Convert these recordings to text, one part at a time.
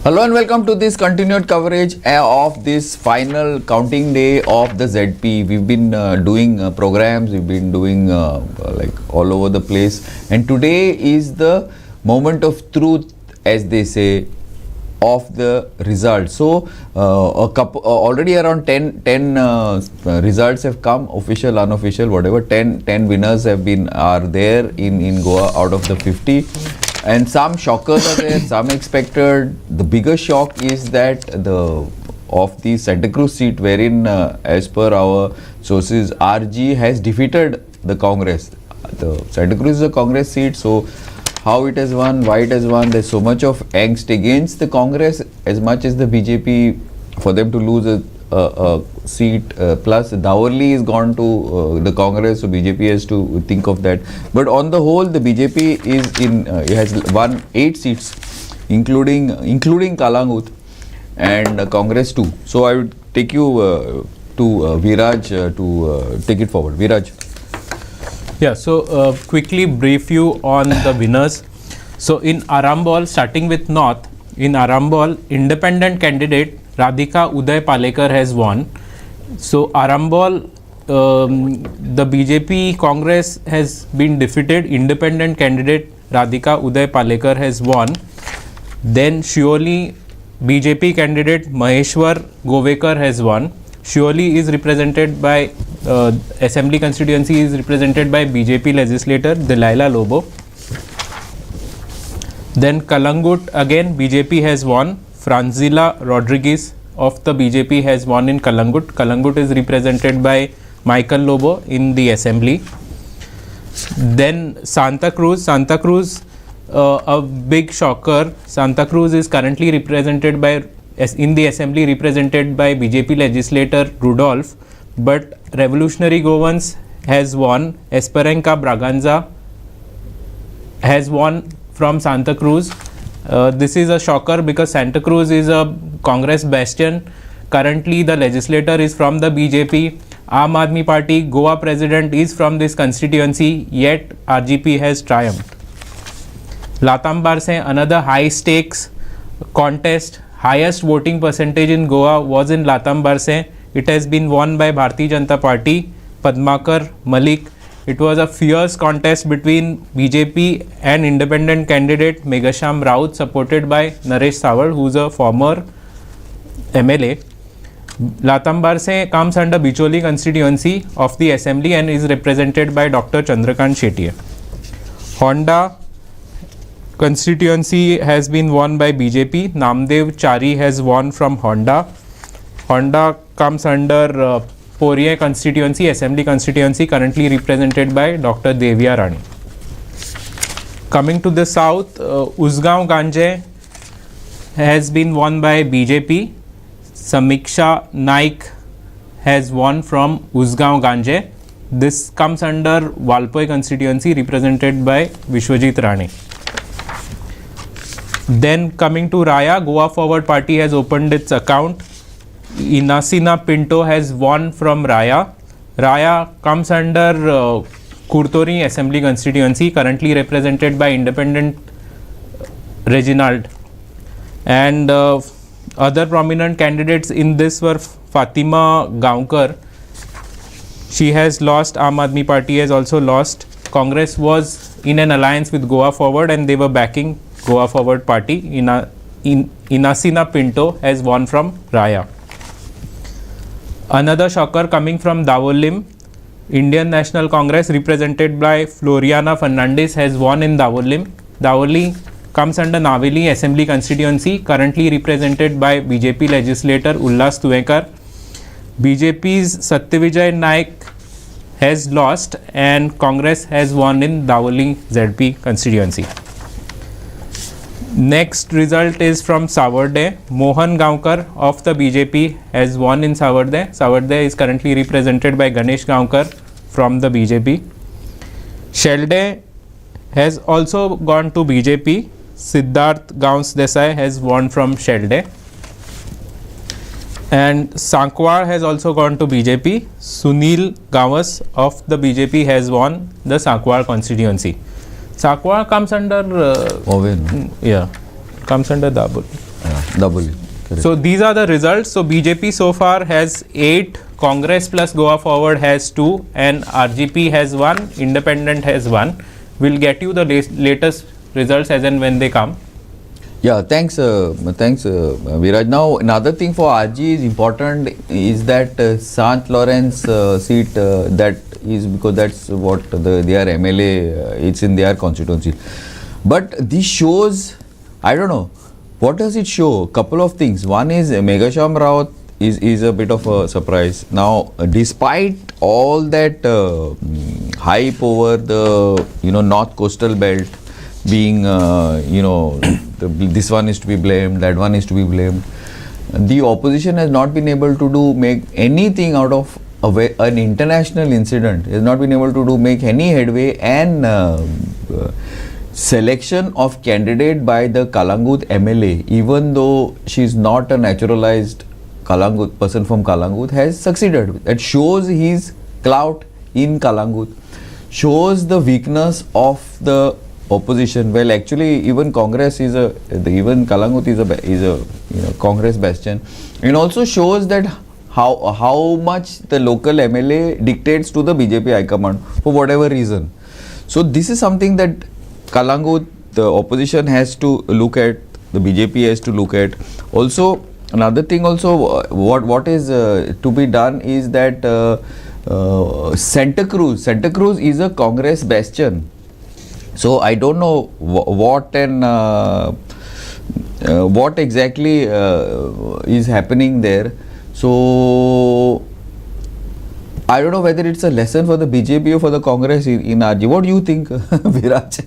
Hello and welcome to this continued coverage of this final counting day of the ZP. We've been doing programs, we've been doing like all over the place, and today is the moment of truth, as they say, of the results. So already around 10 results have come, official, unofficial, whatever. 10 winners are there in Goa out of the 50. And some shockers are there, some expected. The biggest shock is that of the Santa Cruz seat, wherein as per our sources, RG has defeated the Congress. The Santa Cruz is a Congress seat, so how it has won, why it has won, there's so much of angst against the Congress as much as the BJP for them to lose a seat, plus Dawarli is gone to the Congress, so BJP has to think of that. But on the whole, the BJP has won 8 seats, including Kalangut, and Congress too. So I would take you to Viraj to take it forward. Viraj. Yeah, so quickly brief you on the winners. So in Arambol, starting with North, in Arambol, independent candidate Radhika Uday Palekar has won. So Arambol, the BJP Congress has been defeated. Independent candidate Radhika Uday Palekar has won. Then Shioli, BJP candidate Maheshwar Govekar has won. Shioli is represented by Assembly constituency is represented by BJP legislator Delilah Lobo. Then Kalangut, again BJP has won. Franzila Rodriguez of the BJP has won in Kalangut. Kalangut is represented by Michael Lobo in the assembly. Then Santa Cruz, a big shocker. Santa Cruz is currently represented by, in the assembly, represented by BJP legislator Rudolph, but Revolutionary Goans has won. Esperanza Braganza has won from Santa Cruz. This is a shocker because Santa Cruz is a Congress bastion. Currently the legislator is from the BJP. Aam Aadmi Party Goa president is from this constituency, yet RGP has triumphed. Latambar se another high stakes contest. Highest voting percentage in Goa was in Latambar se. It has been won by Bharatiya Janata Party, Padmakar Malik. It was a fierce contest between BJP and independent candidate Meghasham Raut, supported by Naresh Sawar, who is a former MLA. Latambar se comes under Bicholi constituency of the assembly and is represented by Dr. Chandrakant Shetye. Honda constituency has been won by BJP. Namdev Chari has won from Honda. Honda comes under Poriye constituency, assembly constituency, currently represented by Dr. Devya Rani. Coming to the south, Usgaon Ganje has been won by BJP. Samiksha Naik has won from Usgaon Ganje. This comes under Valpoi constituency, represented by Vishwajit Rane. Then coming to Raya, Goa Forward Party has opened its account. Inasina Pinto has won from Raya. Raya comes under Kurtori Assembly constituency, currently represented by independent Reginald. And other prominent candidates in this were Fatima Gaonkar. She has lost. Aam Aadmi Party has also lost. Congress was in an alliance with Goa Forward and they were backing Goa Forward Party. Inasina Pinto has won from Raya. Another shocker coming from Dawolim, Indian National Congress represented by Floriana Fernandez has won in Dawolim. Dawolim comes under Naveli Assembly constituency, currently represented by BJP legislator Ullas Tuekar. BJP's Satyavijay Naik has lost and Congress has won in Dawolim ZP constituency. Next result is from Savarde. Mohan Gaonkar of the BJP has won in Savarde. Savarde is currently represented by Ganesh Gaonkar from the BJP. Shelde has also gone to BJP. Siddharth Gauns Desai has won from Shelde. And Sankwar has also gone to BJP. Sunil Gawas of the BJP has won the Sankwar constituency. Sakwa comes under Owen. yeah, comes under Dabul. Yeah. Double. Correct. So these are the results. So BJP so far has 8, Congress plus Goa Forward has 2, and RGP has 1, Independent has 1. We'll get you the latest results as and when they come. Yeah, thanks, Viraj. Now, another thing for RG is important is that St. Lawrence seat, that is because that's what their MLA, it's in their constituency. But this shows, I don't know, what does it show? Couple of things. One is Meghasham Rawat is a bit of a surprise. Now, despite all that hype over the North Coastal Belt being this one is to be blamed, that one is to be blamed, the opposition has not been able to make anything out of an international incident. Has not been able to make any headway, and selection of candidate by the Kalangut MLA, even though she is not a naturalized Kalangut person from Kalangut, has succeeded. That shows his clout in Kalangut, shows the weakness of the opposition. Well, actually, even Congress is even Kalangut is a Congress bastion, and also shows that how much the local MLA dictates to the BJP high command for whatever reason. So this is something that Kalangut, the opposition has to look at, the BJP has to look at. Also, another thing also, what is to be done is that Santa Cruz is a Congress bastion. So I don't know what exactly is happening there. So I don't know whether it's a lesson for the BJP or for the Congress in RG. What do you think, Viraj?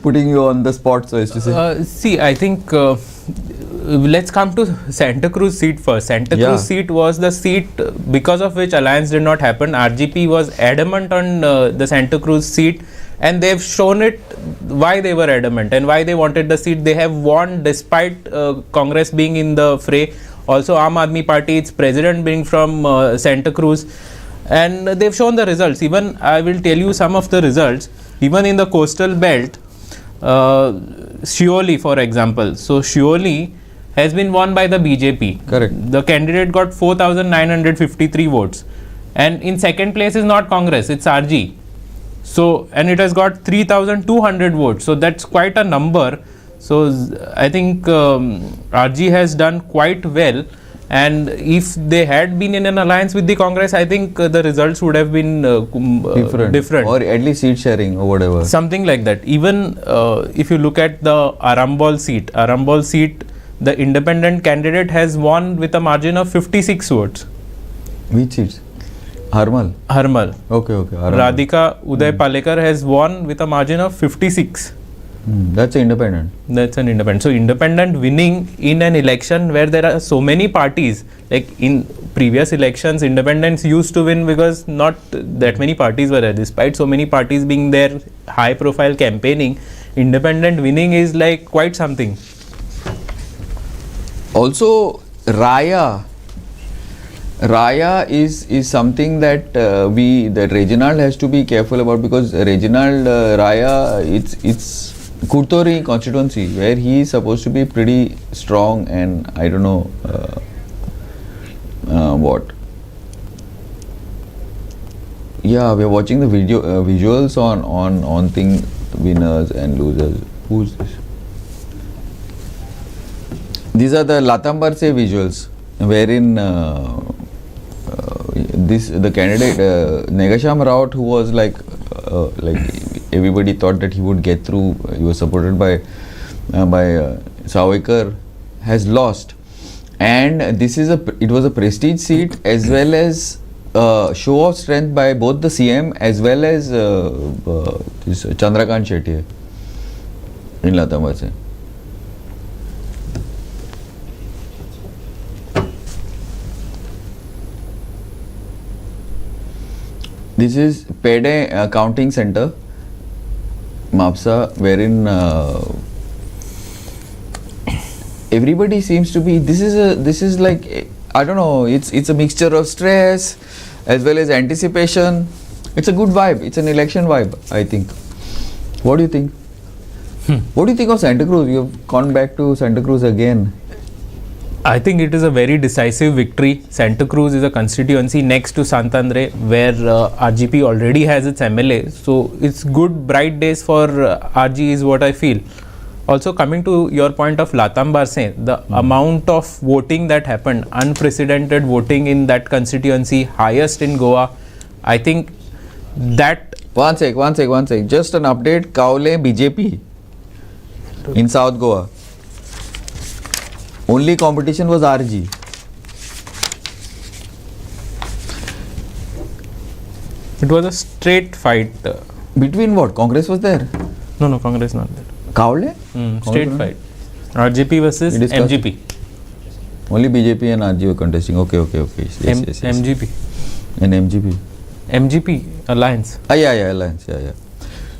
Putting you on the spot, so as to say. See, I think let's come to Santa Cruz seat first. Santa Cruz seat was the seat because of which alliance did not happen. RGP was adamant on the Santa Cruz seat, and they've shown it why they were adamant and why they wanted the seat. They have won despite Congress being in the fray. Also, Aam Aadmi Party, its president being from Santa Cruz. And they've shown the results. Even I will tell you some of the results. Even in the coastal belt, Shioli, for example. So Shioli has been won by the BJP. Correct. The candidate got 4,953 votes, and in second place is not Congress, it's RG. So, and it has got 3,200 votes. So that's quite a number. So I think RG has done quite well. And if they had been in an alliance with the Congress, I think the results would have been different. Or at least seat sharing or whatever. Something like that. Even if you look at the Arambol seat, the independent candidate has won with a margin of 56 votes. Which seats? Harmal. Okay. Harmal. Radhika Uday Palekar has won with a margin of 56. That's independent. That's an independent. So independent winning in an election where there are so many parties, like in previous elections, independents used to win because not that many parties were there. Despite so many parties being there, high profile campaigning, independent winning is like quite something. Also, Raya is something that Reginald has to be careful about, because Reginald Raya, it's Kurtori constituency where he is supposed to be pretty strong, and I don't know what. Yeah, we are watching the visuals on thing, winners and losers. Who's this? These are the Latambarse visuals, wherein the candidate Meghasham Rawat, who was like everybody thought that he would get through. He was supported by Savarkar, has lost, and it was a prestige seat as well as show of strength by both the CM as well as this Chandrakant Shetty in Latambarse. This is Pede Counting Center, Mapsa, wherein everybody seems to be. This is like, I don't know. It's a mixture of stress as well as anticipation. It's a good vibe. It's an election vibe, I think. What do you think? What do you think of Santa Cruz? You have gone back to Santa Cruz again. I think it is a very decisive victory. Santa Cruz is a constituency next to Santander where RGP already has its MLA. So it's good, bright days for RG is what I feel. Also coming to your point of Latam Barse, the amount of voting that happened, unprecedented voting in that constituency, highest in Goa. I think that... One sec. Just an update. Kaule BJP in South Goa. Only competition was RG. It was a straight fight. Between what? Congress was there? No, Congress not there. Kaule? Straight fight. RGP versus MGP. Only BJP and RG were contesting. Okay. Yes. MGP. And MGP. MGP alliance. Yeah, alliance. Yeah.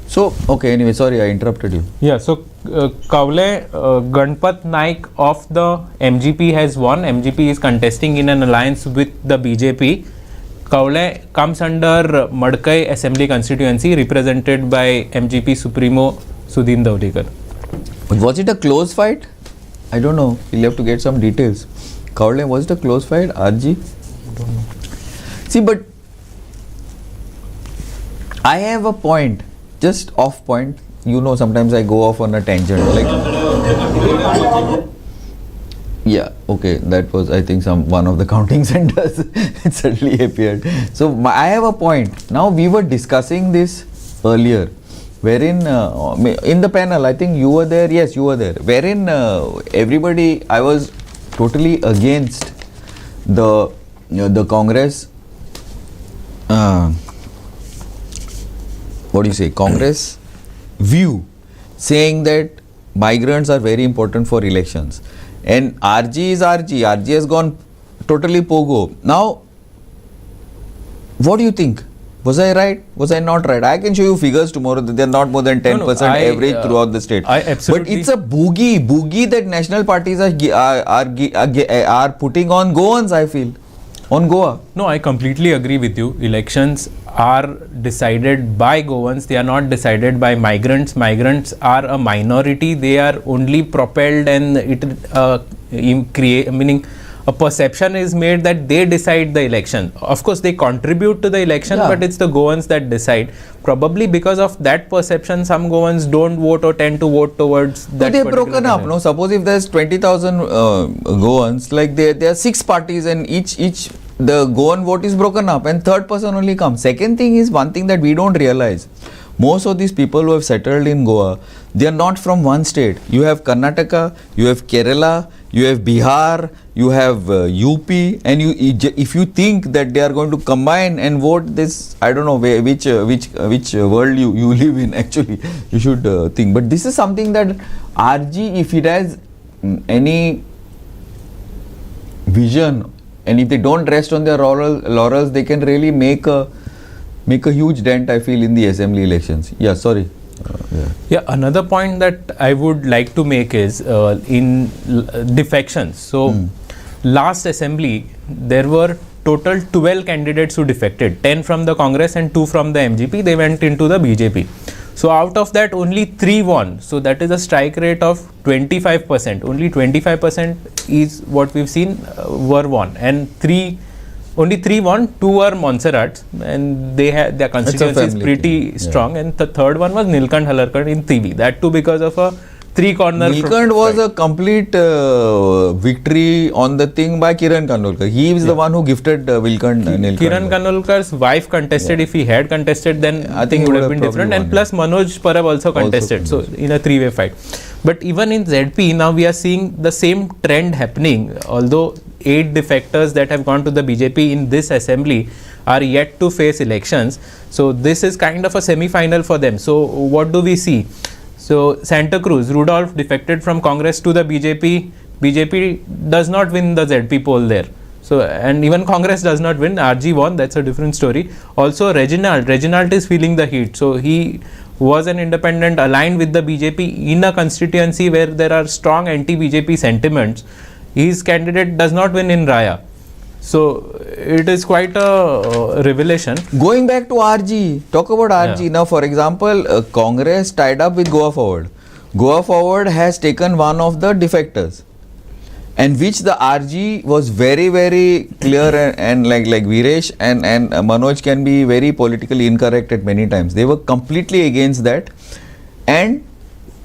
So, okay, anyway, sorry, I interrupted you. Yeah, so Kaule Ganpat Naik of the MGP has won. MGP is contesting in an alliance with the BJP. Kaule comes under Madkai Assembly constituency represented by MGP Supremo Sudhin Davdekar. Was it a close fight? I don't know. We'll have to get some details. Kaule, was it a close fight? RG? I don't know. See, but I have a point. Just off point, sometimes I go off on a tangent. Yeah, okay, that was, I think, one of the counting centers. It suddenly appeared. So I have a point. Now we were discussing this earlier, wherein in the panel, I think you were there. Yes, you were there. Wherein everybody, I was totally against the Congress. Congress view, saying that migrants are very important for elections. And RG is RG. RG has gone totally pogo. Now, what do you think? Was I right? Was I not right? I can show you figures tomorrow that they are not more than 10% average throughout the state. But it's a boogie that national parties are putting on Goans, I feel. On Goa. No, I completely agree with you. Elections are decided by Goans. They are not decided by migrants. Migrants are a minority. They are only propelled, and meaning a perception is made that they decide the election. Of course, they contribute to the election, but it's the Goans that decide. Probably because of that perception, some Goans don't vote or tend to vote towards that. They're broken up. No, suppose if there's 20,000 Goans, like there are 6 parties, and each the Goan vote is broken up, and third person only comes. Second thing is one thing that we don't realize. Most of these people who have settled in Goa, they are not from one state. You have Karnataka, you have Kerala, you have Bihar, you have UP, and if you think that they are going to combine and vote this, I don't know which world you live in. Actually, you should think. But this is something that RG, if it has any vision, and if they don't rest on their laurels, they can really make a huge dent, I feel, in the assembly elections. Yeah, sorry. Another point that I would like to make is in defections. So, last assembly, there were total 12 candidates who defected, 10 from the Congress and 2 from the MGP. They went into the BJP. So, out of that, only 3 won. So, that is a strike rate of 25%. Only 25% is what we've seen were won. And only 3 won, 2 were Montserrats, and their constituency is pretty strong. And the third one was Nilkant Halarkar in TV. That too because of a 3-corner. Nilkant was a complete victory on the thing by Kiran Kanolkar. He is the one who gifted Nilkant. Kiran Kanolkar's wife contested. If he had contested, then I think it would have been different. And plus Manoj Parab also contested. So in a 3-way fight. But even in ZP, now we are seeing the same trend happening. Although 8 defectors that have gone to the BJP in this assembly are yet to face elections. So this is kind of a semi-final for them. So what do we see? So Santa Cruz, Rudolph defected from Congress to the BJP. BJP does not win the ZP poll there. So, and even Congress does not win. RG won. That's a different story. Also Reginald is feeling the heat. So he was an independent aligned with the BJP in a constituency where there are strong anti-BJP sentiments. His candidate does not win in Raya. So it is quite a revelation. Going back to RG, talk about RG. Now, for example, Congress tied up with Goa Forward. Goa Forward has taken one of the defectors. and which the RG was very, very clear, and like Viresh and Manoj can be very politically incorrect at many times. They were completely against that, and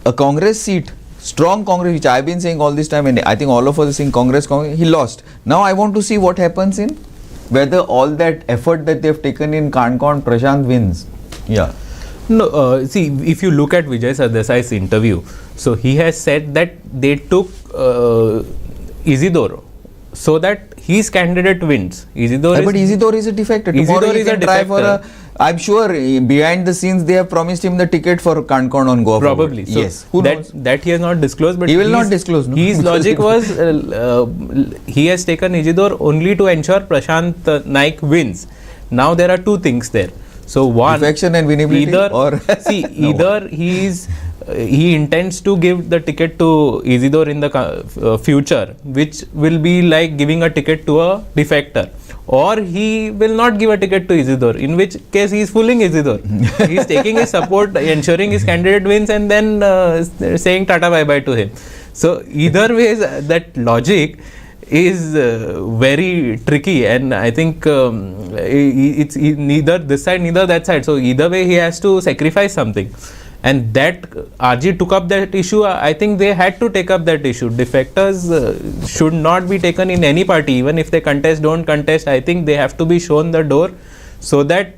a Congress seat, strong Congress, which I've been saying all this time, and I think all of us are saying Congress, he lost. Now I want to see what happens in whether all that effort that they've taken in Kankon, Prashant wins. Yeah. No, see, if you look at Vijay Sardesai's interview, so he has said that they took Isidore so that his candidate wins. Isidore but Isidore is a defector. Tomorrow he can try for a, I'm sure behind the scenes they have promised him the ticket for Kankon on Goa. Probably. So yes. Who knows? That he has not disclosed, but he will not disclose. No? His logic was he has taken Isidore only to ensure Prashant Naik wins. Now there are two things there. So one, defection and winnability, either or see, either he intends to give the ticket to Isidore in the future, which will be like giving a ticket to a defector, or he will not give a ticket to Isidore, in which case he is fooling Isidore. He is taking his support, ensuring his candidate wins, and then saying tata bye bye to him. So either way, that logic is very tricky, and I think it's neither this side neither that side. So either way he has to sacrifice something, and that RG took up that issue. I think they had to take up that issue. Defectors should not be taken in any party, even if they contest, don't contest. I think they have to be shown the door, so that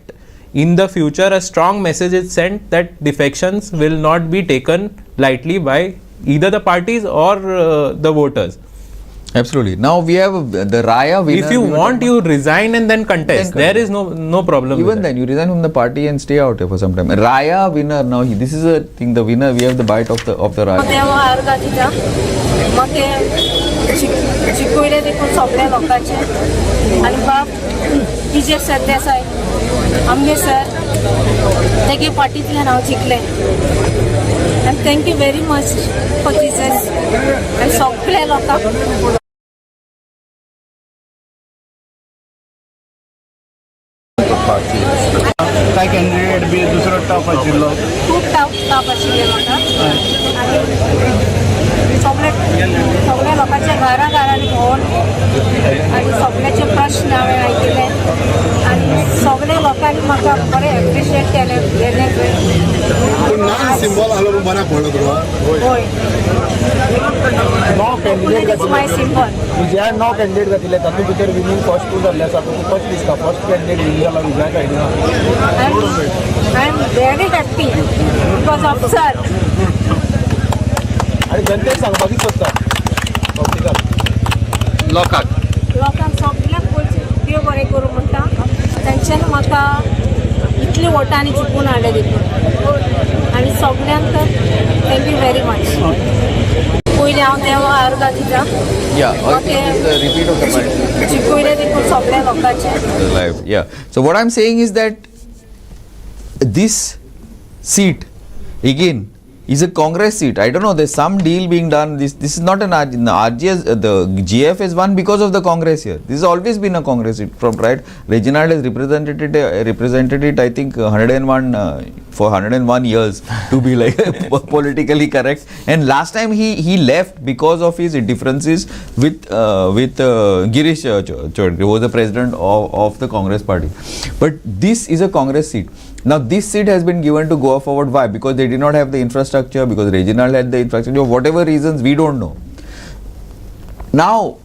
in the future a strong message is sent that defections will not be taken lightly by either the parties or the voters. Absolutely. Now we have the Raya winner. If you want, you resign and then contest. There is no problem. Even then, you resign from the party and stay out for some time. Raya winner. Now this is a thing. The winner. We have the bite of the Raya. चिकोयले देखून सगळ्या लोकांचे आनी बाप विजय सरदेसाय आमगे sir तेगे पार्टींतल्यान हांव जिखलें आनी thank you very much for Jesus आनी सगळ्या लोकांक काय कॅन्डिडेट बी दुसरो टॉप आशिल्लो खूब टॉप आशिल्ले म्हाका सगळ्या लोकांच्या घरांनी भोंवून आनी सगळ्याचे प्रश्न हांवें आयकले आनी सगळ्या लोकांनी म्हाका बरें एप्रिशिएट केलें सिंबॉल आलो बरा पडलो होय माय सिंबल जे नो कॅन्डिडेट घातले तातूंत भितर विनींग फर्स्ट टू जाल्ले आसा तुका कशें दिसता फर्स्ट कॅन्डिडेट विन जाला विजय सायडीन I am very happy because of sir आनी जनतेक सांगपाक सोदता लोकांक सगळ्यांक पयलीं देव बरें करूं म्हणटा तेंच्यानी म्हाका इतली वोटांनी जिखून हाडले देखून आनी सगळ्यांक थँक्यू वेरी मच पयलीं हांव देवा आर्गां दिता Repeat of the bite. जिखोयले देखून सगळ्या लोकांचे Live. Yeah. So what I'm saying is that this seat again is a Congress seat. I don't know. There's some deal being done. This is not an RG. The GF has won because of the Congress here. This has always been a Congress seat from right. Reginald has represented it. I think 101 for 101 years to be like politically correct. And last time he left because of his differences with Girish Chaudhary, who was the president of the Congress party. But this is a Congress seat. Now this seat has been given to Goa Forward. Why? Because they did not have the infrastructure, because Reginald had the infrastructure, whatever reasons we don't know. Now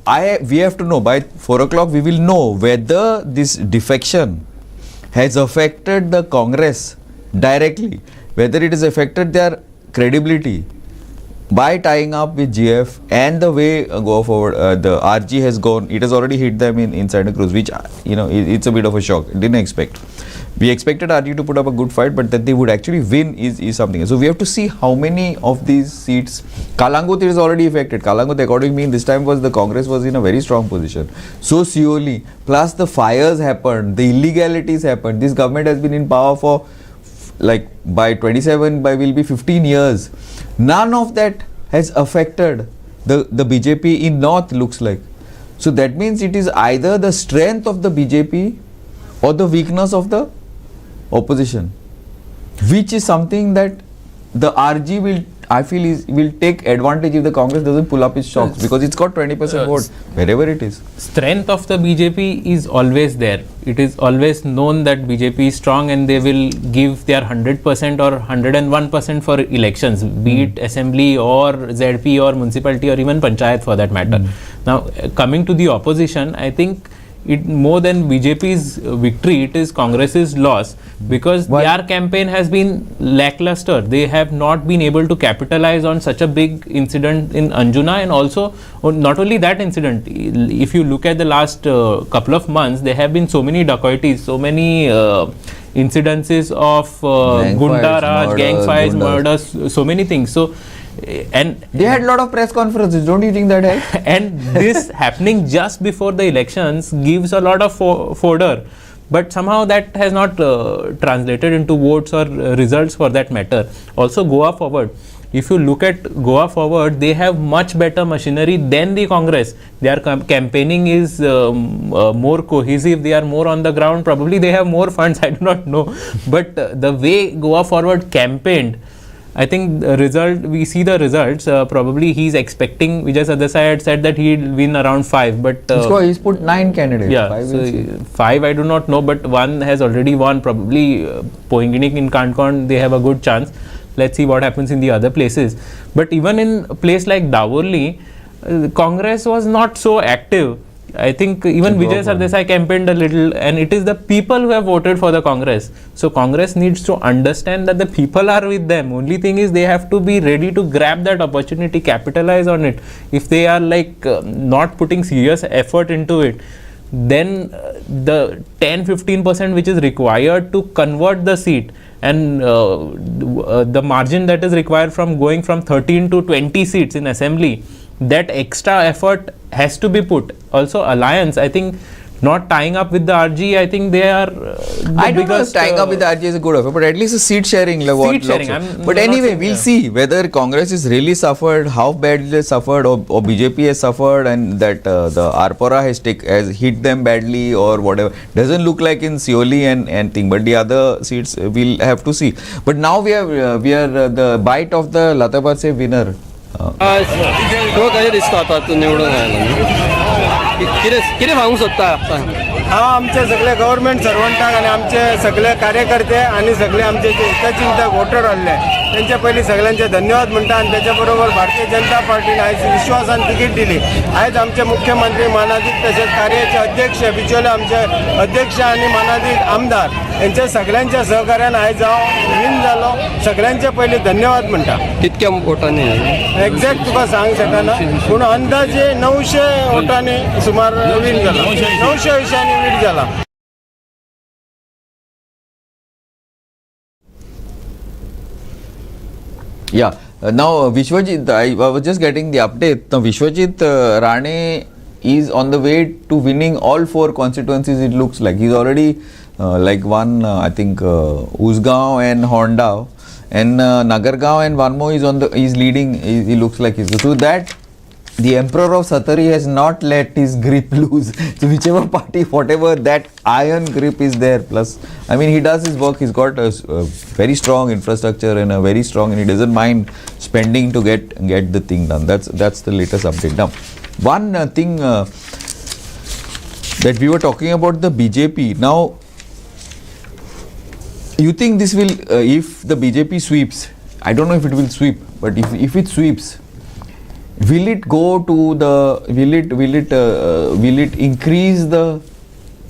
we have to know by 4 o'clock we will know whether this defection has affected the Congress directly, whether it has affected their credibility by tying up with GF, and the way Goa Forward, the RG has gone, it has already hit them in Santa Cruz, which it's a bit of a shock. Didn't expect. We expected RG to put up a good fight, but that they would actually win is something. So we have to see how many of these seats. Kalangut is already affected. Kalangut, according to me, this time the Congress was in a very strong position. So Sioli, plus the fires happened, the illegalities happened. This government has been in power for like by 27, will be 15 years. None of that has affected the BJP in North, looks like. So that means it is either the strength of the BJP or the weakness of the opposition, which is something that the RG will I feel he will take advantage if the Congress doesn't pull up his socks, because it's got 20% vote wherever it is. Strength of the BJP is always there. It is always known that BJP is strong and they will give their 100% or 101% for elections, be it assembly or ZP or municipality or even panchayat for that matter. Now, coming to the opposition, I think it more than BJP's victory, it is Congress's loss, because their campaign has been lackluster. They have not been able to capitalize on such a big incident in Anjuna, and also not only that incident. If you look at the last couple of months, there have been so many dacoities, so many incidences of Gunda Raj, gang fights, murders, so many things. So. And they had a lot of press conferences, don't you think that helped? And this happening just before the elections gives a lot of fodder, but somehow that has not translated into votes or results for that matter. Also, Goa Forward, if you look at Goa Forward, they have much better machinery than the Congress. Their campaigning is more cohesive, they are more on the ground, probably they have more funds, I do not know. But the way Goa Forward campaigned, I think the result, we see the results. Probably he's expecting, Vijay Sardesai had said that he'll win around 5, but he's put 9 candidates. Yeah, 5 so 5 I do not know, but one has already won. Probably Poinginik in Kankon, they have a good chance. Let's see what happens in the other places. But even in a place like Davorli, Congress was not so active. I think even Vijay Sardesai campaigned a little, and it is the people who have voted for the Congress. So Congress needs to understand that the people are with them. Only thing is they have to be ready to grab that opportunity, capitalize on it. If they are like not putting serious effort into it, then the 10-15% which is required to convert the seat, and the margin that is required from going from 13 to 20 seats in assembly, that extra effort has to be put. Also, Alliance, I think, not tying up with the RG, I think they are I don't know if tying up with the RG is a good offer, but at least a seat sharing. But anyway, we'll see whether Congress has really suffered, how badly they suffered, or BJP has suffered, and that the Arpora has hit them badly or whatever. Doesn't look like in Sioli and thing, but the other seats we'll have to see. But now we are the bite of the Latabarse winner. तो कशें दिसता आतां तूं निवडून आयला कितें सांगूंक सोदता हांव आमचे सगळे गव्हर्मेंट सर्वंटाक आनी आमचे सगळे कार्यकर्ते आनी सगळे आमचे जे हितचिंतक वोटर आहले तेंचे पयलीं सगळ्यांचे धन्यवाद म्हणटा, आनी तेच्या बरोबर भारतीय जनता पार्टीन आयज विश्वासान तिकीट दिली. आयज आमचे मुख्यमंत्री मानादीक तशेंच कार्याचे अध्यक्ष बिचोले आमचे अध्यक्ष आनी मानादीक आमदार यांच्या सगळ्यांच्या सहकार्यान आयज हांव विन जालो. सगळ्यांचे पयलीं धन्यवाद म्हणटा. कितक्या वोटांनी एक्झॅक्ट तुका सांग शकना, पूण अंदाजे 900 वोटांनी सुमार विन जाला. 900 विशयांनी विन जाला. Yeah. Now Vishwajit, I was just getting the update. Now Vishwajit Rane is on the way to winning all 4 constituencies. It looks like he's already won. I think Usgaon and Hondao, and Nagargaon and one more is leading. He looks like he's so that. The Emperor of Satari has not let his grip loose. So whichever party, whatever, that iron grip is there. Plus, I mean, he does his work. He's got a very strong infrastructure and and he doesn't mind spending to get the thing done. That's the latest update. Now, one thing that we were talking about the BJP. Now, you think this will, if the BJP sweeps, I don't know if it will sweep, but if it sweeps, will it go to the will it increase the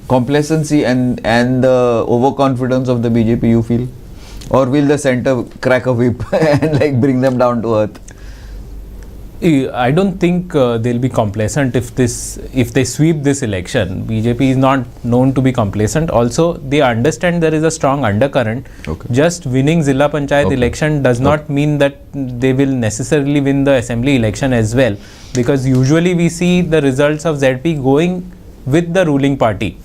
complacency and the overconfidence of the BJP, you feel, or will the centre crack a whip and bring them down to earth? I don't think they'll be complacent if they sweep this election. BJP is not known to be complacent. Also, they understand there is a strong undercurrent. Okay. Just winning Zilla Panchayat election does not mean that they will necessarily win the assembly election as well, because usually we see the results of ZP going with the ruling party.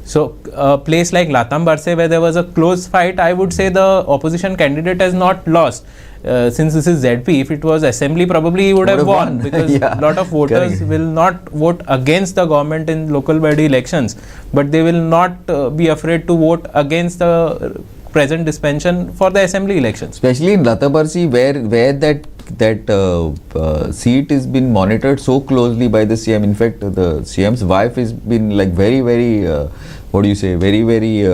So a place like Latam Barse, where there was a close fight, I would say the opposition candidate has not lost. Since this is ZP, if it was assembly, probably he would have won, because a lot of voters will not vote against the government in local body elections, but they will not be afraid to vote against the present dispensation for the assembly elections. Especially in Latabarsi, where that that seat is been monitored so closely by the CM. In fact, the CM's wife has been like very what do you say, very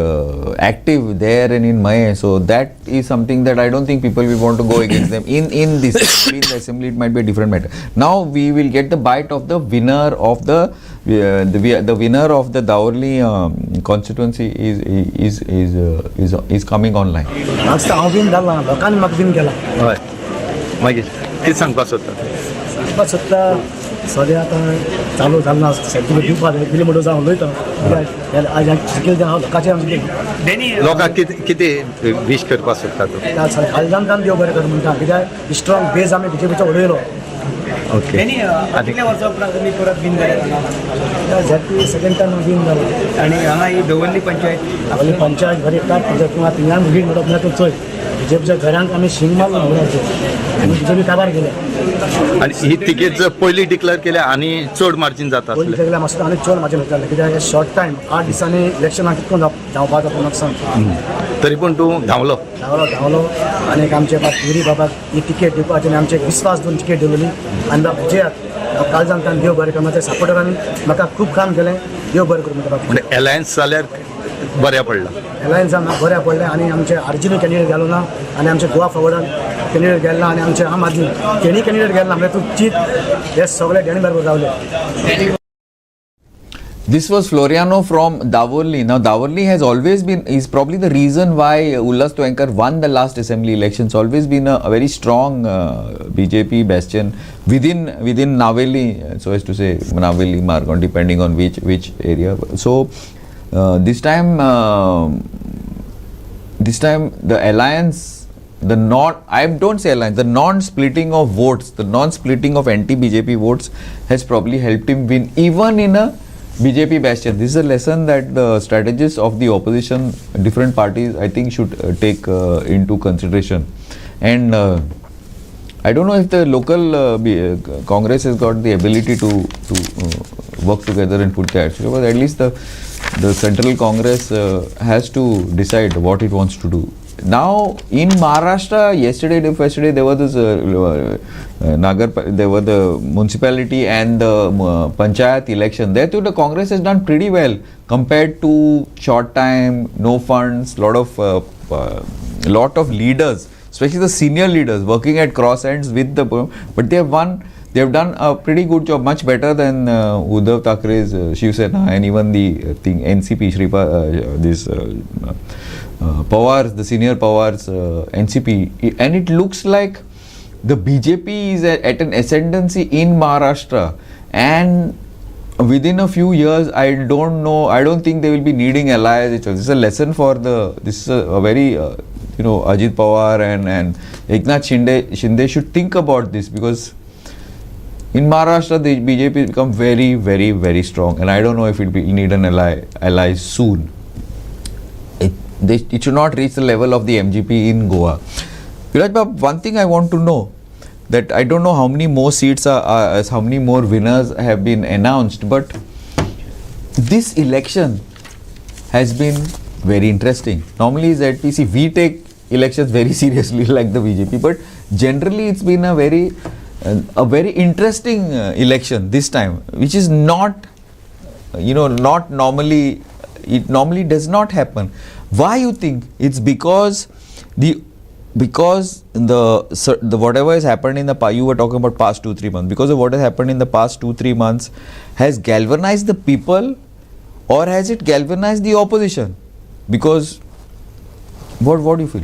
active there and in May. So that is something that I don't think people will want to go against them. In this, in the assembly, it might be a different matter. Now we will get the bite of the winner of the winner of the Dawarli constituency is coming online. मागचा हांव been घालना लोकांनी म्हाका been केला हय मागीर कितें सांगपाक सोदता सांगपाक सोदता सद्या आतां चालू जालना सद्या दिवपाक दिली म्हणून जावन उलयता आज शिकयले हांव लोकांचे लोकांक कितें विश करपाक सोदता तूं काळजान देव बरें कर म्हणटा कित्याक स्ट्रॉंग बेज आमी बीजेपीचो उडयलो ओके कितल्या वर्सां उपरांत तुमी परत बीन जाले झॅपी सेकंड टायम बीन जालो आनी हांगा ही दवरली पंचायत घरी एकटाच पंचायत किंवा तिंगा मुगी म्हणप ना तूं चोय बीजेपीच्या घरांक आमी शिंग मारलो म्हणून आनी बीजेपी काबार गेले आनी ही तिकेट जर पयली डिक्लेअर केल्या आनी चड मार्जीन जाता पयलीं तेगेल्या मातशें आनी चड म्हाजें वयतालें कित्याक शॉर्ट टायम 8 दिसांनी इलेक्शनाक कितको धांवपाक जाता म्हाका सांग तरी पूण तूं धांवलो धांवलो आनी आमचे पुरी बाबाक ही तिकेट दिवपाची आनी आमचे विस्वास दोन तिकेट दिवली आनी बाबा विजयाक काळजान ताणें देव बरें कर म्हाज्या सपोर्टरांनी म्हाका खूब काम केलें देव बरें करूं म्हाका म्हणजे एलायन्स जाल्यार बऱ्या पडला एलायन्सान म्हाका बऱ्या पडलें आनी आमचे आरजीनूय कॅन्डिडेट गेलो ना आनी आमचे गोवा फॉरवर्डान कॅन्डिडेट गेलो ना आनी आमचे आम आदमी तेणी कॅन्डिडेट गेलो ना म्हणजे तूं चीत हे सगळे डेणी बरोबर जावले. This was Floriano from Dawarli. Now Dawarli has always been, is probably the reason why Ullas Twankar won the last assembly elections. Always been a very strong BJP bastion within Naveli, so as to say Naveli, Margon, depending on which area. So this time the alliance, I don't say alliance, the non-splitting of votes, the non-splitting of anti-BJP votes has probably helped him win even in a BJP bastion. This is a lesson that the strategists of the opposition, different parties, I think should take into consideration. And I don't know if the local Congress has got the ability to work together and put that. But at least the central Congress has to decide what it wants to do. Now in Maharashtra, yesterday there was this there were the municipality and the panchayat election. There too the Congress has done pretty well compared to short time, no funds, lot of leaders, especially the senior leaders working at cross ends with the, but they have won. They have done a pretty good job, much better than Uddhav Thackeray's Shiv Sena and even the NCP, Pawar's, the senior Pawar's NCP. And it looks like the BJP is at an ascendancy in Maharashtra, and within a few years, I don't think they will be needing allies. This is a lesson for this is a very, Ajit Pawar and Eknath Shinde should think about this, because in Maharashtra, the BJP has become very, very, very strong, and I don't know if it will need an ally soon. It should not reach the level of the MGP in Goa. Viraj, one thing I want to know, that I don't know how many more seats how many more winners have been announced, but this election has been very interesting. Normally ZPC, we take elections very seriously like the BJP, but generally it's been a very interesting election this time, which is not normally, it normally does not happen. Why you think? It's because the whatever has happened in the past, you were talking about past 2-3 months, because of what has happened in the past 2-3 months has galvanized the people, or has it galvanized the opposition? Because what do you feel?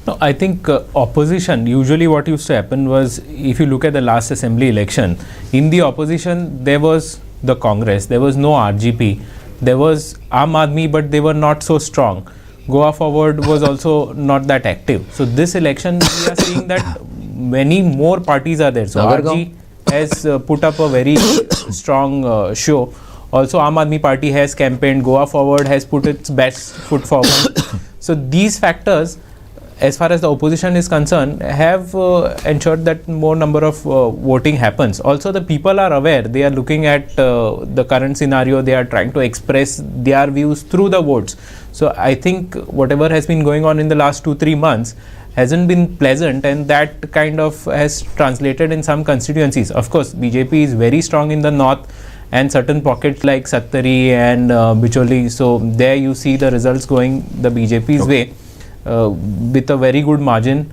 No, I think opposition, usually what used to happen was, if you look at the last assembly election, in the opposition there was the Congress, there was no RGP, there was Aam Aadmi, but they were not so strong. Goa Forward was also not that active. So this election we are seeing that many more parties are there. So RG has put up a very strong show. Also Aam Aadmi Party has campaigned, Goa Forward has put its best foot forward. So these factors, as far as the opposition is concerned, have ensured that more number of voting happens. Also the people are aware, they are looking at the current scenario, they are trying to express their views through the votes. So I think whatever has been going on in the last 2-3 months hasn't been pleasant, and that kind of has translated in some constituencies. Of course, BJP is very strong in the north and certain pockets like Sattari and Bicholi. So there you see the results going the BJP's way with a very good margin.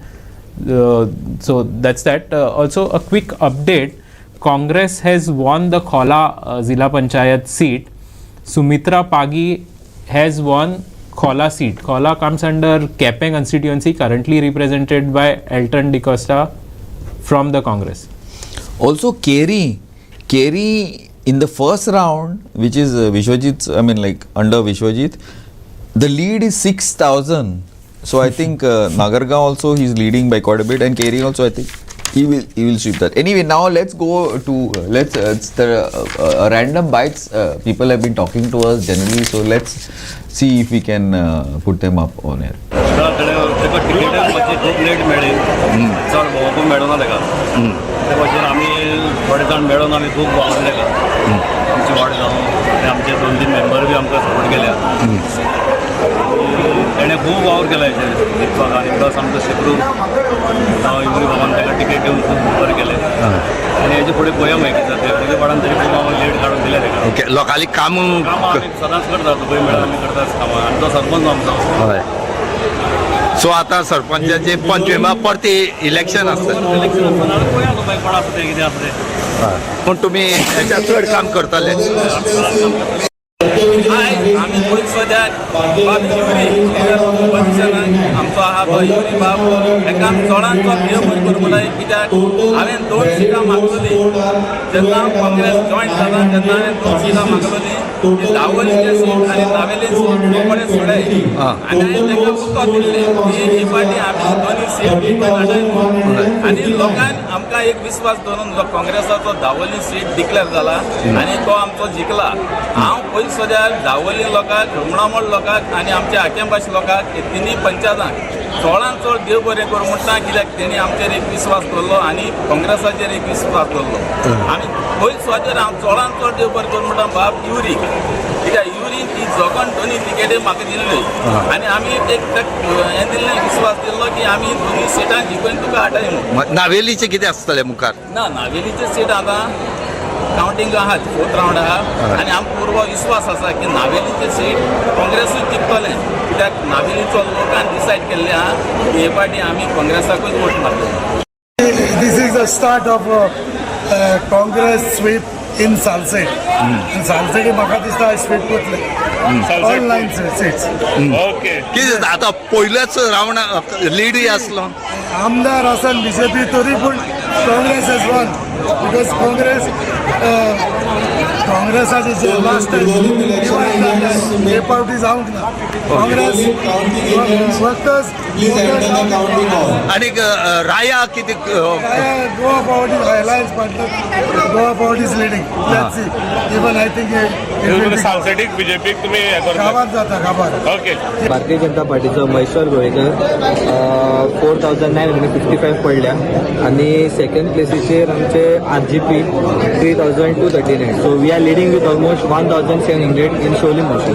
So that's that. Also a quick update. Congress has won the Khola Zilla Panchayat seat. Sumitra Pagi has won Khola seat. Khola comes under Kepeng constituency, currently represented by Elton DeCosta from the Congress. Also, Keri in the first round, which is Vishwajit's, I mean, like under Vishwajit, the lead is 6,000. So I think Nagargaon also he's leading by quite a bit, and Keri also I think he will sweep that. Anyway, now let's go to random bites. People have been talking to us generally, so let's see if we can put them up on air. खूप late मेळ्ळी चड भोंवपूंक मेळना ताका ते भाशेन आमी थोडे जाण मेळून आमी खूब वावरले का आमची वाड जावन आनी आमचे 2-3 मेंबर बी आमकां सपोर्ट केल्या तेणें खूब वावर केला हेचेर जिखपाक आनी प्लस आमचो शेकडू इवरी बाबान ताका टिकेट दिवन खूब बरें केलें आनी हेजे फुडें पळोवया मागीर कितें जाता तें वाडान तरी खूब आमकां लेट काडून दिलें ताका ओके लोकांनी कामां आमी सदांच करता खंय मेळ्ळा आमी करताच कामां आनी तो सरपंच आमचो हय सो आतां सरपंचाचे पंचवीमा परती इलेक्शन आसता इलेक्शन आसतना पळोवया मागीर कोण आसा तें कितें आसा तें पूण तुमी हेच्या चड काम करतले आम्ही पोलीस सद्याक बाब युरी पोझिशनाक आमचो आहा तो युरी बाब ताका चडांत चड देव बरें करूंक जाय कित्याक हांवें 2 सिटां मागलोली जेन्ना हांव काँग्रेस जॉयन जाता तेन्ना हांवें 2 सिटां मागलोली दावोलीचें सीट आनी नावेलीचें सीट कोणें सोडय आनी हांवें ताका उतर दिल्ली ही पार्टी आमी दोनी सीट लढाय आनी लोकांक आमकां एक विश्वास दवरून जो काँग्रेसाचो दावोली सीट डिक्लेअर जाला आनी तो आमचो जिखला हांव पयलीं सद्याक दावोली लोकांक रुमणामोळ लोकांक आनी आमच्या आकेंबाश लोकांक हे तिनूय पंचायतांक चडांत चड देव बरें करूं म्हणटा कित्याक तेणी आमचेर एक विश्वास दवरलो आनी काँग्रेसाचेर एक विश्वास दवरलो आमी पयलीं सुवातेर हांव चडांत चड देव बरें करूं म्हणटा बाब युरीक कित्याक युरीक ही जगन दोनी टिकेटी म्हाका दिल्ली आनी आमी एक हें दिल्लें विश्वास दिल्लो की आमी दोनी सिटां जिखून तुका हाडटाय म्हणून नावेलीचे कितें आसतलें मुखार ना नावेलीचे सीट आतां कावंटींग आहा 4th रावंड आहा आनी आमकां पुरो विश्वास आसा की नावेलीचें सीट काँग्रेसूच जिखतलें कित्याक नावेलीचो लोकांन डिसायड केल्लें आहा की हे फावटी आमी काँग्रेसाकूच vote मारतले. This is the start of Congress sweep in Salsette. In Salsette, म्हाका दिसता sweep करतले. All 9 seats. कितें जाता आतां पयलेच रावंड लीडूय आसलो आमदार आसन BJP तरी पूण काँग्रेस has won because काँग्रेसाचे जे लास्ट हे पावटी जावंक ना काँग्रेस वर्कर्स आनी राया कितें गोवा पावटी अलायन्स पार्टनर गोवा पावटी is leading let's see even I think सांस्कृतिक बीजेपी तुम्ही गावात जाता गावात ओके भारतीय जनता पार्टीचो महेश्वर गोळेकर 4,955 पडल्या आणि सेकंड प्लेसीचेर आमचे RGP 3,239 so we are leading with almost 1,700 in शोलिन मोशन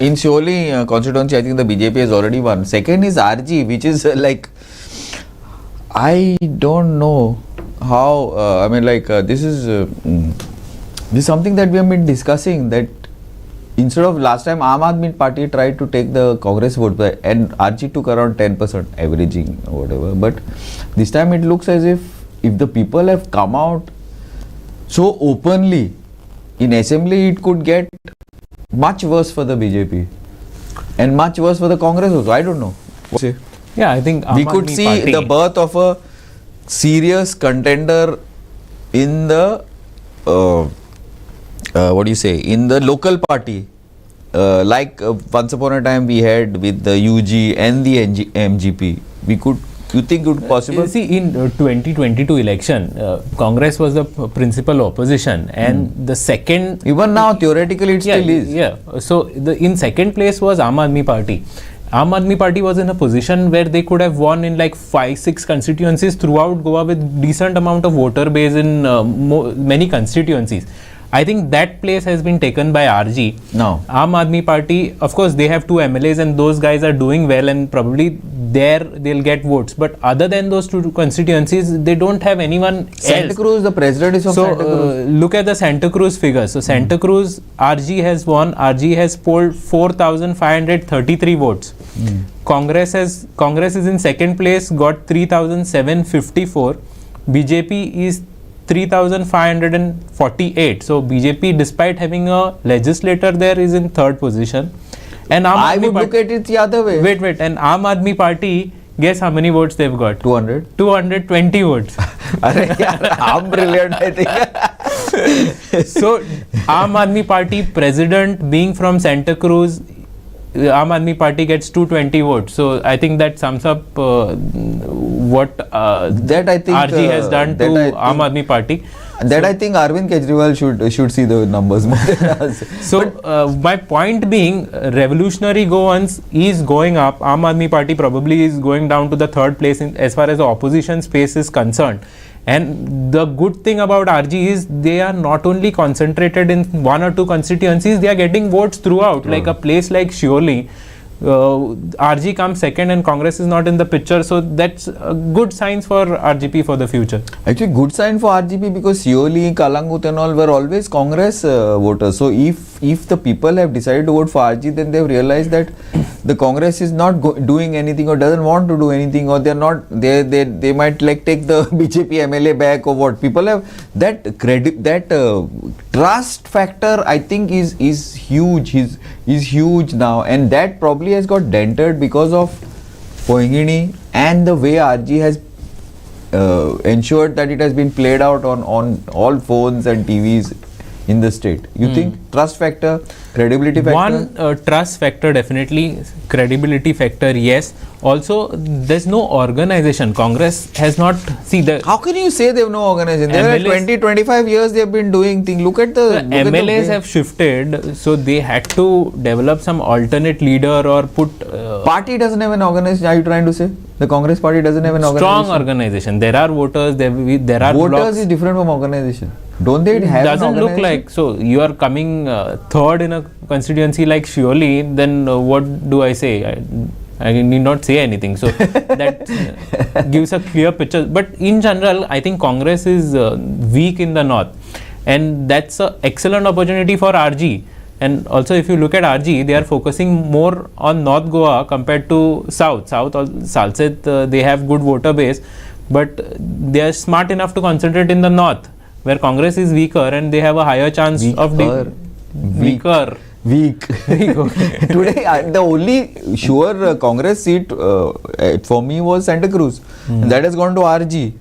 In Shioli constituency, I think the BJP has already won. Second is RG, which is like, I don't know how, I mean like this is something that we have been discussing, that instead of last time Aam Aadmi Party tried to take the Congress vote and RG took around 10% averaging or whatever, but this time it looks as if the people have come out so openly in assembly, it could get much worse for the BJP and much worse for the Congress also. I don't know. Yeah, I think We could see the birth of a serious contender in the what do you say, in the local party, like once upon a time we had with the UG and the MGP. You think it would possible? See, in 2022 election, Congress was the principal opposition, and the second, even now theoretically it still is. Yeah. So in second place was Aam Aadmi Party. Aam Aadmi Party was in a position where they could have won in like 5-6 constituencies throughout Goa with decent amount of voter base in many constituencies. I think that place has been taken by RG. No. Aam Aadmi Party, of course, they have 2 MLAs and those guys are doing well and probably there they'll get votes. But other than those 2 constituencies, they don't have anyone Santa else. Cruz, the president is of So Santa Cruz. look at the Santa Cruz figures. So Santa Cruz, RG has won. RG has polled 4,533 votes. Congress is in second place, got 3,754. BJP is 3,548. So BJP, despite having a legislator there, is in third position. And I would look at it the other way. Wait. And Aam Aadmi Party, guess how many votes they've got? 200. 220 votes. I'm brilliant, I think. So Aam Aadmi Party president being from Santa Cruz, Aam Aadmi Party gets 220 votes. So I think that sums up what That I think RG has done to Aam Aadmi Party. That I think Arvind Kejriwal should see the numbers more than us. So my point being, revolutionary Goans is going up. Aam Aadmi Party probably is going down to the third place as far as the opposition space is concerned. And the good thing about RG is they are not only concentrated in 1 or 2 constituencies, they are getting votes throughout. Like a place like Shioli, RG comes second and Congress is not in the picture. So that's a good signs for RGP for the future. Actually, good sign for RGP because Sioli, Kalangut and all were always Congress voters. So if the people have decided to vote for RG, then they've realized that the Congress is not doing anything or doesn't want to do anything, or they're not they might like take the BJP MLA back or what. People have that credit, that trust factor, I think is huge. Is huge now, and that probably has got dented because of Koingini and the way RG has ensured that it has been played out on all phones and TVs in the state. You think trust factor, credibility factor? One, trust factor definitely, credibility factor yes. Also, there's no organization. Congress has not, see the... How can you say they have no organization? They have 20-25 years they have been doing things. Look at the MLAs have shifted, so they had to develop some alternate leader or put... Party doesn't have an organization, are you trying to say? The Congress party doesn't have an organization? Strong organization. There are voters, there are Voters blocks. is different from organization. Don't they have Doesn't an look organization? like, so you are coming third in a constituency like Shioli, then what do I say? I need not say anything. So that gives a clear picture. But in general, I think Congress is weak in the north, and that's an excellent opportunity for RG. And also, if you look at RG, they are focusing more on North Goa compared to South. Salset, they have good voter base, but they are smart enough to concentrate in the north, where Congress is weaker and they have a higher chance of weaker. Weak. Today, the only sure Congress seat for me was Santa Cruz. And that has gone to RG.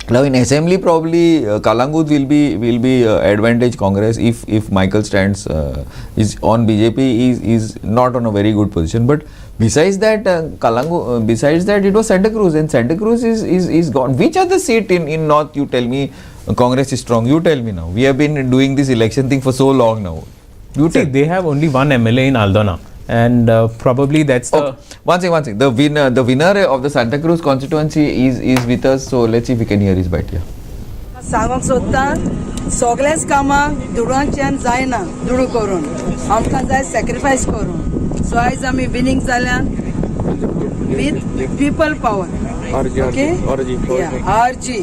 Now in assembly probably Kalangut will be advantage Congress if Michael stands is on BJP is not on a very good position. But besides that besides that it was Santa Cruz, and Santa Cruz is gone. Which other seat in North you tell me Congress is strong? You tell me now. We have been doing this election thing for so long now. See, they have only one MLA in Aldona, and probably that's the... One second. The winner of the Santa Cruz constituency is with us. So let's see if we can hear his bite here. सांगूंक सोदता सगळेच कामां दुडवांच्यान जायना दुडू करून आमकां जाय sacrifice करून सो आयज आमी विनींग जाल्यात with people power okay RG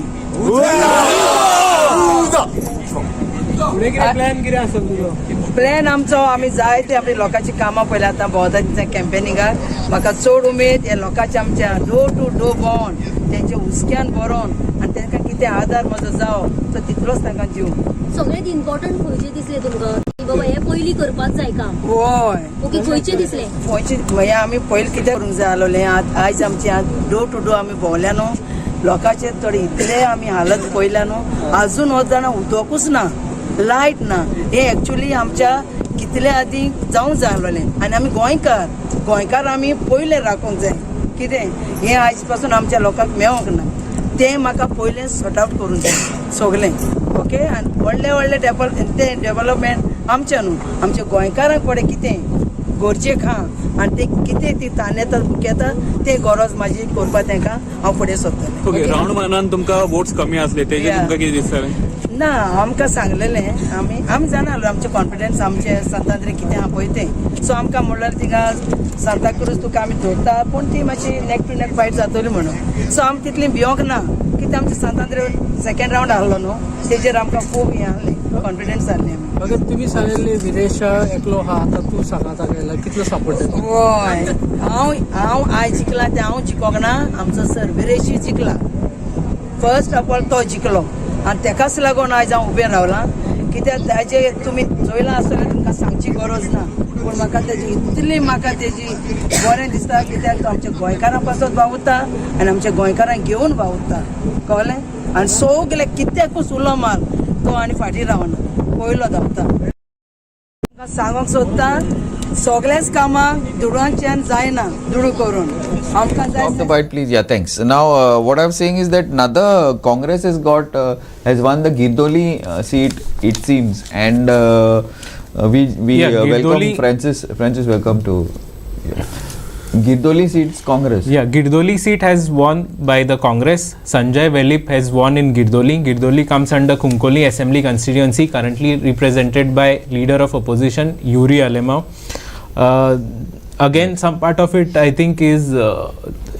plan आमचो आमी जाय ते आपली लोकांची कामां पळयल्या आतां भोंवता कॅम्पेनिंगाक म्हाका चड उमेद हे लोकांच्या आमच्या डोर टू डोर भोंवन तेंच्या हुस्क्यान बरोवन आनी तांकां कितें आदार म्हजो जावो तो तितलोच तांकां दिवं. सगळ्यात इम्पॉर्टंट खंयचे दिसले तुमकां की बाबा हे पयलीं करपाक जाय काम? होय ओके, खंयचे दिसले? खंयचे आमी पयलीं कितें करूंक जाय आसलोलें आयज आमचे डोर टू डोर आमी भोंवल्या न्हू लोकांचे थोडे इतले आमी हालत पळयल्या न्हू आजून हो जाणा उदकूच ना लायट ना. हे एक्चुअली आमच्या कितले आदीं जावंक जाय आसलोलें आनी आमी गोंयकार आमी पयले राखूंक जाय. कितें हें आयज पासून आमच्या लोकांक मेळोंक ना तें म्हाका पयलें सॉर्ट आवट करूंक जाय सगळें ओके. आनी व्हडलें तें डेव्हलपमेंट आमचें न्हू आमच्या गोंयकारांक पडे कितें गरजेक आहा आनी ते कितें ती ताण येता घेता ते गरज म्हाजी करपा तांकां हांव फुडें सोदतलें. ओके, रावंड वनान तुमकां वोट्स कमी आसले तेजे तुमकां कितें दिसतालें? ना आमकां सांगलेलें आमी जाणालो आमचे कॉन्फिडन्स आमचे सांतांद्रे कितें आहा पळय तें सो आमकां म्हणल्यार थिंगा सांता क्रूज तुका आमी दवरता पूण ती मातशी नेक टू नेक फायट जातली म्हणून सो आमी तितली भियोंक ना कित्याक आमचे सांतांद्रे सेकंड रावंड आहलो न्हू तेजेर आमकां खूब हें आहलें कॉन्फिडन्स जाल्लें आमी अगर तुमी सांगलेली विरेश एकलो आहा आतां तूं सांगाता गेला कितलो सपोर्ट हय हांव आयज जिखला तें हांव जिखोंक ना आमचो सर विरेशी जिखला फर्स्ट ऑफ ऑल तो जिखलो आनी तेकाच लागून आयज हांव उबें रावलां कित्याक ताजे तुमी चोयलां आसतलें तुमकां सांगची गरज ना पूण म्हाका तेजी इतली म्हाका तेजी बरें दिसता कित्याक तो आमच्या गोंयकारां पासत वावुरता आनी आमच्या गोंयकारांक घेवन वावुरता कळ्ळें आनी सगळे कित्याकूच उलो मार तो आनी फाटीं रावना पयलो धांवता तुमकां सांगूंक सोदता सगळेच कामां दुडवांच्यान जायना दुडू करून आमकां जाय Stop the fight, please. Yeah, thanks. Now, what I'm saying is that now the Congress has won the Girdoli seat, it seems, and we welcome Francis. Welcome to Girdoli seats Congress. Yeah, Girdoli seat has won by the Congress. Sanjay Velip has won in Girdoli. Girdoli comes under Kunkoli Assembly constituency, currently represented by leader of opposition Yuri Alemao. Again, some part of it I think is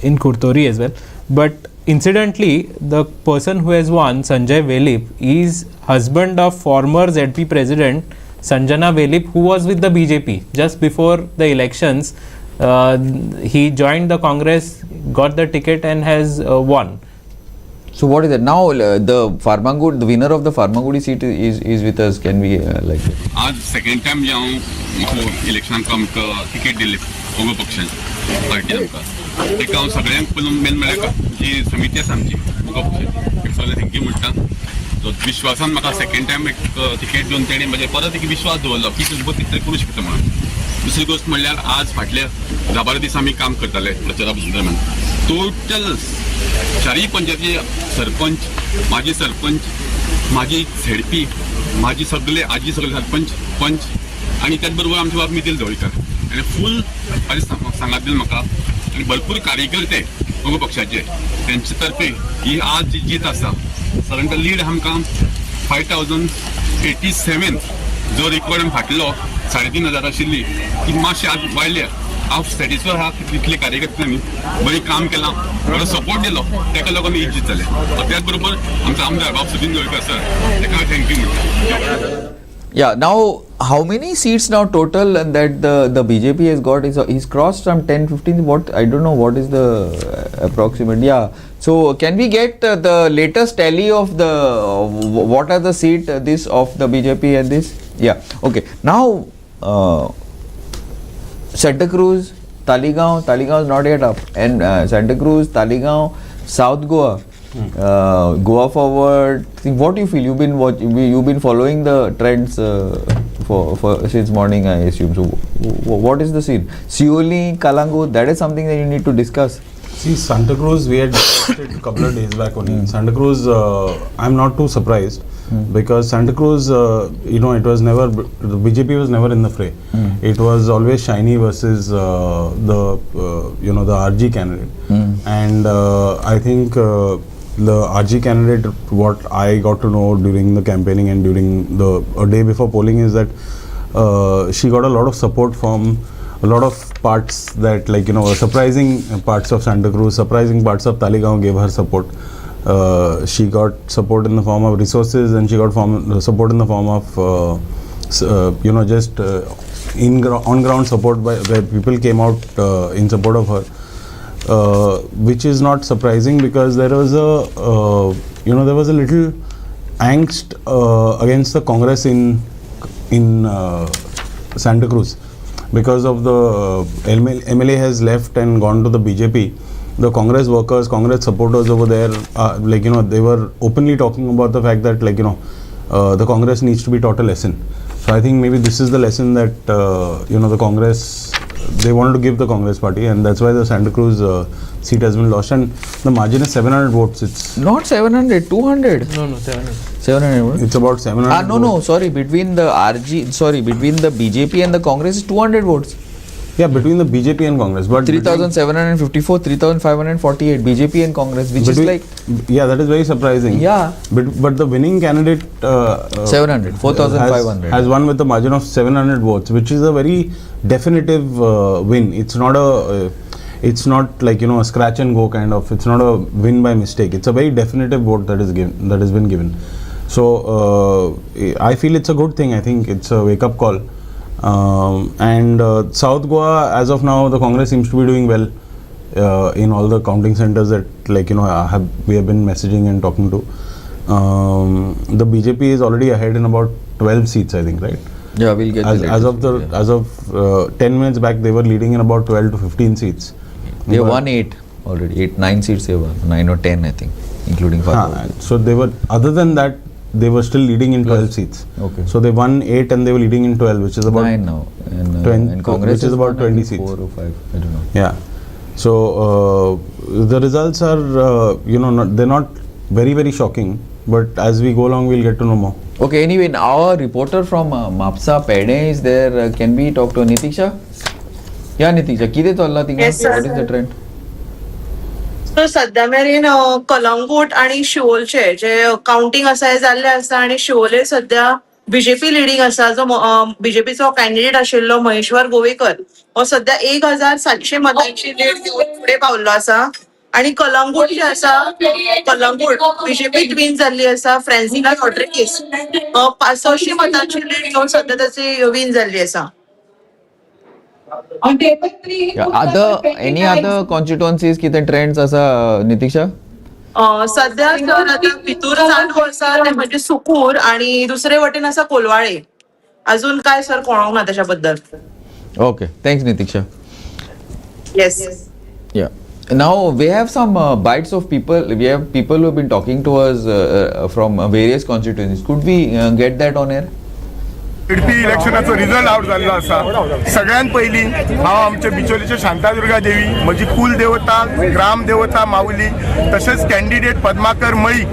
in Kurtori as well. But incidentally, the person who has won, Sanjay Velip, is husband of former ZP president Sanjana Velip, who was with the BJP just before the elections. He joined the Congress, got the ticket and has won. So what is it now? The winner of the Farmagudi seat is with us. Can we like? आज second time जे हांव इलेक्शनाक आमकां ticket Delhi उबो पक्षान पार्टीन आमकां तेका हांव सगळ्यांक पयलू main म्हळ्यार जी समिती आसा आमची उबो पक्षाची सगळे थँक्यू म्हणटा तो विश्वासान म्हाका सेकंड टाइम एक टिकेट दिवन तेणी म्हजे परत एक विश्वास दवरलो की तूं कितें करूं शकता म्हणून. दुसरी गोष्ट म्हणल्यार आज फाटल्या 10-12 दीस आमी काम करताले प्रचारा दरम्यान टोटल 4 पंचायती सरपंच माजी झेडपी माझी सगळे सरपंच पंच आणि त्याच बरोबर आमचे बाब मितील जवळकर आणि फुल सांगात दिलं म्हाका आणि भरपूर कार्यकर्ते दोघ पक्षाचे त्यांच्या तर्फे ही आज जी जीत आसा साधारणतः लीड आमकां 5087 जो रिकॉर्ड फाटलो 3500 आशिल्ली ती मातशी आज वाडल्या हांव सॅटिस्फाय आहा तितले कार्यकर्त्यांनी बरें काम केलां बरो सपोर्ट दिलो तेका लागून ही जीत जाले. त्याच बरोबर आमचो आमदार बाब सुदीन जवळकर सर तेका थँक्यू म्हणटा. Yeah. Now, how many seats now total that the BJP has got? He's crossed some 10-15. What I don't know. What is the approximate? Yeah. So, can we get the latest tally of the what are the seat this of the BJP and this? Yeah. Okay. Now, Santa Cruz, Taligaon is not yet up, and Santa Cruz, Taligaon, South Goa. Goa forward. What do you feel? You've been following the trends for since morning, I assume. So, what is the scene? Sioli, Kalangut. That is something that you need to discuss. See, Santa Cruz, we had discussed it a couple of days back only. Santa Cruz, I'm not too surprised because Santa Cruz, it was never, the BJP was never in the fray. It was always Shiny versus the RG candidate. And I think the RG candidate, what I got to know during the campaigning and during a day before polling is that she got a lot of support from a lot of parts that surprising parts of Santa Cruz, surprising parts of Taligaon gave her support. She got support in the form of resources and she got support in the form of on ground support where people came out in support of her. Which is not surprising because there was a little angst against the Congress in Santa Cruz because of the MLA has left and gone to the BJP. The Congress workers, Congress supporters over there, they were openly talking about the fact that the Congress needs to be taught a lesson. So I think maybe this is the lesson that the Congress. They wanted to give the Congress party, and that's why the Santa Cruz seat has been lost. And the margin is 700 votes. It's not 700, 200. No, 700. 700 votes. It's about 700. No. Sorry. Between the BJP and the Congress is 200 votes. Yeah, between the BJP and Congress, but 3,754, 3,548 BJP and Congress, which is like yeah, that is very surprising. Yeah, but the winning candidate 700, 4,500 has won with a margin of 700 votes, which is a very definitive win. It's not like, you know, a scratch and go kind of. It's not a win by mistake. It's a very definitive vote that is given, that has been given. So I feel it's a good thing. I think it's a wake up call. And South Goa, as of now, the Congress seems to be doing well in all the counting centers that, like, you know, we have been messaging and talking to. The BJP is already ahead in about 12 seats, I think, right? Yeah, we'll get as of 10 minutes back, they were leading in about 12 to 15 seats. They won 8 already, 9 seats they won, 9 or 10 I think, including Father. So they were, other than that, they were still leading in 12 seats. Okay. So they won 8 and they were leading in 12, which is about 9 now. And, 20, and Congress which is about 20 seats. 4 or 5, I don't know. Yeah. So the results are, you know, they're not very, very shocking. But as we go along, we'll get to know more. Okay, anyway, our reporter from Mapsa Pede is there. Can we talk to Nitiksha? Yeah, Nitiksha, किती चालला तिंगा? Yes, sir. What is the trend? सो सध्या मेरेन कलंगूट आणि शिवोलचे जे counting आसा हे जाल्ले आसा आणि शिवोले सध्या बीजेपी लिडिंग आसा. जो बीजेपीचो कॅन्डिडेट आशिल्लो महेश्वर गोवेकर हो सध्या 1,700 मतांची लीड घेऊन फुडें पावल्लो आसा. आणि कलंगूट जे आसा, कलंगूट बीजेपीत विन जाल्ली आसा. फ्रांसिला रॉड्रिगीस 500 मतांची लीड घेऊन सध्या त्याची विन जाल्ली आसा. Yeah. Any other constituencies किती trends असा नितीक्षा? सध्या तर आता भितूर चालू आसा ते म्हणजे सुकूर आणि दुसरे वटेन आसा कोलवाळे. अजून काय सर कळोंक ना त्याच्याबद्दल. Okay, thanks Nitiksha. Yes. Yeah. Now we have some bites of people. We have people who have been talking to us from various constituencies. Could we get that on air? ZP इलेक्शनाचो result out जाल्लो आसा. सगळ्यात पयलीं हांव आमचे बिचोलीचे शांतादुर्गा देवी, म्हजी कुल देवता, ग्राम देवता माऊली, तशेंच कॅन्डिडेट पद्माकर मळी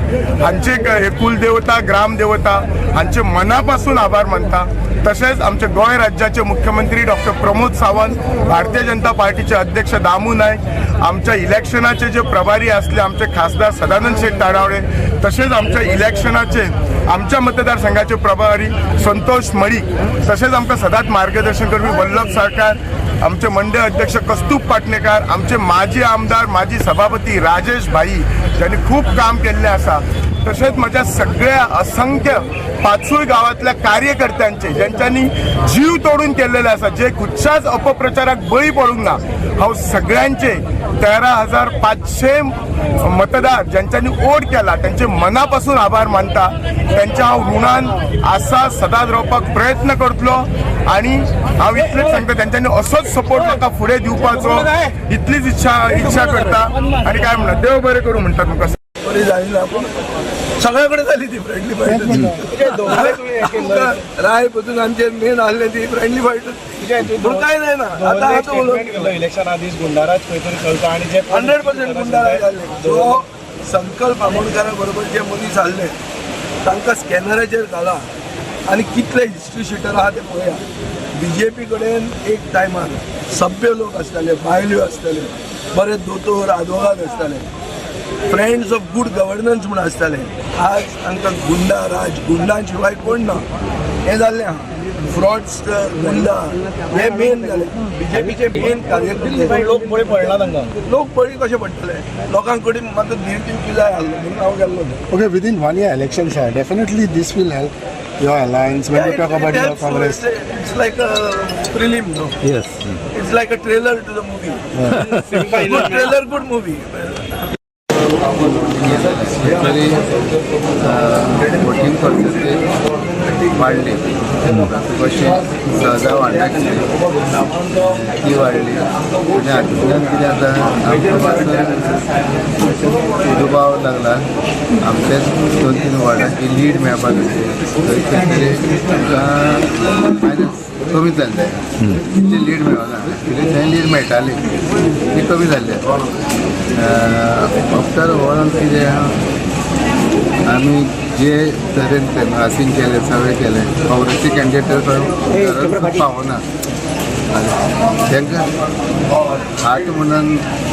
हांचे हे कुल देवता, ग्राम देवता हांचे मनापासून आभार मानता. तशेंच आमचे गोंय राज्याचे मुख्यमंत्री डॉक्टर प्रमोद सावंत, भारतीय जनता पार्टीचे अध्यक्ष दामू नायक, आमच्या इलेक्शनाचे जे प्रभारी असले आमचे खासदार सदानंद शेठ ताडावळे, तसेच आमच्या इलेक्शनाचे आमच्या मतदारसंघाचे प्रभारी संतोष मळी, तसेच आमकां सदांच मार्गदर्शन करपी वल्लभ सरकार, आमचे मंडळ अध्यक्ष कस्तूप पाटणेकार, आमचे माजी आमदार, माजी सभापती राजेश भाई ज्यांनी खूप काम केल्लें आसा. तसेच माझ्या सगळ्या असंख्य 5 गावातल्या कार्यकर्त्यांचे ज्यांच्यानी जीव तोडून केलेले आसा, जे कुठच्याच अपप्रचाराक बळी पडूंक ना, हांव सगळ्यांचे 13,500 मतदार ज्यांच्यानी वोट केला त्यांचे मनापासून आभार मानता. त्यांच्या हांव ऋणान आसा सदांच रावपाक प्रयत्न करतलो आणि हांव इतलेंच सांगता त्यांच्यानी असोच सपोर्ट म्हाका फुडें दिवपाचो इतलीच इच्छा करता. आणि काय म्हणटा, देव बरें करूं म्हणटात म्हाका. बरी जाली ना पूण सगळ्याकडे झाली ती फ्रेंडली फायट. राय पसून आमचे मेन आसले ती फ्रेंडली फायट. काय नाही ना आता इलेक्शन आधीच गुंडाराज खंय तरी चलता आणि जे 100% गुंडाराज जाल्ले. जो संकल्प आमोणकारा बरोबर जे मनीस आसले तांकां स्कॅनराचेर घाला आणि कितले हिस्ट्री शिटर आहा ते पळया. बीजेपी कडेन एक टायमार सभ्य लोक आसताले, बायल्यो आसताले, बरे दोतोर आदवोगाद आसताले, फ्रेंड्स ऑफ गुड गव्हर्नन्स म्हणून आसताले. आज तांकां गुंडा राज, गुंडां शिवाय कोण ना हें जाल्लें आहा. फ्रॉड्स, गुंडा हे मेन जाले. बीजेपीचे मेन कार्यकर्ते लोक बळी पडला तांकां. लोक बळी कशे पडटले, लोकां कडेन मात्र धीर दिवची जाय आसलो म्हणून हांव गेल्लो. Okay, within 1 year elections, definitely this will help your alliance when you talk about your Congress. It's like a prelim, no? Yes. It's like a trailer to the movie. Good trailer, good movie. Voting percentage वाढली, कशी सहजा वाढायची ती वाढली. आणि हातूंतल्यान कितें जाता, दुबाव लागला. आमचेच 2-3 वॉर्डाची लीड मेळपाक मायनस कमी जाल्ले. जी लीड मेळना, थंय लीड मेळटाली ती कमी जाल्ली. आफ्टर ओवरऑल कितें आमी जे तरेन कॅनवासींग केलें सगळें केलें, काँग्रेसी कॅन्डिडेट पावना. तांकां हात म्हणून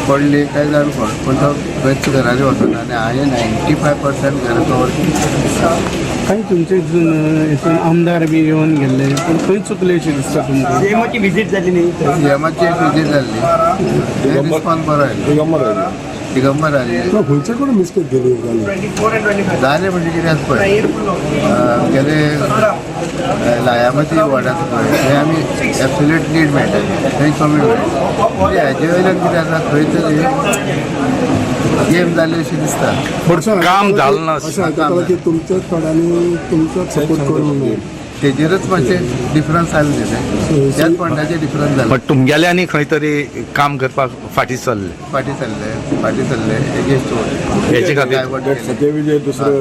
पडले काय जाण पण तो खंयच घरांनी वचना आनी हांवें 95% घरां कवर केली. काही तुमचे हितून आमदार बी येवन गेल्ले पण खंय चुकले अशें दिसता तुमकां? सीएमाची विजीट जाली न्ही सीएमाची एक विजीट जाल्ली रिस्पॉन्स बरो आयलो दिगंबर आले खंयचे कडेन मिस्टेक केली जालें म्हणजे कितें आसा पळय गेले लायामती वॉर्डाचो पळय थंय आमी एब्सोल्यूट लीड मेळटाली थंय कमी मेळटा म्हणजे हेजे वयल्यान कितें आसा खंय तरी गेम जाल्ली अशी दिसता पूण काम जालें ना अशें आयकतां की तुमच्याच थोड्यांनी तुमचोच सपोर्ट करून तेजेरच मातशें डिफरन्स आयले तेजे त्याच पॉयंटाचेर डिफरन्स जालो बट तुमगेले आनी खंय तरी काम करपाक फाटी चल्ले फाटी चल्ले एगेन्स्ट हेचे खातीर सध्या विजय दुसरं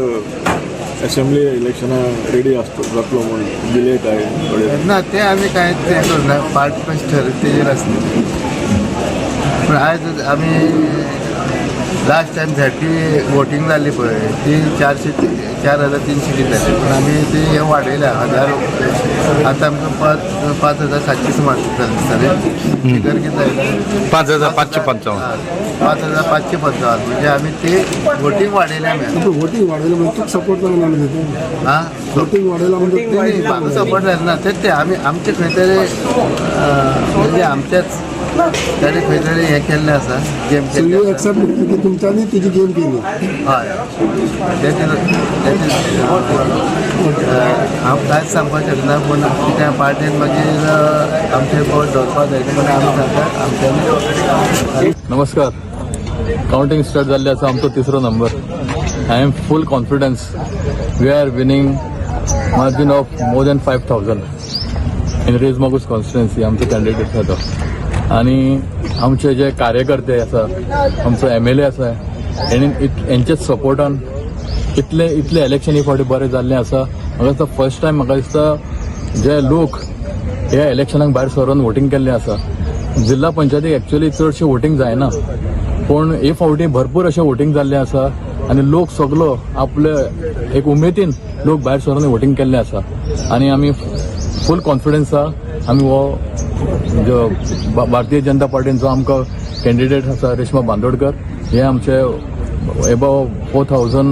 असेंब्ली इलेक्शनां रेडी आसता जातलो म्हणून दिले काय ना ते आमी कांय तें करना पार्टी कशें ठरत तेजेर आसता पूण आयज आमी लास्ट टायम झॅडपी वोटींग जाल्ली पळय ती 4,300 कितें जाली पूण आमी ती हे वाडयल्या 1000 आतां आमकां 5,700 सुमार जालें दिसतालें फिगर कितें जालें 5,555 5,555 म्हणजे आमी ती वोटींग वाडयल्या वोटींग वाडयलें म्हणजे तुका सपोर्ट जालें आमी तितून हां वोटींग वाडयलां म्हणजे म्हाका सपोर्ट जालें ना तेच ते आमी आमचे खंय तरी म्हणजे आमच्याच ताणें खंय तरी हें केल्लें आसा गेम केल्ली यू एक्सेप्ट की तुमच्यांनी तेजी गेम केली हय हांव कांयच सांगपाक शकना पूण कित्याक पार्टीन मागीर आमचे पोट दवरपाक जाय म्हणून आमी सांगता आमच्यांनी. नमस्कार. काउंटिंग स्टार्ट जाल्ले आसा आमचो तिसरो number. I am full confidence we are winning margin of more than 5,000 in Reis Magos constituency आमचो कॅन्डिडेट आसा तो. आनी आमचे जे कार्यकर्ते आसा आमचो MLA आसा हेंचेच सपोर्टान इतले इलेक्शन ही फावटी बरें जाल्लें आसा. म्हाका दिसता फर्स्ट टायम म्हाका दिसता जे लोक ह्या इलेक्शनाक भायर सरून वोटींग केल्लें आसा. जिल्हा पंचायतीक एक्चुअली चडशें वोटींग जायना पूण हे फावटी भरपूर अशें वोटींग जाल्लें आसा आनी लोक सगलो आपले एक उमेदीन लोक भायर सरून वोटींग केल्लें आसा. आनी आमी फूल कॉन्फिडन्स आहा आमी हो जो भारतीय जनता पार्टीन जो आमकां कॅन्डिडेट आसा रेश्मा बांदोडकर हे आमचे एबाव 4,000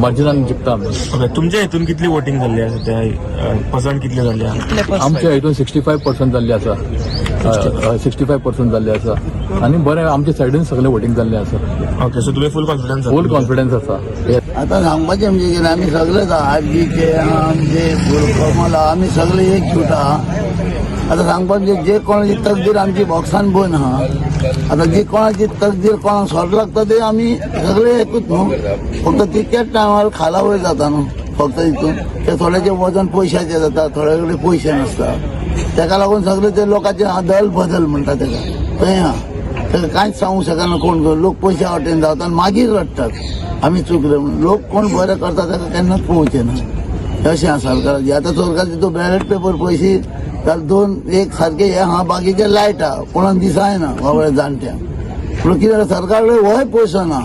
मार्जिनान जिखता आमी. ओके तुमच्या हितून कितली वोटींग जाल्ली आसा सध्या पर्संट कितले जाल्ले आसा? आमच्या हितून 65% जाल्ली आसा 65% जाल्ली आसा आनी बरें आमच्या सायडीन सगळें वोटींग जाल्लें आसा. ओके सो तुमी फूल कॉन्फिडन्स आसा. आतां सांगपाचें म्हणजे कितें आमी सगळेच आरजीचे आमचे कमला आमी सगळे एकजूट आहा. आतां सांगपाचें जे कोणाची तकदीर आमची बॉक्सान बंद आहा. आतां जी कोणाची तकदीर कोणाक सोड लागता ते आमी सगळे एकूच न्हू फक्त तिकेच टायमार खाला वयर जाता न्हू फक्त हितून ते थोड्याचे वजन पयशाचें जाता थोड्या कडेन पयशे नासता तेका लागून सगळे ते लोकांचे दल बदल म्हणटा तेका थंय आहा. तेका कांयच सांगूंक शकना कोण लोक पयशा वाटेन धांवता आनी मागीर रडटात आमी चुकले म्हणून. लोक कोण बरें करता तेका केन्नाच पळोवचें ना अशें आसा सरकाराचें. आतां सरकाराचे तो बॅलेट पेपर पयशे जाल्यार 2-1 सारके हे आहा बाकीचे लायट आहा कोणाक दिसायना बाबळे जाणट्यांक. पूण कितें सरकार कडेन होय पयसो ना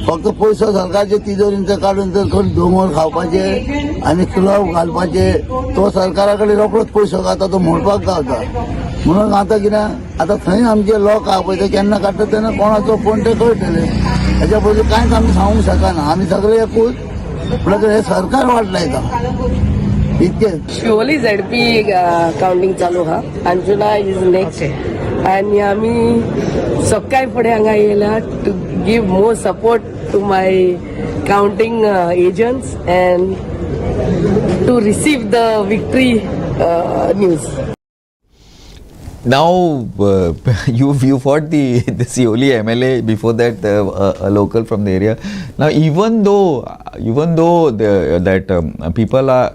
फक्त पयसो सरकारचे तिजोरींचो काडून तर खंय दोंगर खावपाचे आनी क्लब घालपाचे तो सरकारा कडेन रोखडोच पयसो गावता तो मोडपाक गावता. म्हणून आतां कितें आतां थंय आमचे लोक आहा पळय ते केन्ना काडटा तेन्ना कोणाचो कोण ते कळटले. हेच्या पयलीं कांयच आमी सांगूंक शकना आमी सगळे एकूच म्हणल्यार हे सरकार वाट लायता इतकेच. शिवोली झेडपी काउंटिंग चालू आहा. अंजुना इज नेक्स्ट आनी आमी सकाळी फुडें हांगा येयल्या to give more support to my counting agents and to receive the victory news. Now you fought the Seoli MLA before that, a local from the area. Now even though that people are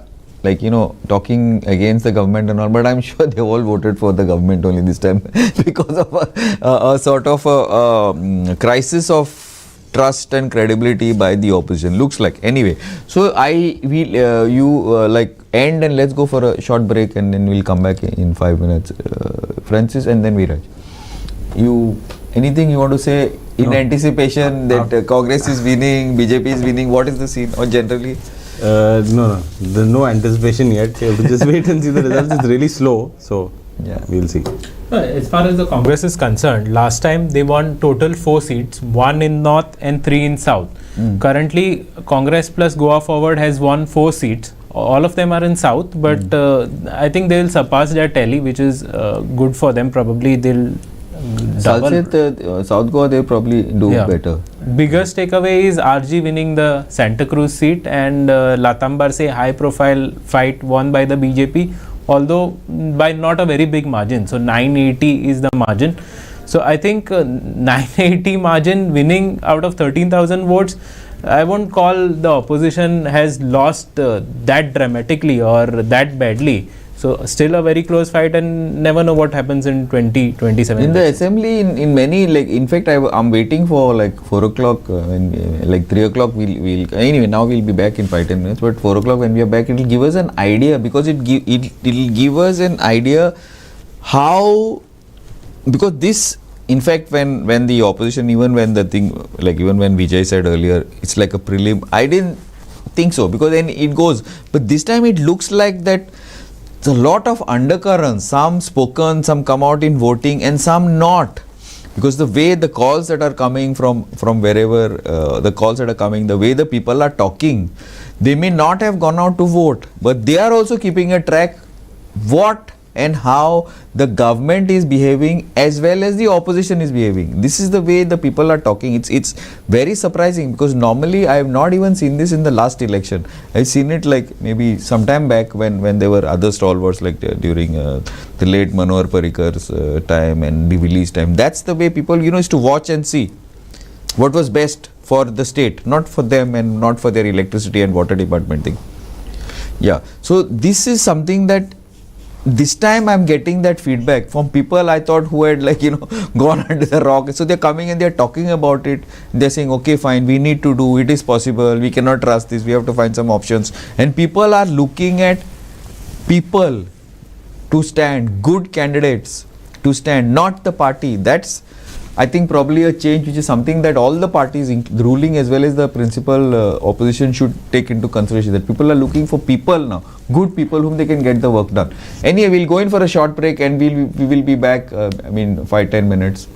like talking against the government and all, but I'm sure they all voted for the government only this time because of a sort of a crisis of trust and credibility by the opposition, looks like. Anyway, so like end and let's go for a short break and then we'll come back in 5 minutes. Francis and then Viraj. Anything you want to say in anticipation that Congress is winning, BJP is winning? What is the scene or generally? No, there's no anticipation yet. You have to just wait and see the results. It's really slow. So We'll see. As far as the Congress is concerned, last time they won total 4 seats, 1 in North and 3 in South. Currently, Congress plus Goa Forward has won 4 seats. All of them are in South, but I think they will surpass their tally, which is good for them. Probably they'll double. South Goa, they probably do better. Biggest takeaway is RG winning the Santa Cruz seat, and Latambar se high profile fight won by the BJP, although by not a very big margin. So 980 is the margin. So I think 980 margin winning out of 13,000 votes, I won't call the opposition has lost that dramatically or that badly. So still a very close fight, and never know what happens in 2027. In the assembly, in many, like, in fact, I'm waiting for like 4 o'clock, like 3 o'clock we'll anyway, now we'll be back in 5-10 minutes, but 4 o'clock when we are back, it will give us an idea, because it will give us an idea how, because this, in fact, when the opposition, even when the thing, like even when Vijay said earlier, it's like a prelim, I didn't think so, because then it goes, but this time it looks like that it's a lot of undercurrents, some spoken, some come out in voting, and some not, because the way the calls that are coming from wherever, the calls that are coming, the way the people are talking, they may not have gone out to vote, but they are also keeping a track what and how the government is behaving as well as the opposition is behaving. This is the way the people are talking. It's very surprising, because normally I have not even seen this in the last election. I've seen it like maybe some time back when there were other stalwarts, like during the late Manohar Parikar's time and De Villiers' time. That's the way people, is to watch and see what was best for the state, not for them and not for their electricity and water department thing. Yeah, so this is something that this time I'm getting that feedback from people I thought who had gone under the rock. So they're coming and they're talking about it. They're saying, okay, fine, we need to do, it is possible, we cannot trust this, we have to find some options. And people are looking at people to stand, good candidates to stand, not the party. That's, I think, probably a change, which is something that all the parties, the ruling as well as the principal opposition, should take into consideration, that people are looking for people now, good people whom they can get the work done. Anyway, we'll go in for a short break and we will be back, 5-10 minutes.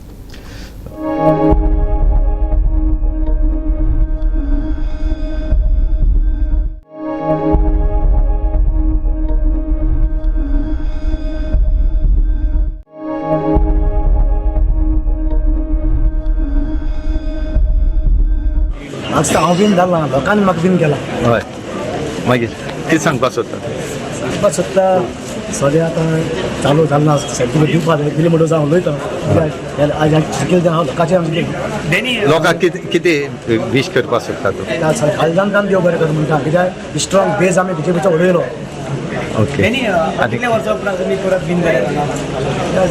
आज तर हांव been जालां, लोकांनी म्हाका been केला. हय, मागीर कितें सांगपाक सोदता? सांगपाक सोदता, सद्या आतां चालू जालें ना, सर्टिफिकेट दिवपाक जाय, दिली म्हणून जावन उलयता. आज शिकयलें हांव लोकांचें लोकांक कितें विश करपाक सोदता तूं? खालदान देव बरें कर म्हणटा, कित्याक स्ट्रॉंग बेज आमी बीजेपीचो उडयलो. ओके. कितल्या वर्सां उपरांत तुमी परत बीन जाले?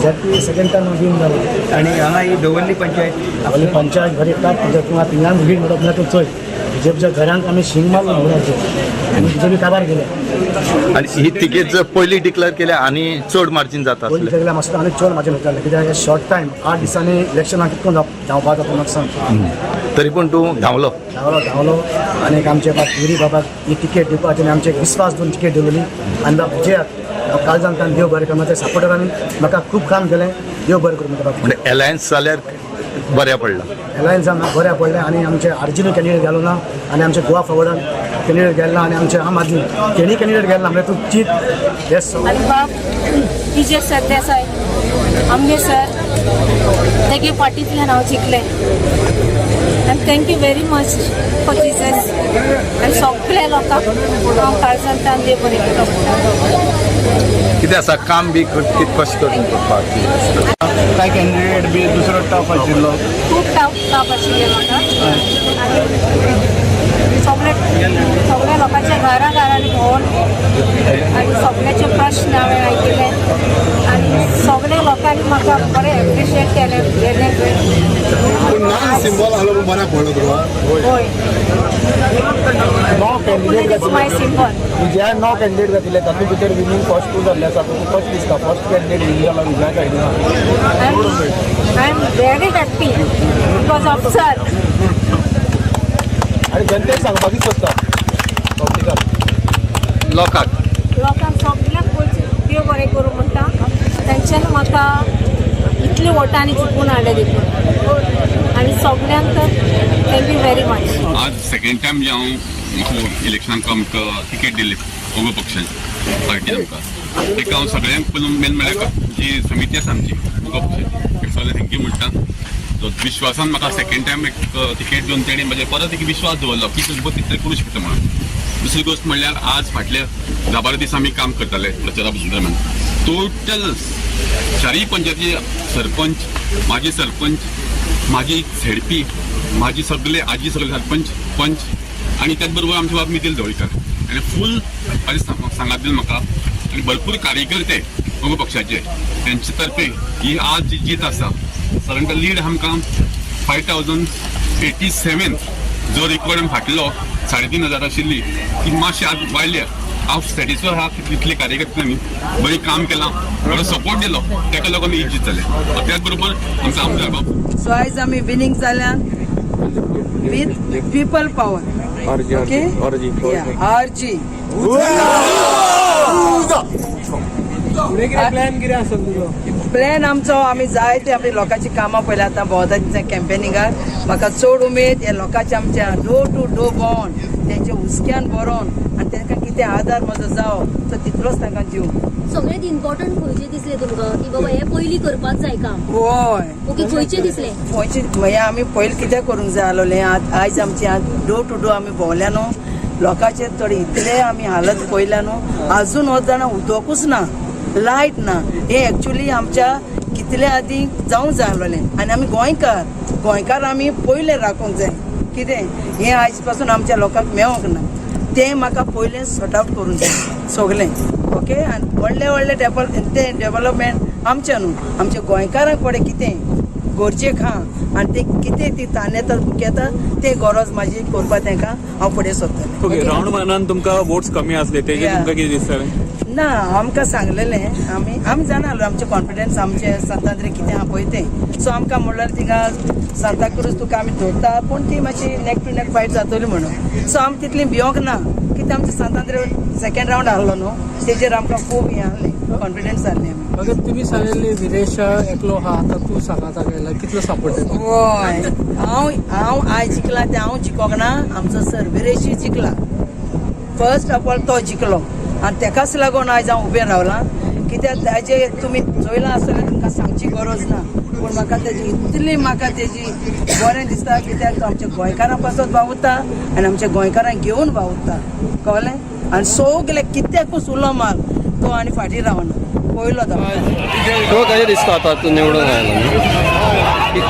झेडपी सेकंड टायम बीन जालो. आनी हांगा ही दवल्ली पंचायत, आपली पंचायत बरी येतात, किंवा तिंगान बीन म्हणप ना तूं चोय. बीजेपीच्या घरांक आमी शिंग मारलो म्हणून आनी बीजेपी काबार केले. आनी ही तिकेट जर पयली डिक्लेअर केल्या आनी चड मार्जीन जाता पयली केल्या मातशें आनी चड मार्जीन वयतालें, कित्याक शॉर्ट टायम 8 दिसांनी इलेक्शनाक कितको धांवपाक जाता म्हाका सांग. तरी पूण तूं धांवलो आनी आमचे हिरी बाबाक ही तिकेट दिवपाची आनी आमचे विस्वास दोन तिकेट दिवली. आनी बाबा विजयाक काल जाणता देव बरें कर, म्हाका सपोर्टरांनी म्हाका खूब काम केलें, देव बरें कर म्हणटा. म्हणजे अलायन्स जाल्यार बऱ्या पडला. अलायन्सान म्हाका बऱ्या पडलें, आनी आमचे आरजीनूय कॅन्डिडेट गेलो ना, आनी आमचे गोवा फॉर्वर्डान कॅन्डिडेट गेलो ना, आनी आमचे आम आदमी तेणी कॅन्डिडेट गेलो ना. म्हणजे तूं चीत येस अलिबाग विजय सरदेसाय आमगे सर तेगे पार्टींतल्यान हांव जिखलें. आनी thank you very much for Jesus. आनी सगळ्या लोकांक हांव काळजांतल्यान देव बरें करता. कितें आसा काम बी कितें कशें करून करपाक? कांय कॅन्डिडेट बी दुसरो टफ आशिल्लो, खूब टफ आशिल्लें म्हाका. सगळ्या लोकांच्या घरांनी भोंवून आनी सगळ्याचे प्रश्न हांवें आयकले, आनी सगळ्या लोकांनी म्हाका बरें एप्रिशिएट केलें. सिंबल आलो बऱ्या पडलो तुका. होय, माय सिंबल. विजया 9 कॅन्डिडेट जातले, तातूंत भितर विनींग फर्स्ट टू जाल्ले आसा. तुका कशें दिसता फर्स्ट कॅन्डिडेट विन जाला विजया सायडीन? I am very happy because of sir. आनी जनतेक सांगपाक सोदता लोकांक सगळ्यांक देव बरें करूं म्हणटा. आमकां इतली वोटांनी जिखून हाडले देखून आनी सगळ्यांक थँक्यू व्हेरी मच. आज सेकंड टाइम जे हांव इलेक्शनाक आमकां तिकेट दिली ओगो पक्षान पार्टी आमकां तेका हांव सगळ्यांक पयलू मेन म्हळ्यार जी समिती आसा आमची ओगो पक्षाची सगळ्यांक थँक्यू म्हणटा. तो विश्वासान म्हाका सेकंड टाइम एक तिकेट दिवन तेणी म्हाजे परत एक विश्वास दवरलो की तूं कितें करूं शकता म्हणून. दुसरी गोष्ट म्हणल्यार आज फाटले 10-12 दीस आमी काम करताले प्रचारा दरम्यान टोटल 4 पंचायती सरपंच, माजी सरपंच, माजी झेडपी, माजी सगळे आजी सगळे सरपंच पंच आणि त्याच बरोबर आमचे बाब मितील जवळकर आणि फूल सांगात दिली म्हाका आणि भरपूर कार्यकर्ते ओगो पक्षाचे त्यांचे तर्फे ही आज जी जीत आसा सगळ्यांका लीड आमकां 5087 जो रिकॉर्ड फाटलो 3500 आशिल्ली ती मातशी आज वाडल्या. हांव सॅटिस्फाय आहा की तितले कार्यकर्त्यांनी बरी काम केलां, बरो सपोर्ट दिलो, ताका लागून ही जीत जाले. त्याच बरोबर आमचो आमदार बाब सो आयज आमी विनींग जाल्या with people power. Okay RG plan आमचो आमी जायते आपली लोकांची कामां पळयली आतां भोंवता कॅम्पेनिंगाक. म्हाका चड उमेद हे लोकांच्या आमच्या डोर टू डोर भोंवन तेंचे हुस्क्यान बरोवन आनी तांकां कितें आदार म्हजो जावो तो तितलोच तांकां जीव. सगळ्यात इम्पॉर्टंट खंयचे दिसले तुमकां की बाबा हे पयलीं करपाक जाय काम? होय ओके, खंयचे दिसले? खंयचे हे आमी पयलीं कितें करूंक जाय आसलोलें. आयज आमची डोर टू डोर आमी भोंवल्या न्हू, लोकांचे थोडे इतले आमी हालत पळयल्या न्हू. आजून हो जाणा उदकूच ना, लायट ना. हे एक्चुअली आमच्या कितले आदीं जावंक जाय आसलोलें आनी आमी गोंयकार आमी पयलें राखूंक जाय. कितें हें आयज पासून आमच्या लोकांक मेळोंक ना, तें म्हाका पयलें सॉर्ट आवट करूंक जाय सगळें. ओके, आनी व्हडले तें डेव्हलपमेंट आमचें न्हू, आमच्या गोंयकारांक पडे कितें गरजेक आहा आनी ते कितें ती ताण येता बूक येता ते गरज म्हाजी करपाक तांकां हांव फुडें सोदतलें. ओके, रावंड वनान तुमकां वोट्स कमी आसले तेजे तुमकां कितें दिसतालें? ना, आमकां सांगलेलें आमी जाणालो आमचें कॉन्फिडन्स आमचें सांताद्री कितें आहा पळय तें. सो आमकां म्हणल्यार थिंगा सांताक्रूज तुका आमी धरता पूण ती मातशी नेक टू नेक फायट जातली म्हणून. सो आमी तितली भियोंक ना कित्याक आमचें सांताद्री सेकंड रावंड आहलो न्हू, तेजेर आमकां खूब हें आहलें, कॉन्फिडन्स आहलें आमी. अगर तुमी सांगलेली विरेश एकलो आहा आतां तूं सांगाता गेला कितलो सपोर्ट दिता? हय, हांव आयज जिखला तें हांव जिखोंक ना, आमचो सर विरेशूय जिखला. फर्स्ट ऑफ ऑल तो जिखलो आनी तेकाच लागून आयज हांव उबें रावलां. कित्याक ताजे तुमी चोयलां आसतलें तुमकां सांगची गरज ना, पूण म्हाका तेजी इतली बरें दिसता कित्याक तो आमच्या गोंयकारां पासत वावुरता आनी आमच्या गोंयकारांक घेवन वावुरता, कळ्ळें. आनी सगळे कित्याकूच उलो माल तो आनी फाटीं रावना पयलो तो कशें दिसता आतां तूं निवडून आयलो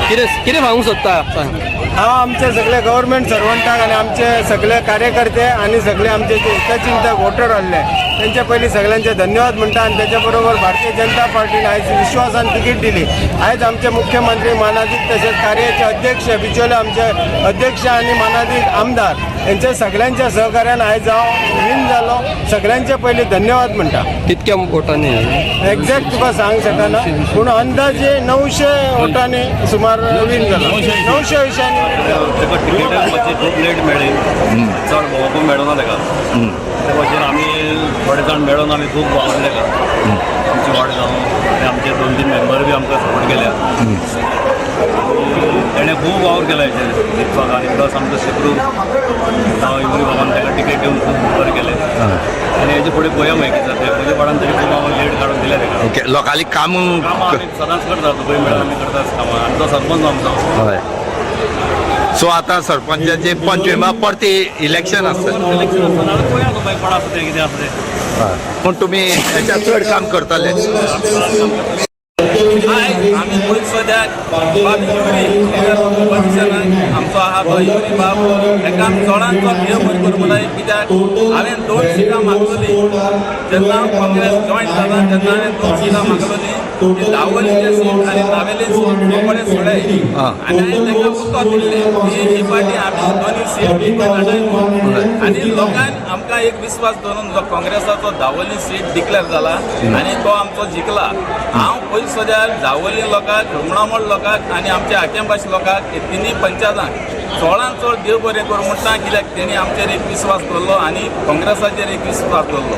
कितें सांगूंक सोदता? हांव आमचे सगळे गव्हर्मेंट सर्वंटाक आनी आमचे सगळे कार्यकर्ते आनी सगळे आमचे जे हितचिंतक वोटर आहले तेंचे पयलीं सगळ्यांचे धन्यवाद म्हणटा. आनी तेच्या बरोबर भारतीय जनता पार्टीन आयज विश्वासान तिकीट दिली. आयज आमचे मुख्यमंत्री मानाधीश तशेंच कार्याचे अध्यक्ष बिचोले आमचे अध्यक्ष आनी मानाधीश आमदार यांच्या सगळ्यांच्या सहकार्यान आयज हांव विन जालो. सगळ्यांचे पयलीं धन्यवाद म्हणटा. कितक्या वोटांनी? एक्झॅक्ट तुका सांग शकना पूण अंदाजे 900 वोटांनी सुमार विन जालो. 900 विशयांनी ताका तिकेट मातशी खूब लेट मेळ्ळी, चड भोंवपूंक मेळना ताका. त्या भाशेन आमी थोडे जाण मेळोन आमी खूब वावरले ताका. आमची वाड जावं आनी आमचे 2-3 मेंबर बी आमकां सपोर्ट केल्या. तेणें खूब वावर केला हेचेर जिखपाक आनी प्लस आमचो शेप्रू इवरी बाबान ताका टिकेट दिवन खूब बरें केलें. आनी हेजे फुडें पळोवया मागीर कितें जाता. म्हज्या वाडान तरी खूब आमी लेट काडून दिल्या ताका. ओके, लोकांनी काम आमी सदांच करता, खंय मेळून आमी करताच कामां. आनी तो सरपंच आमचो. हय. सो आतां सरपंचाचे 25 परती इलेक्शन आसता. इलेक्शन आसतना पळोवया न्हू मागीर कोण आसा तें कितें आसा तें. पूण तुमी हेच्या चड काम करतले? आम्ही पयलीं सद्याक बाब युरी पोझिशनान आमचो आहा तो युरी बाब ताका आमी चडांत चड देव बरें करूंक जाय. कित्याक हांवें 2 सिटां मागलोली जेन्ना हांव काँग्रेस जॉयन जाता तेन्ना हांवें 2 सिटां मागलोली. दावोलीचे सीट आनी नावेली सीट रोकडे सोडले आनी हांवें ताका उतर दिल्ले ही पार्टी आमी दोनूय सीट लढाय. आनी लोकांक आमकां एक विश्वास दवरून जो काँग्रेसाचो दावोली सीट डिक्लेअर जाला आनी तो आमचो जिखला. हांव पयलीं सद्याक दावोली लोकांक, रुमणामोळ लोकांक आनी आमच्या आकेंबाश लोकांक हे तिनूय पंचायतांक चडांत चड देव बरें करूं म्हणटा. कित्याक तेणी आमचेर एक विश्वास दवरलो आनी काँग्रेसाचेर एक विश्वास दवरलो.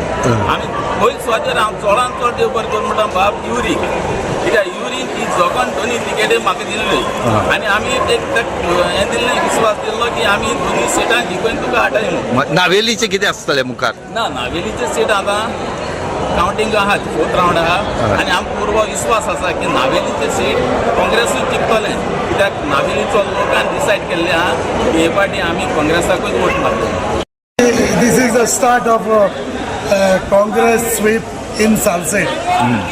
आमी पयलीं सुवातेर हांव चडांत चड देव बरें करूं म्हणटा बाब युरी कित्याक युरीन ही जगोन दोनी तिकेटी म्हाका दिल्ली आनी आमी एक हें दिल्लें विश्वास दिल्लो की आमी दोनी सिटां जिखून तुका हाडटले म्हणून. नावेलीचे कितें आसतलें मुखार? ना नावेलीचे सीट आतां कावंटींग आहा 4th रावंड आहा आनी आमकां पुरो विश्वास आसा की नावेलीचे सीट काँग्रेसूच जिखतलें कित्याक नावेलीचो लोकान डिसायड केल्लें आहा की हे फावटी आमी काँग्रेसाकूच vote मारतले. This is the start of Congress sweep in Salsette.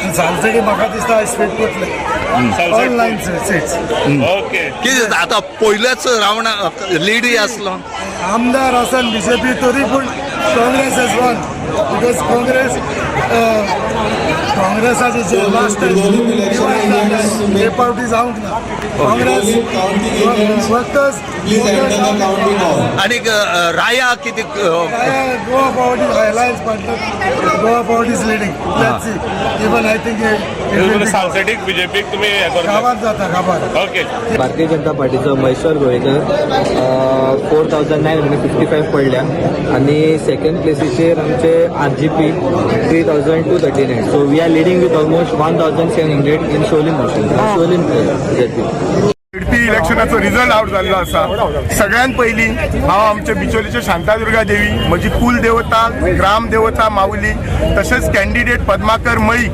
In Salsette, म्हाका दिसता sweep करतले. All 9 seats. कितें आतां पयलेच रावंड लीड आसलो. आमदार आसन BJP तरी पूण Congress has won because काँग्रेसाचे जे लास्ट हे पावटी जावंक ना. काँग्रेस वर्कर्स आनी राया कितें गोवा पावटी अलायन्स पार्टनर गोवा पावटी is leading. Let's see even I think सांसेटीक बीजेपीक तुमी हे करता गावात जाता गावात. ओके. भारतीय जनता पार्टीचो महेश्वर गोयकर 4955 पडल्या आणि सेकंड प्लेसीचेर आमचे RGP 3239. So we are leading with almost 1700 in शोलिन मोशन. शोलिन झेडपी इलेक्शनाचो रिझल्ट आउट जाल्लो आसा. सगळ्यात पयलीं हांव आमचे बिचोलीचे शांतादुर्गा देवी म्हजी कुल देवता ग्राम देवता माऊली तशेंच कॅन्डिडेट पद्माकर मळी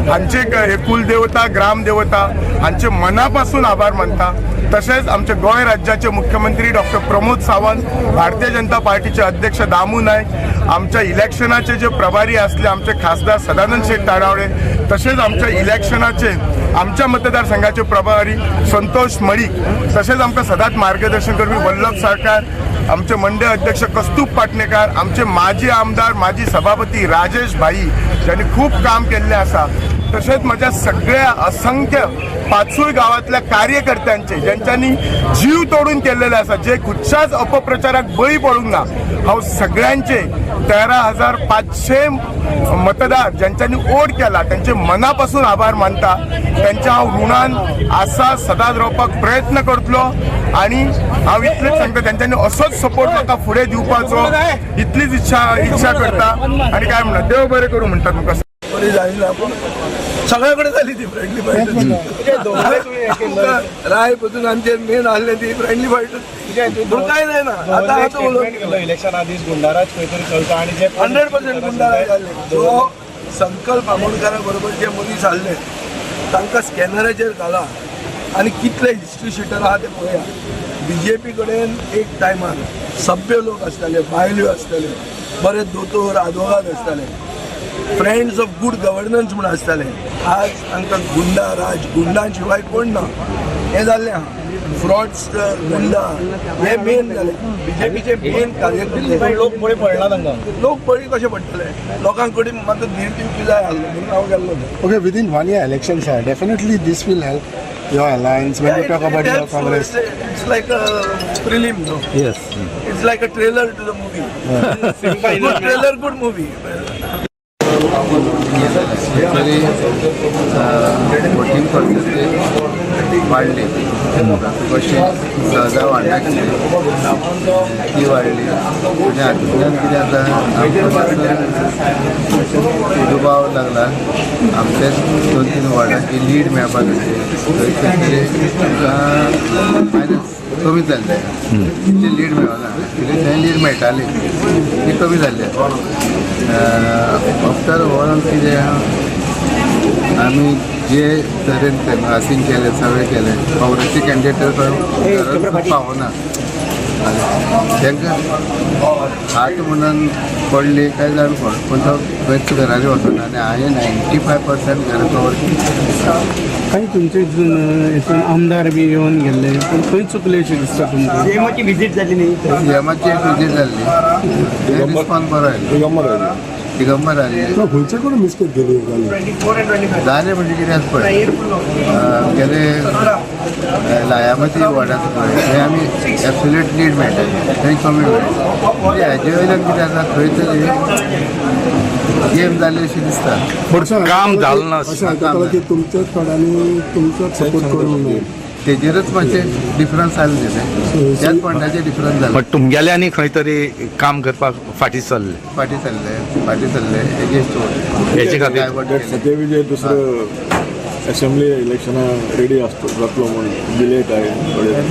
हांचे कुल देवता ग्राम देवता हांचे मना पासून आभार मानता. तशेंच आमचे गोंय राज्याचे मुख्यमंत्री डॉक्टर प्रमोद सावंत, भारतीय जनता पार्टीचे अध्यक्ष दामू नायक, आमच्या इलेक्शनाचे जे प्रभारी असले आमचे खासदार सदानंद शेठ तारावळे, तसेच आमच्या इलेक्शनाचे आमच्या मतदारसंघाचे प्रभारी संतोष मळी, तसेच आमकां सदांच मार्गदर्शन करपी वल्लभ सरकार, आमचे मंडळ अध्यक्ष कस्तूप पाटणेकार, आमचे माजी आमदार माजी सभापती राजेश भाई ज्यांनी खूप काम केल्लें आसा. तसेच माझ्या सगळ्या असंख्य पाचूय गावातल्या कार्यकर्त्यांचे ज्यांच्यांनी जीव तोडून केलेले आसा, जे कुठच्याच अपप्रचाराक बळी पडूंक ना, हांव सगळ्यांचे 13,500 मतदार ज्यांच्यांनी वोट केला त्यांचे मनापासून आभार मानता. त्यांच्या हांव ऋणान आसा सदांच रावपाक प्रयत्न करतलो आणि हांव इतलेंच सांगता त्यांच्यांनी असोच सपोर्ट म्हाका फुडें दिवपाचो इतलीच इच्छा करता. आणि काय म्हणटा देव बरें करूं म्हणटा तुमकां. सगळ्याकडे झाली ती फ्रेंडली फाईट. राय पासून आमचे मेन आले ती फ्रेंडली फाईट काय नाही ना. आता इलेक्शन आधीच गुंडाराज काहीतरी चलता आणि जे 100% गुंडाराज झाले. जो संकल्प आमोणकरा बरोबर जे मनीस आसले तांकां स्कॅनराचेर घाला आणि कितले हिस्ट्री शिटर आहा ते पळया. BJP कडेन एक टायमार सभ्य लोक आसताले, बायल्यो आसताले, बरे दोतोर आदवोगाद आसताले, फ्रेंड्स ऑफ गुड गव्हर्नन्स म्हणून आसताले. आज तांकां गुंडा राज गुंडां शिवाय कोण ना हे जाल्लें आहा. फ्रॉड्स गुंडा हे मेन जाले. BJPचे मेन कार्यकर्ते लोक बळी पडला तांकां. लोक बळी कशे पडटले लोकां कडेन म्हाका धीर दिवची जाय आसलो म्हणून हांव गेल्लो. Okay, within 1 year elections, definitely this will help your alliance when you talk about your Congress. It's like a prelim, no? Yes. It's like a trailer to the movie. Good trailer, good movie. Voting percentage वाढली, कशी सहजा वाडण्याची ती वाडली. आणि हातूंतल्यान कितें जाता दुबाव लागला. आमचे 2-3 वार्डाची लीड मेळपाक मायनस कमी जाल्ले. तितली लीड मेळना. थंय लीड मेळटाली ती कमी जाल्ली. आफ्टर ओवरऑल कितें आम्ही जे तरेन कॅनवासींग केले सगळे केले काँग्रेसचे कॅन्डिडेट पावना तांकां हात म्हणून पडले काय जाण पण तो खंयच घरांनी वचना. आनी हांवें 95% घरां कवर केली. काही तुमचे हितून आमदार बी येवन गेल्ले पण खंय चुकले अशें दिसता तुमकां? सीएमाची विजीट जाली न्ही. सीएमाची एक विजीट जाल्ली. रिस्पॉन्स बरो आयलो. दिगंबर आले खंयचे कडेन मिस्टेक केली जाले म्हणजे कितें आसा पळय गेले लायामती वॉर्डाचो पळय थंय आमी एब्सोल्यूट लीड मेळटाली थंय कमी मेळटा. म्हणजे हाजे वयल्यान कितें आसा खंय तरी गेम जाल्ली अशी दिसता. काम जालें ना की तुमच्याच थोड्यांनी तुमचोच सपोर्ट करूंक ना. तेजेरच मातशें डिफरन्स आयले तेजे त्याच पॉयंटाचेर डिफरन्स जाले. बट तुमगेले आनी खंय तरी काम करपाक फाटी सरले फाटी सरले एगेन्स्ट हेचे खातीर विजय दुसरं असेंब्ली इलेक्शन रेडी असतो जातलो म्हणून डिले काय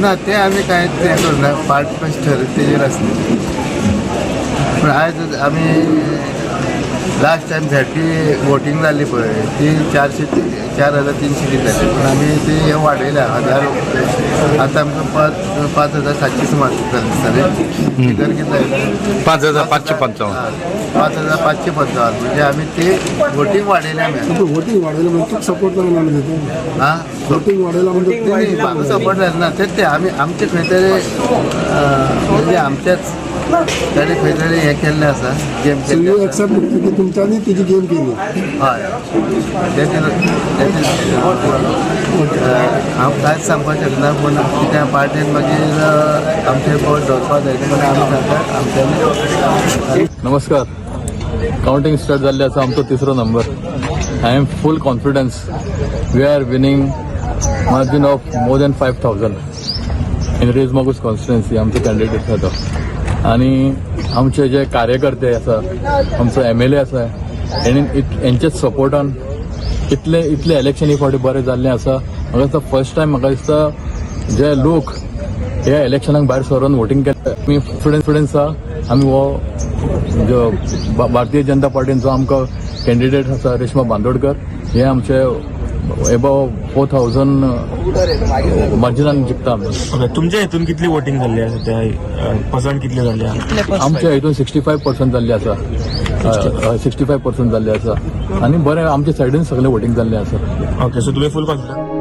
ना ते आम्ही काय ते करना पार्टी कशी ठरत तेजेर आसले पण आयज आमी लास्ट टायम झॅडपी वोटींग जाल्ली पळय ती 4,300 कितें जाली पण आमी ती हे वाडयल्या 1000 आतां आमकां 5,700 सुमार जाले फिगर कितें जालें 5,555 5,555 म्हणजे आमी ती वोटींग वाडयल्या वोटिंग वाढवलं म्हणजे तूक सपोर्ट जालो म्हणून हां वोटिंग वाढवलं म्हणजे म्हाका सपोर्ट जालें ना ते आमी आमचे खंय तरी म्हणजे आमच्याच ताणें खंय तरी हें केल्लें आसा गेम केल्ली यू एक्सेप्ट की तुमच्यांनी तिची गेम केली हय हांव कांयच सांगपाक शकना पूण कित्याक पार्टीन मागीर आमचे पोट दवरपाक जाय म्हणून आमी सांगतात आमच्यांनी. नमस्कार. काउंटिंग स्टार्ट जाल्ले आसा आमचो तिसरो number. I am full confidence we are winning margin of more than 5,000 in Reis Magos constituency आमचो कॅन्डिडेट आसा तो आनी आमचे जे कार्यकर्ते आसा आमचो MLA आसा हेंचेच सपोर्टान इतले इलेक्शन ही फावटी बरें जाल्लें आसा. म्हाका दिसता फर्स्ट टायम म्हाका दिसता जे लोक ह्या इलेक्शनाक भायर सरून वोटींग केले आमी स्टुडंट्स आहा आमी हो जो भारतीय जनता पार्टीन आमकां कॅन्डिडेट आसा रेश्मा बांदोडकर हे आमचे एबाव 4,000 मार्जिनान जिखता आमी. तुमच्या हितून कितली वोटिंग जाल्ली आसा त्या पर्संट कितले जाल्ले आसा? आमच्या हितून 65% जाल्ले आसा 65% जाल्ले आसा आनी बरें आमच्या सायडीन सगळें वोटींग जाल्लें आसा. ओके सो तुमी फूल confident.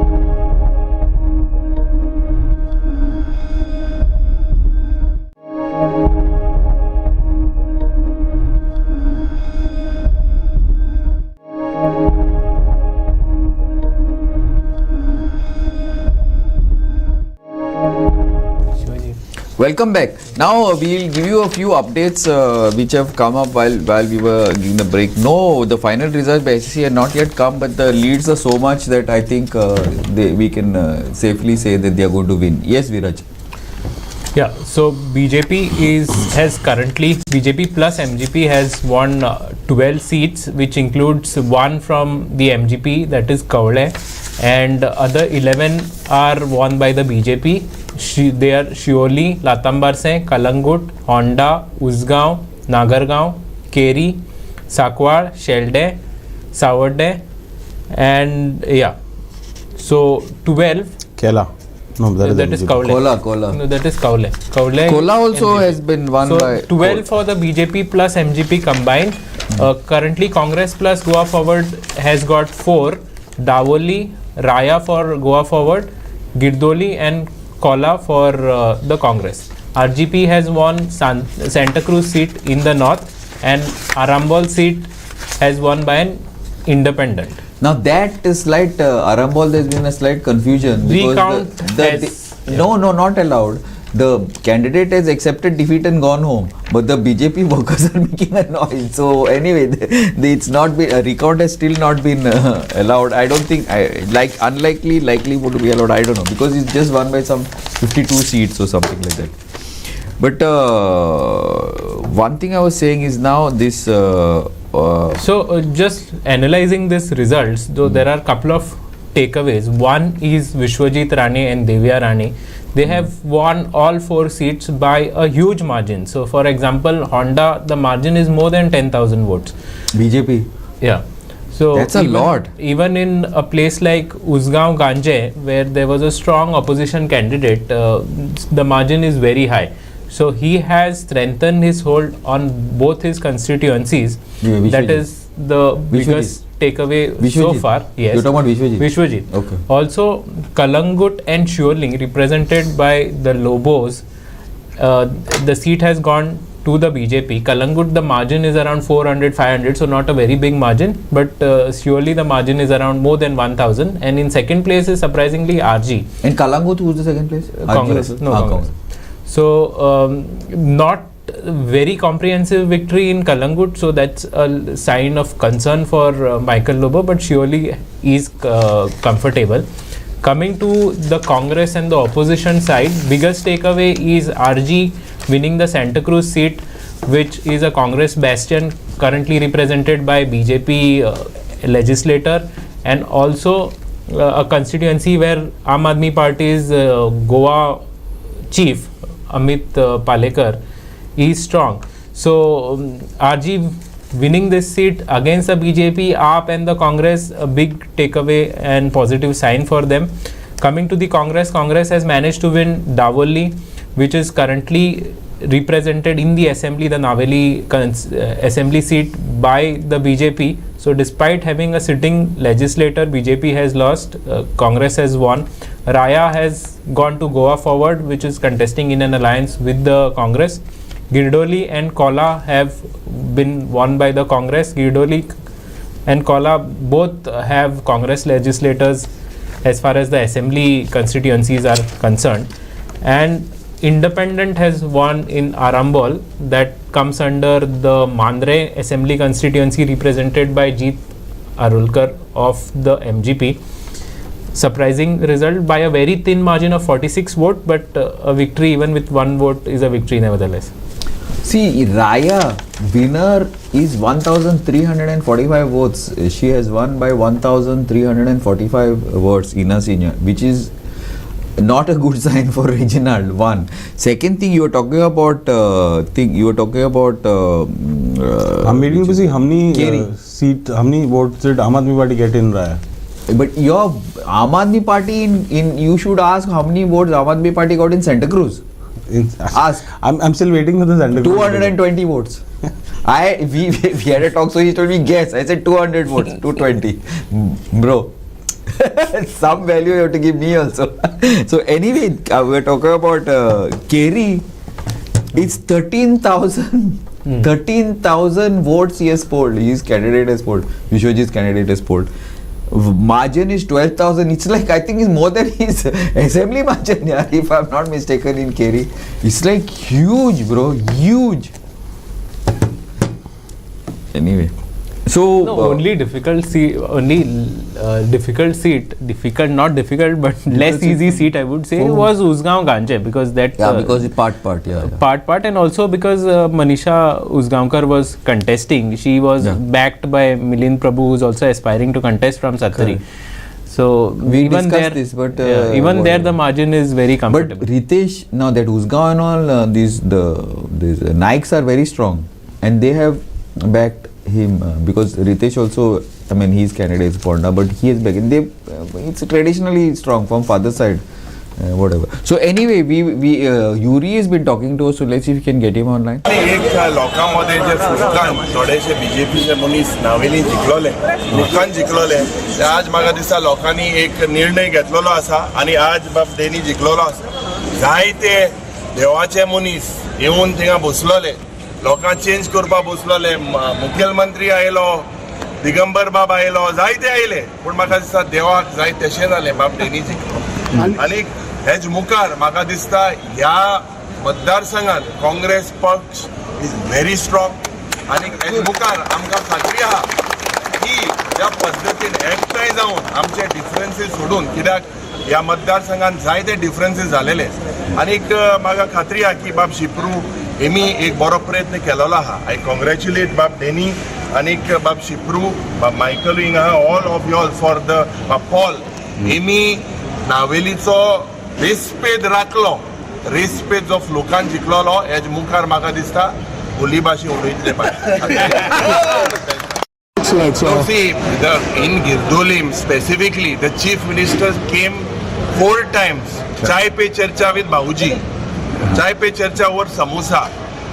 Welcome back. Now we'll give you a few updates which have come up while we were giving the break. No, the final results by SSC have not yet come, but the leads are so much that I think we can safely say that they are going to win. Yes, Viraj. Yeah, so BJP plus MGP has won 12 seats, which includes one from the MGP, that is Kaule, and other 11 are won by the BJP. They are Shioli, Latambarse, Kalangut, Honda, Usgaon, Nagargaon, Keri, Sakwar, Shelde, Savarde, and yeah. So 12. Kela. No, that is Kaule. Kola. No, that is Kaule. Kola also MGP has been won so by 12 for the BJP plus MGP combined. Currently, Congress plus Goa Forward has got 4. Davoli, Raya for Goa Forward, Girdoli and Kola for the Congress. RGP has won Santa Cruz seat in the north, and Arambol seat has won by an independent. Now that is slight Arambol, there's been a slight confusion Recount because no, not allowed. The candidate has accepted defeat and gone home, but the BJP workers are making a noise. So anyway, it's not been a recount has still not been allowed. I don't think likely would be allowed. I don't know because it's just won by some 52 seats or something like that. But one thing I was saying is now this. Just analyzing this results, though there are a couple of takeaways. One is Vishwajit Rane and Devya Rane. They have won all 4 seats by a huge margin. So, for example, Honda, the margin is more than 10,000 votes. BJP. Yeah. So that's a lot. Even in a place like Usgaon Ganje, where there was a strong opposition candidate, the margin is very high. So he has strengthened his hold on both his constituencies. That is the biggest takeaway so far. Yes. You're talking about Vishwajit. Okay. Also, Kalangut and Shuoling, represented by the Lobos, the seat has gone to the BJP. Kalangut, the margin is around 400-500, so not a very big margin. But surely the margin is around more than 1,000. And in second place is surprisingly RG. And Kalangut, who's the second place? Congress. No, Congress. So not very comprehensive victory in Kalangut, so that's a sign of concern for Michael Lobo, but surely is comfortable. Coming to the Congress and the opposition side, biggest takeaway is RG winning the Santa Cruz seat, which is a Congress bastion currently represented by BJP legislator, and also a constituency where Aam Aadmi Party's Goa chief Amit Palekar is strong. So RG winning this seat against the BJP, AAP and the Congress, a big takeaway and positive sign for them. Coming to the Congress, Congress has managed to win Davoli, which is currently represented in the assembly, the Naveli assembly seat by the BJP. So despite having a sitting legislator, BJP has lost, Congress has won. Raya has gone to Goa Forward, which is contesting in an alliance with the Congress. Girdoli and Kola have been won by the Congress. Girdoli and Kola both have Congress legislators as far as the assembly constituencies are concerned. And Independent has won in Arambol, that comes under the Mandre assembly constituency represented by Jeet Arulkar of the MGP. Surprising result by a very thin margin of 46 votes, but a victory even with one vote is a victory nevertheless. See, Raya winner is 1,345 votes. She has won by 1,345 votes in a senior, which is not a good sign for regional. One. Second thing, you were talking about I'm waiting to see how many how many votes did Aam Aadmi Party get in Raya. But your Aam Aadmi Party in you should ask how many votes Aam Aadmi Party got in Santa Cruz. Ask. I'm still waiting for the Santa Cruz. 220 votes. We had a talk, so he told me guess. I said 200 votes, 220. Bro. Some value you have to give me also. So anyway, we're talking about Kerry. It's 13,000 votes he has polled. His candidate has polled. Vishwajit's candidate has polled. Margin is 12,000. It's like, I think it's more than his assembly margin, yeah, if I'm not mistaken, in Kerry. It's like huge, bro. Huge. Anyway. So only difficult seat, not difficult, but less easy seat I would say was Usgaon Ganjhe, because that because it's part, and also because Manisha Usgaonkar was contesting. She was backed by Milind Prabhu, who's also aspiring to contest from Sattari. So we even there, this, but even there the margin is very comfortable. But Ritesh, now that Usgaon and all these Nikes are very strong, and they have backed him because Ritesh also, I mean, his candidate is Ponda, but he is back, and it's traditionally strong from father's side, whatever. So anyway, Yuri has been talking to us, so let's see if we can get him online. एक लोकांमध्ये जे फुटकान थोडेशे बीजेपीचे मनीस नावेली जिखलोले फुटकान जिखलोले ते आज म्हाका दिसता लोकांनी एक निर्णय घेतलेलो आसा आनी आज बाब देनी जिखलोलो आसा जायते देवाचे मनीस येवन थिंगा बसलोले लोकां चेंज करपा बसलोले मुखेलमंत्री आयलो दिगंबर बाब आयलो जायते आयले पूण म्हाका दिसता देवाक जाय तशें जालें बाब देनी जिखलो आनी हेज मुखार म्हाका दिसता ह्या मतदारसंघात काँग्रेस पक्ष इज व्हेरी स्ट्रॉंग आणि हेज मुखार आमकां खात्री आहा की ज्या पद्दतीन एकठांय जावन आमचे डिफरन्सीस सोडून कित्याक ह्या मतदारसंघात जायते डिफरन्सीस जालेले आनीक म्हाका खात्री आहा की बाब शिप्रू हेमी एक बरो प्रयत्न केलेलो आहा आय कॉंग्रॅच्युलेट बाब डेनी आनीक बाब शिप्रू बाब मायकल हिंगा all of you all for the बाब पॉल हेमी नावेलीचो रेस्पेद राखलो रेस्पेद जो फ्लोकान जिखलोलो हेज मुखार म्हाका दिसता बोली भाशे उलयतले So see, in Girdolim specifically, the chief minister came 4 times. Chai pe charcha with Bahuji. Chai pe charcha over samosa.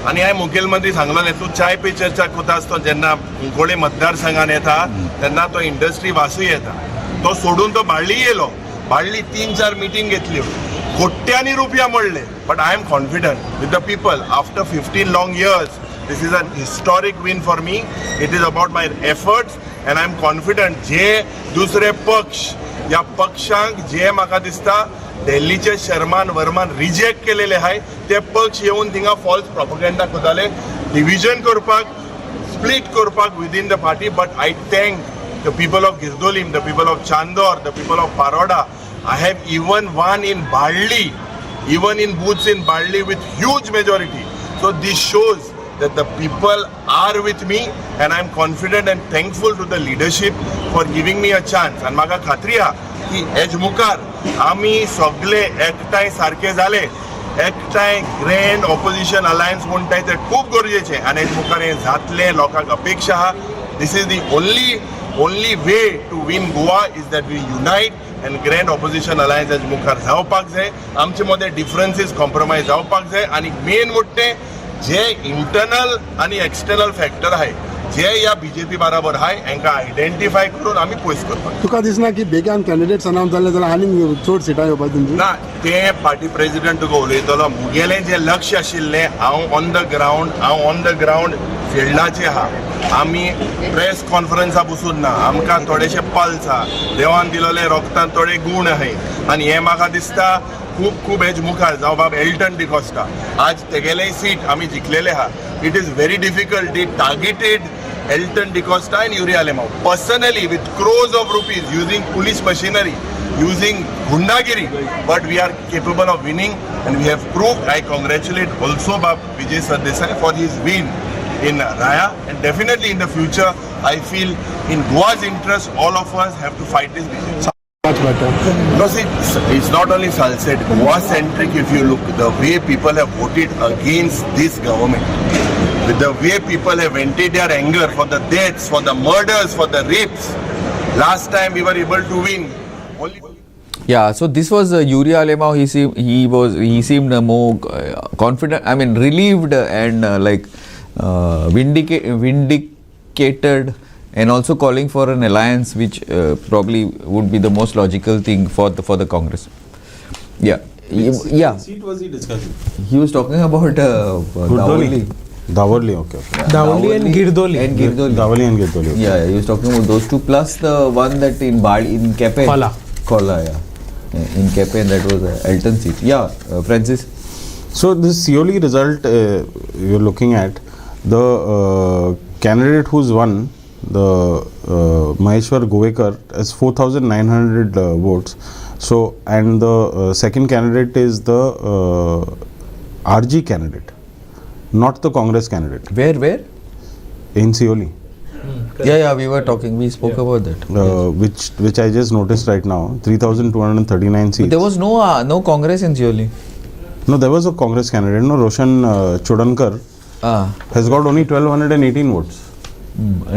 आणि हांवें मुखेलमंत्री सांगलेलें तूं चाय पे चर्चा करता आसतना जेन्ना कोळे मतदारसंघान येता तेन्ना तो इंडस्ट्री वासूय येता तो सोडून तो बाळ्ळी येयलो बाळ्ळी 3-4 मिटींग घेतल्यो कोट्यांनी रुपया मोडले but I am confident with the people after 15 long years this is an historic win for me it is about my efforts and I am confident जे दुसरे पक्ष ह्या पक्षांक जे म्हाका दिसता दिल्लीचे शर्मान वर्मान रिजेक्ट केलेले आहाय ते पक्ष येवन थिंगा फॉल्स प्रोपगेंडा करताले डिविजन करपाक स्प्लिट करपाक within the party but I thank the people of Guirdolim the people of Chandor the people of Paroda I have even won in Barli, even in booths in Barli with huge majority. So this shows that the people are with me and I am confident and thankful to the leadership for giving me a chance. And maga khatriya की hedge मुखार आमी सगळे एकठांय सारखे जाले, एकठांय grand opposition alliance म्हणटाय ते खूब गरजेचे आनी हेज मुखार हें जातलें, लोकांक अपेक्षा आहा. This is the only way to win Goa is that we unite and grand opposition alliance as मुखार जावपाक जाय. आमचे मदें डिफरन्सीस कॉम्प्रोमायज जावपाक जाय आनी मेन म्हणटे जे इंटरनल आनी एक्सटर्नल फॅक्टर आहाय जे ह्या बीजेपी बरोबर आहाय हांकां आयडेंटिफाय करून आमी पयस करपाक. तुका दिसना की बेगीन कॅन्डिडेट्स अनाउन्स जाले जाल्यार आनीक चड सिटां येवपाक तुमची? ना, ते पार्टी प्रेसिडेंट तुका उलयतलो. मुगेलें जें लक्ष आशिल्लें हांव ऑन द ग्रावंड फिल्डाचेर आहा. आमी प्रेस कॉन्फरन्सा बसून ना, आमकां थोडेशे पल्स आहा, देवान दिलेले रोगतान थोडे गूण आहाय आनी हें म्हाका दिसता खूब हेज मुखार जावं बाब एल्टन डिकोस्टा आज तेगेलेय सीट आमी जिखलेले आहा. It is very difficult. The targeted Elton DeCosta and Yuri Alemao personally with crores of rupees using police machinery, using gundagiri, but we are capable of winning and we have proved. I congratulate also Vijay Sardesai for his win in Raya and definitely in the future I feel in Goa's interest all of us have to fight this BJP. Much better. No, see, it's not only Salsette, Goa centric. If you look the way people have voted against this government, with the way people have vented their anger for the deaths, for the murders, for the rapes. Last time we were able to win. Yeah, so this was Yuri Alemao. He seemed more confident. I mean, relieved and vindicated, and also calling for an alliance, which probably would be the most logical thing for the Congress. Yeah. Yeah. Seat was he discussing? He was talking about Davoli, okay. Davoli and Girdoli. Davoli and Girdoli. Okay. Yeah, he was talking about those two plus the one that in Kepe. Kola, yeah. In Kepe, and that was Elton seat. Yeah, Francis. So this COLE result you're looking at, the candidate who's won, the Maheshwar Govekar, has 4,900 votes. So, and the second candidate is the RG candidate, not the Congress candidate. Where? In COLE. Yeah, we were talking. We spoke about that. Which I just noticed right now. 3,239 seats. But there was no Congress in COLE. No, there was a Congress candidate. No, Roshan Chodankar has got only 1,218 votes.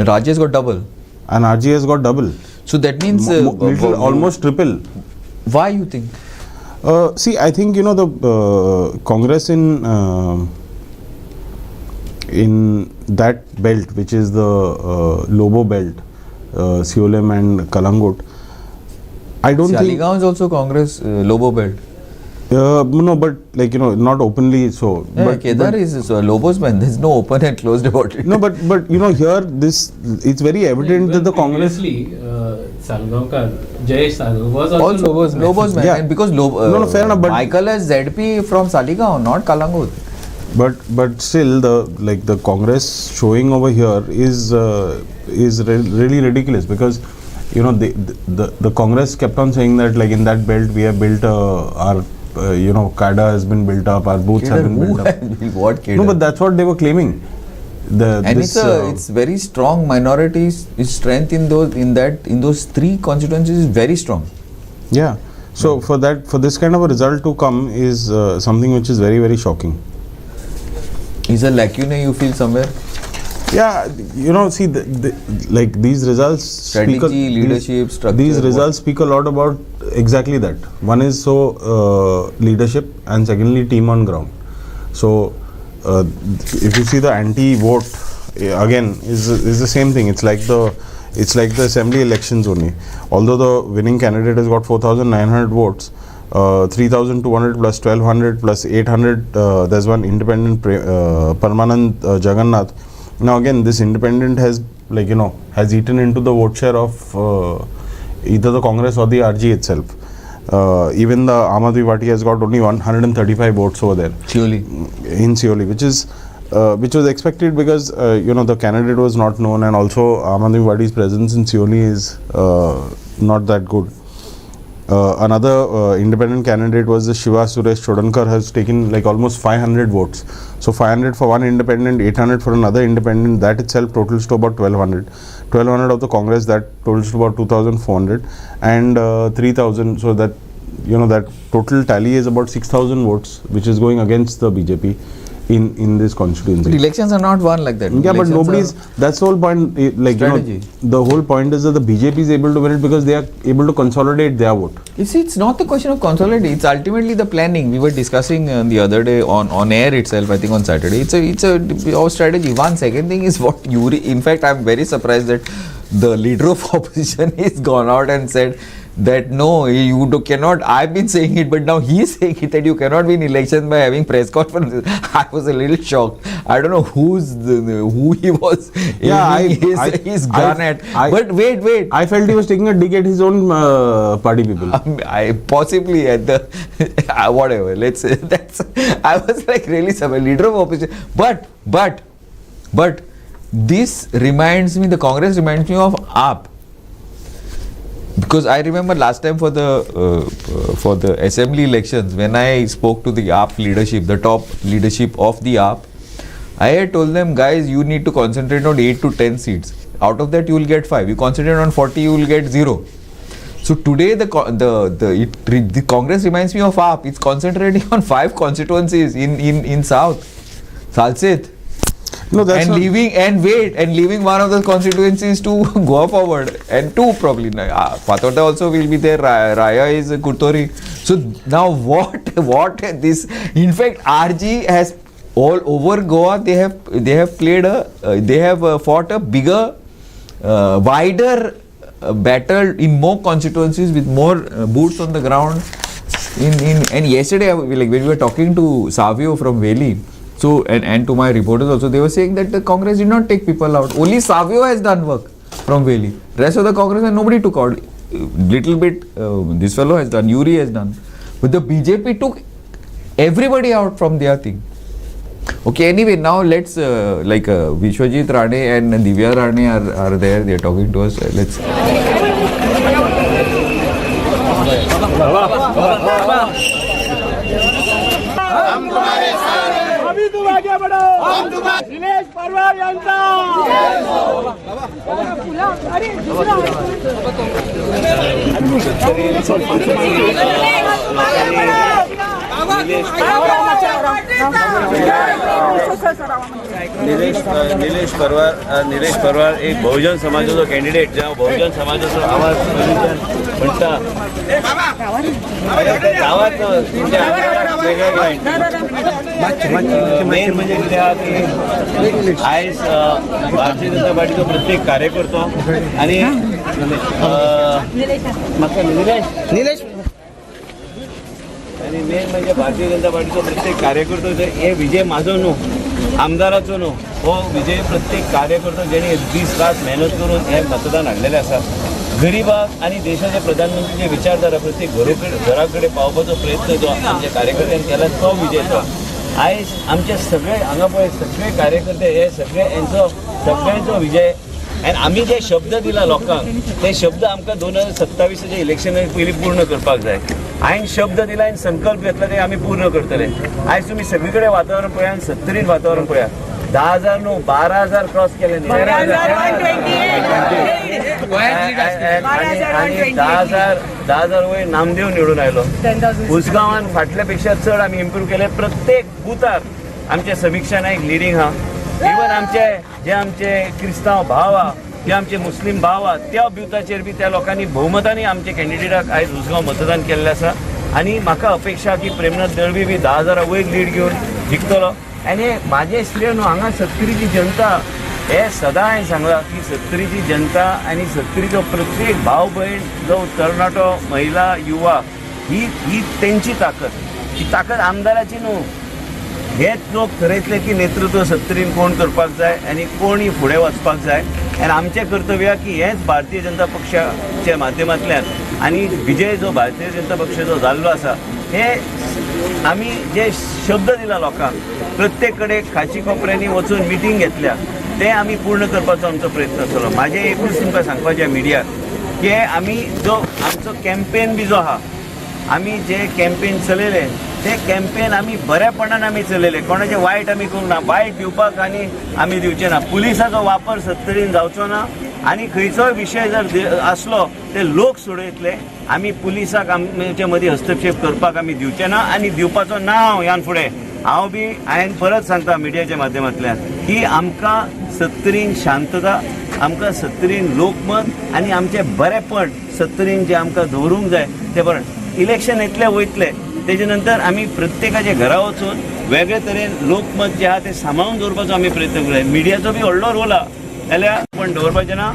Raji has got double. And RG has got double. So that means almost triple. Why you think? See, I think the Congress in that belt, which is the Lobo belt, Siolim and Kalangut, I don't think. Aligaon is also Congress Lobo belt. No, but not openly so. Yeah, but Kedar is Lobo's man. There's no open and closed about it. No, but here it's very evident that the Congress. Salgaonkar, Jayesh Salgaonkar was also Lobo's man. Yeah. And because fair enough, but Michael is ZP from Saligaon, not Kalangut. But still, the Congress showing over here is really ridiculous, because the Congress kept on saying that in that belt we have built our cadre has been built up, our booths have been built up. What cadre? No, but that's what they were claiming. It's very strong. Minorities strength in those three constituencies is very strong. Yeah. So for this kind of a result to come is something which is very, very shocking. Is a lacune you feel somewhere? Yeah, see, these results strategy, leadership, structure. These results speak a lot about exactly that. One is leadership, and secondly team on ground. So if you see the anti-vote again is the same thing. It's like the assembly elections only. Although the winning candidate has got 4,900 votes, 3,200 plus 1,200 plus 800. There's one independent, Parmanand Jagannath. Now again, this independent has eaten into the vote share of either the Congress or the RG itself. Even the Aam Aadmi Party has got only 135 votes over there. In COLE, which was expected, because the candidate was not known, and also Aam Aadmi Party's presence in COLE is not that good. another independent candidate was the Shiva Suresh Chodankar, has taken like almost 500 votes. So 500 for one independent, 800 for another independent, that itself totals to about 1200. 1200 of the Congress, that totals to about 2400, and 3000, so that that total tally is about 6000 votes, which is going against the BJP in this constituency. But elections are not won like that. Yeah, but Elections that's the whole point. Like strategy. The whole point is that the BJP is able to win it because they are able to consolidate their vote. You see, it's not the question of consolidate. It's ultimately the planning. We were discussing the other day on air itself. I think on Saturday. It's our strategy. One second thing is what Yuri. In fact, I'm very surprised that the leader of opposition has gone out and said that no, you cannot. I've been saying it, but now he's saying it that you cannot win elections by having press conferences. I was a little shocked. I don't know who he was. Yeah, his gun at. But wait. I felt he was taking a dig at his own party people. I possibly at the whatever. Let's say that's. I was like really surprised. Leader of opposition, but this reminds me. The Congress reminds me of AAP. Because I remember last time for the assembly elections, when I spoke to the AAP leadership, the top leadership of the AAP, I had told them, guys, you need to concentrate on 8 to 10 seats. Out of that, you will get 5. You concentrate on 40, you will get 0. So today, the Congress reminds me of AAP. It's concentrating on 5 constituencies in South, Salsit. No, that's leaving one of the constituencies to go forward, and 2 probably. Patorda also will be there. Raya is Kurtori. So now what this? In fact, RG has all over Goa. They have fought a bigger, wider battle in more constituencies with more boots on the ground. And yesterday, when we were talking to Savio from Veli. So and to my reporters also, they were saying that the Congress did not take people out. Only Savio has done work from Veli. Rest of the Congress and nobody took out. Little bit this fellow has done, Yuri has done. But the BJP took everybody out from their thing. Okay, anyway, now let's Vishwajit Rane and Divya Rane are there. They are talking to us. Let's. तुम आगे बढ़ो, हम तुम्हारे दिनेश परवार यांचा निलेश परवार एक बहुजन समाजाचो कॅन्डिडेट जेव्हा बहुजन समाजाचो आवाज म्हणटा मेन म्हणजे कितें आहा की आयज भारतीय जनता पार्टीचो प्रत्येक कार्यकर्तो आनी म्हाका निलेश आणि मेन म्हणजे भारतीय जनता पार्टीचो प्रत्येक कार्यकर्तो हे विजय म्हाजो न्हू आमदाराचो न्हू हो विजय प्रत्येक कार्यकर्तो जेणे दीस रात मेहनत करून हे मतदान हाडलेले आसा गरीबाक आणि देशाचे प्रधानमंत्रीचे विचारधारा प्रत्येक घरा कडेन पावपाचो प्रयत्न जो आमच्या कार्यकर्त्यांनी केला तो विजय तो आयज आमचे सगळे हांगा पळय सगळे कार्यकर्ते हे सगळ्यांचो विजय आनी आमी जे शब्द दिला लोकांक ते शब्द आमकां 2027 इलेक्शना पयलीं पूर्ण करपाक जाय हांवें शब्द दिला आनी संकल्प घेतला ते आमी पूर्ण करतले आयज तुमी सगळे कडेन वातावरण पळया 70 वातावरण पळया 10,000 न्हू 12,000 क्रॉस केले 10,000 वयर नामदेव निवडून आयलो उसगांवान फाटल्या पेक्षा चड आमी इम्प्रूव केले प्रत्येक बुथार आमचे समीक्षा नायक लिडींग आहा इवन आमचे क्रिस्तांव भाव आहा जे आमचे मुस्लीम भाव आहा त्या बुथाचेर बी त्या लोकांनी भोवमतांनी आमचे कॅन्डिडेटाक आयज उसगांव मतदान केल्लें आसा आनी म्हाका अपेक्षा की प्रेमनाथ दळवी बी 10,000 वयर लीड घेवन जिखतलो आनी म्हाजे श्रेय न्हू हांगा सत्तरीची जनता हे सदां हांवें सांगलां की सत्तरीची जनता आनी सत्तरीचो प्रत्येक भाव भयण जो तरणाटो महिला युवा ही तेंची ताकद ही ताकद आमदाराची न्हू हेच लोक ठरयतले की नेतृत्व सत्तरीन कोण करपाक जाय आनी कोण फुडें वचपाक जाय आनी आमचें कर्तव्य की हेच भारतीय जनता पक्षाच्या माध्यमांतल्यान आनी विजय जो भारतीय जनता पक्षाचो जाल्लो आसा हे आमी जे शब्द दिला लोकांक प्रत्येक कडेन खाची कोपऱ्यांनी वचून मिटींग घेतल्या ते आमी पूर्ण करपाचो आमचो प्रयत्न आसतलो म्हाजें एकूच तुमकां सांगपाचें मिडियाक की आमी जो आमचो कॅम्पेन बी जो आहा आमी जे कॅम्पेन चलयले ते कॅम्पेन आमी बरेपणान आमी चलयले, कोणाचें वायट आमी करूंक ना, वायट दिवपाक आमी दिवचे ना, पुलिसाचो वापर सत्तरीन जावचो ना, आनी खंयचोय विशय जर आसलो ते लोक सोडयतले, आमी पुलिसाक आमचे मदीं हस्तक्षेप करपाक आमी दिवचे ना आनी दिवपाचो ना ह्यान फुडें. हांवें परत सांगता मिडियाच्या माध्यमांतल्यान की आमकां सत्तरीन शांतता, आमकां सत्तरीन लोकमत आनी आमचें बरेपण सत्तरीन जें आमकां दवरूंक जाय तें बरें. इलेक्शन इतले वयतले तेजे नंतर आमी प्रत्येकाच्या घरा वचून वेगळे तरेन लोकमत जें आहा तें सांबाळून दवरपाचो आमी प्रयत्न करूं जाय. मिडियाचो बी व्हडलो रोल आहा, जाल्यार पण दवरपाचें ना.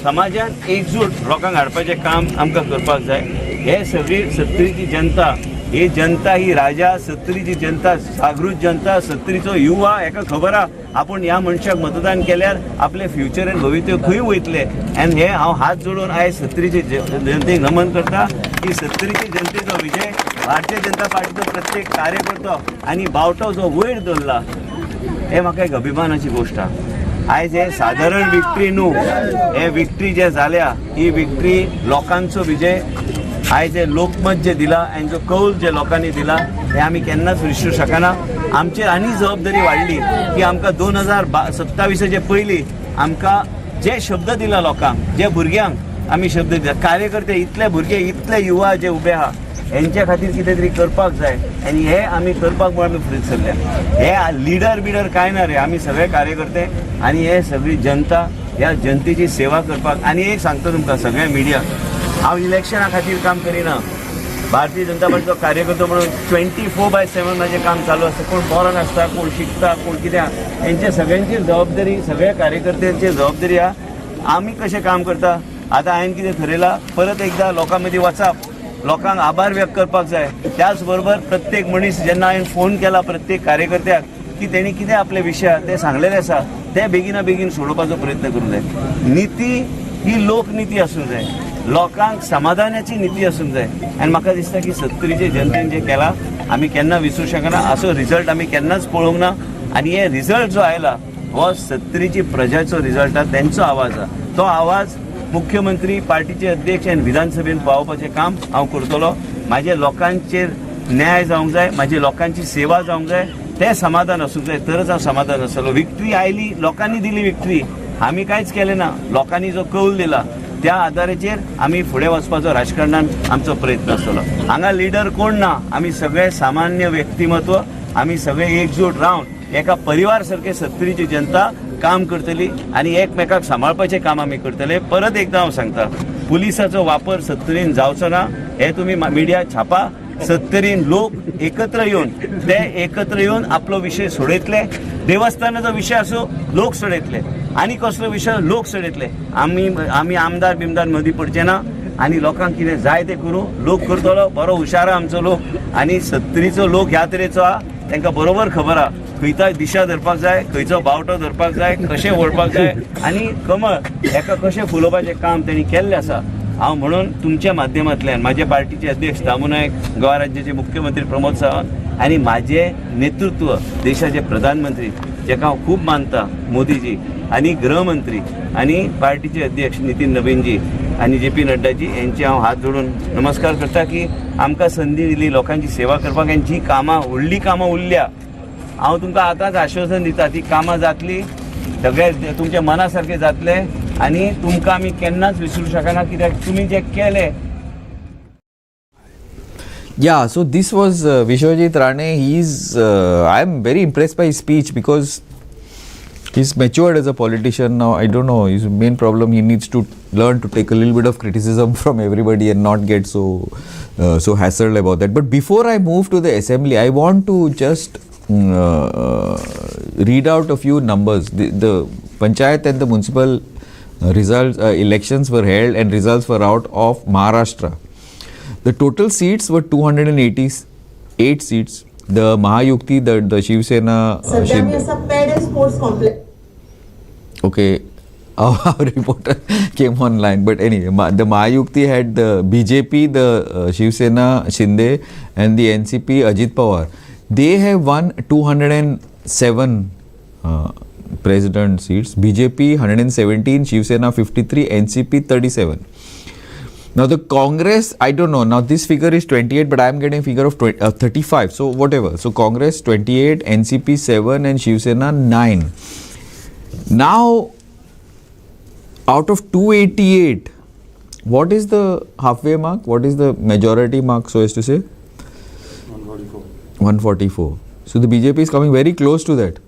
समाजान एकजूट लोकांक हाडपाचें काम आमकां करपाक जाय. हे सगळी सत्तरीची जनता, ही जनता ही राजा, सत्तरीची जनता जागृत जनता, सत्तरीचो युवा, हेका खबर आहा आपूण ह्या मनशाक मतदान केल्यार आपले फ्युचर आनी भवितव्य खंय वयतले. आनी हे हांव हात जोडून आयज सत्तरीचे जनतेक नमन करता की सत्तरीचे जनतेचो विजय, भारतीय जनता पार्टीचो प्रत्येक कार्यकर्तो आनी बावटो जो वयर दवरला हे म्हाका एक अभिमानाची गोश्ट आहा. आयज हे सादारण विक्ट्री न्हू, हे विक्ट्री जे जाल्या ही विक्ट्री लोकांचो विजय. आयज हे लोकमत जे दिला आनी जो कौल जे लोकांनी दिला हे आमी केन्नाच विसरूं शकना. आमचेर आनी जबाबदारी वाडली की आमकां 2027 पयलीं आमकां जे शब्द दिला लोकांक, जे भुरग्यांक आमी शब्द दिला, कार्यकर्ते इतले भुरगे इतले युवा जे उबे आहा हेंच्या खातीर कितें तरी करपाक जाय आनी हे आमी करपाक म्हूण आमी फुडें सरल्या. हे लिडर बिडर कांय ना रे, आमी सगळे कार्यकर्ते आनी हे सगळी जनता, ह्या जनतेची सेवा करपाक. आनी एक सांगता तुमकां सगळ्या मिडिया, हांव इलेक्शना खातीर काम करिना, भारतीय जनता पार्टीचो कार्यकर्तो म्हणून 24/7 म्हाजें काम चालू आसता. कोण मरण आसता, कोण शिकता, कोण कितें, हेंच्या सगळ्यांची जबाबदारी, सगळ्या कार्यकर्त्यांची जबाबदारी आहा. आमी कशें काम करता, आतां हांवें कितें थारयलां, परत एकदां लोकां मदीं वचप, लोकांक आभार व्यक्त करपाक जाय. त्याच बरोबर प्रत्येक मनीस जेन्ना हांवें फोन केला प्रत्येक कार्यकर्त्याक की तेणी कितें आपले विशय ते सांगलेले आसा ते बेगिना बेगीन सोडोवपाचो प्रयत्न करूंक जाय. नीती ही लोकनीती आसूंक जाय, लोकांक समाधानाची नीती आसूंक जाय. आनी म्हाका दिसता की सत्तरीचे जनतेन जें केलां आमी केन्ना विसरूं शकना. असो रिजल्ट आमी केन्नाच पळोवंक ना. आनी हे रिजल्ट जो आयला हो सत्तरीची प्रजाचो रिजल्ट आहा, तेंचो आवाज आहा. तो आवाज मुख्यमंत्री, पार्टीचे अध्यक्ष आनी विधानसभेन पावोवपाचें काम हांव करतलो. म्हाजे लोकांचेर न्याय जावंक जाय, म्हाजी लोकांची सेवा जावंक जाय, तें समाधान आसूंक जाय, तरच हांव समाधान आसतलो. विक्ट्री आयली, लोकांनी दिली विक्ट्री, आमी कांयच केलें ना. लोकांनी जो कौल दिला त्या आदाराचेर आमी फुडें वचपाचो राजकारणान आमचो प्रयत्न आसतलो. हांगा लिडर कोण ना, आमी सगळे सामान्य व्यक्तिमत्व, आमी सगळे एकजूट रावन एका परिवार सारके सत्तरीची जनता काम करतली आनी एकमेकाक सांबाळपाचें काम आमी करतले. परत एकदां हांव सांगता, पुलिसाचो वापर सत्तरीन जावचो ना. हे तुमी मिडिया छापा. सत्तरीन लोक एकत्र येवन आपलो विशय सोडयतले. देवस्थानाचो विशय आसूं लोक सोडयतले, आनी कसलो विशय लोक सोडयतले. आमी आमदार बिमदार मदीं पडचे ना आनी लोकांक कितें जाय तें करूं. लोक करतलो, बरो हुशार आहा आमचो लोक. आनी सत्तरीचो लोक ह्या तरेचो आहा, तांकां बरोबर खबर आहा खंयचाय दिशा धरपाक जाय, खंयचो बावटो धरपाक जाय, कशें ओडपाक जाय आनी कमळ हेका कशें फुलोवपाचें काम तेणी केल्लें आसा. हांव म्हणून तुमच्या माध्यमांतल्यान म्हाजे पार्टीचे अध्यक्ष दामू नायक, गोवा राज्याचे मुख्यमंत्री प्रमोद सावंत आनी म्हाजे नेतृत्व देशाचे प्रधानमंत्री जेका हांव खूब मानता मोदीजी, आनी गृहमंत्री आनी पार्टीचे अध्यक्ष नितीन नवीनजी आनी JP नड्डाजी यांचे हांव हात जोडून नमस्कार करता की आमकां संदी दिली लोकांची सेवा करपाक. आनी जी कामां व्हडली कामां उरल्या हांव तुमकां आतांच आश्वासन दिता, ती कामां जातली, सगळे तुमच्या मना सारके जातले आनी तुमकां आमी केन्नाच विसरूं शकना कित्याक तुमी जे केले. Yeah, so this was Vishwajit Rane. I am very impressed by his speech because he's matured as a politician now. I don't know, his main problem, he needs to learn to take a little bit of criticism from everybody and not get so hassled about that. But before I move to the assembly, I want to just read out a few numbers. The panchayat and the municipal elections were held and results were out of Maharashtra. The total seats were 288 seats. The Mahayukti, the Shiv Sena, okay, our reporter came online. But anyway, the Mahayukti had the BJP, the Shiv Sena, Shinde, and the NCP, Ajit Pawar. They have won 207 president seats. BJP 117, Shiv Sena 53, NCP 37. Now the Congress, I don't know. Now this figure is 28, but I am getting figure of 35. So whatever. So Congress 28, NCP 7, and Shiv Sena 9. Now, out of 288, what is the halfway mark? What is the majority mark, so as to say? 144. 144. So the BJP is coming very close to that.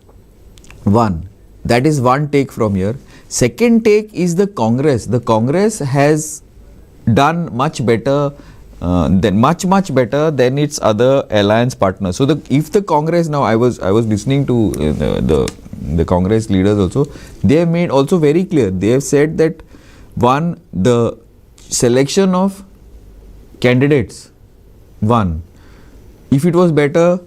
One. That is one take from here. Second take is the Congress. The Congress has done much better much better than its other alliance partners. So if the Congress, now I was listening to the Congress leaders also, they have made also very clear. They have said that one, the selection of candidates, one, if it was better,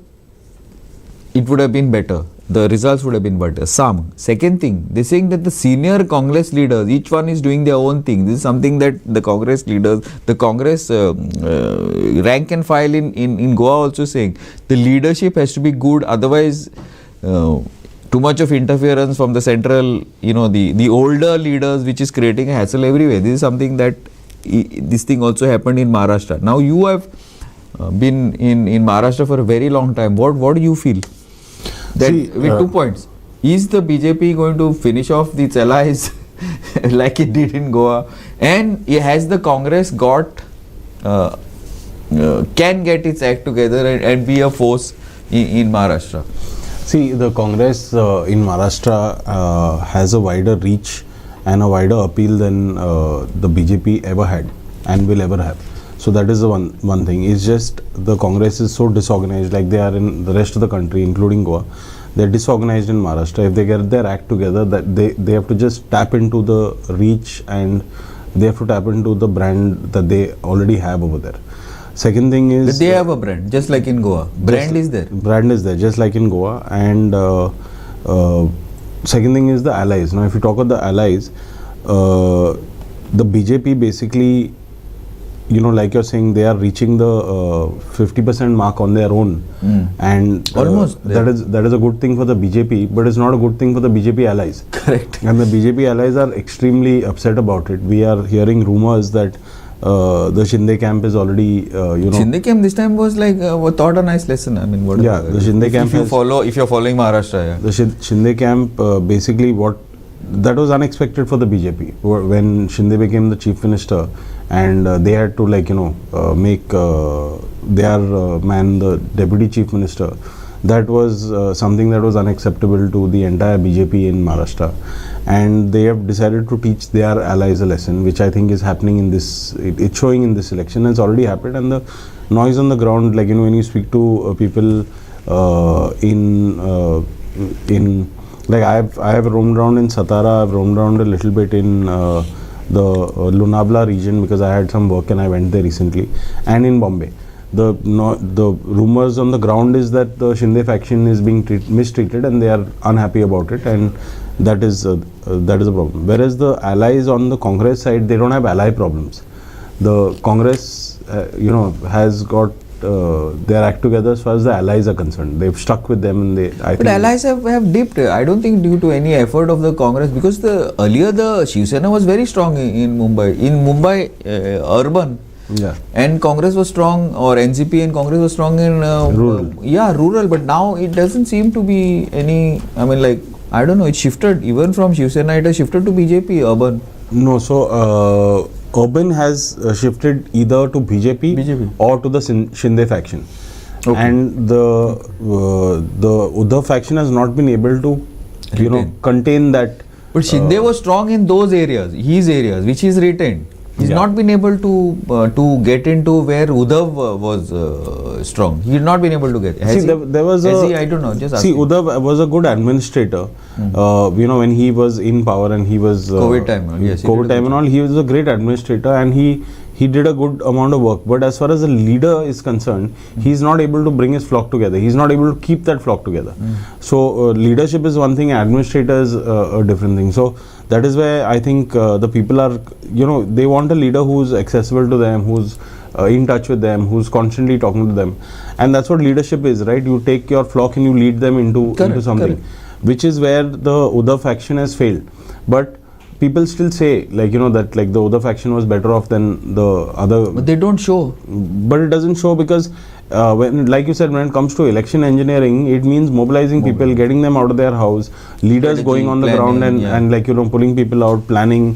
it would have been better. The results would have been better. Some. Second thing, they're saying that the senior Congress leaders, each one is doing their own thing. This is something that the Congress leaders, the Congress rank and file in Goa also saying. The leadership has to be good, otherwise too much of interference from the central, the older leaders, which is creating a hassle everywhere. This is something that this thing also happened in Maharashtra. Now you have been in Maharashtra for a very long time. What do you feel? That with 2 points, is the BJP going to finish off its allies like it did in Goa, and has the Congress can get its act together and be a force in Maharashtra? See, the Congress in Maharashtra has a wider reach and a wider appeal than the BJP ever had and will ever have. So that is the one thing. It's just the Congress is so disorganized, like they are in the rest of the country, including Goa. They're disorganized in Maharashtra. If they get their act together, that they have to just tap into the reach and they have to tap into the brand that they already have over there. Second thing is... But they have a brand, just like in Goa. Brand is there. Brand is there, just like in Goa. And second thing is the allies. Now, if you talk about the allies, the BJP basically... like you're saying, they are reaching the 50% mark on their own, and almost that is a good thing for the BJP, but it's not a good thing for the BJP allies. Correct. And the BJP allies are extremely upset about it. We are hearing rumors that the Shinde camp is already, Shinde camp this time was like taught a nice lesson. I mean, what? Yeah, the Shinde camp. If you're following Maharashtra, yeah. The Shinde camp basically that was unexpected for the BJP when Shinde became the chief minister. And they had to make their man the deputy chief minister. That was something that was unacceptable to the entire BJP in Maharashtra. And they have decided to teach their allies a lesson, which I think is happening in this, it's showing in this election. It's already happened, and the noise on the ground, when you speak to people I have roamed around in Satara, I've roamed around a little bit in the Lonavala region because I had some work and I went there recently, and in Bombay. The rumors on the ground is that the Shinde faction is being mistreated and they are unhappy about it, and that is a problem. Whereas the allies on the Congress side, they don't have ally problems. The Congress has got their act together as far as the allies are concerned. They've stuck with them, and but allies have dipped. I don't think due to any effort of the Congress, because earlier the Shiv Sena was very strong in Mumbai. In Mumbai urban, yeah, and Congress was strong, or NCP and Congress was strong in rural. But now it doesn't seem to be any. I mean, I don't know. It shifted even from Shiv Sena. It has shifted to BJP urban. No, so. Urban has shifted either to BJP or to the Shinde faction, and the Uddhav faction has not been able to contain that. But Shinde was strong in those areas, his areas, which he's retained. He's not been able to get into where Uddhav was strong. He's not been able to get. I don't know. Just see, Uddhav was a good administrator. When he was in power and he was COVID time, yes, COVID time and all, he was a great administrator and he did a good amount of work. But as far as a leader is concerned, he's not able to bring his flock together. He's not able to keep that flock together. So leadership is one thing, administrator is a different thing. So that is why I think the people are, they want a leader who's accessible to them, who's in touch with them, who's constantly talking to them. And that's what leadership is, right? You take your flock and you lead them into something, which is where the Uddhav faction has failed. But people still say like that like the other faction was better off than the other. But they don't show. But it doesn't show because when, like you said, when it comes to election engineering, it means mobilizing people, getting them out of their house, leaders Strategy, going on the planning, ground and, yeah. and like pulling people out, planning,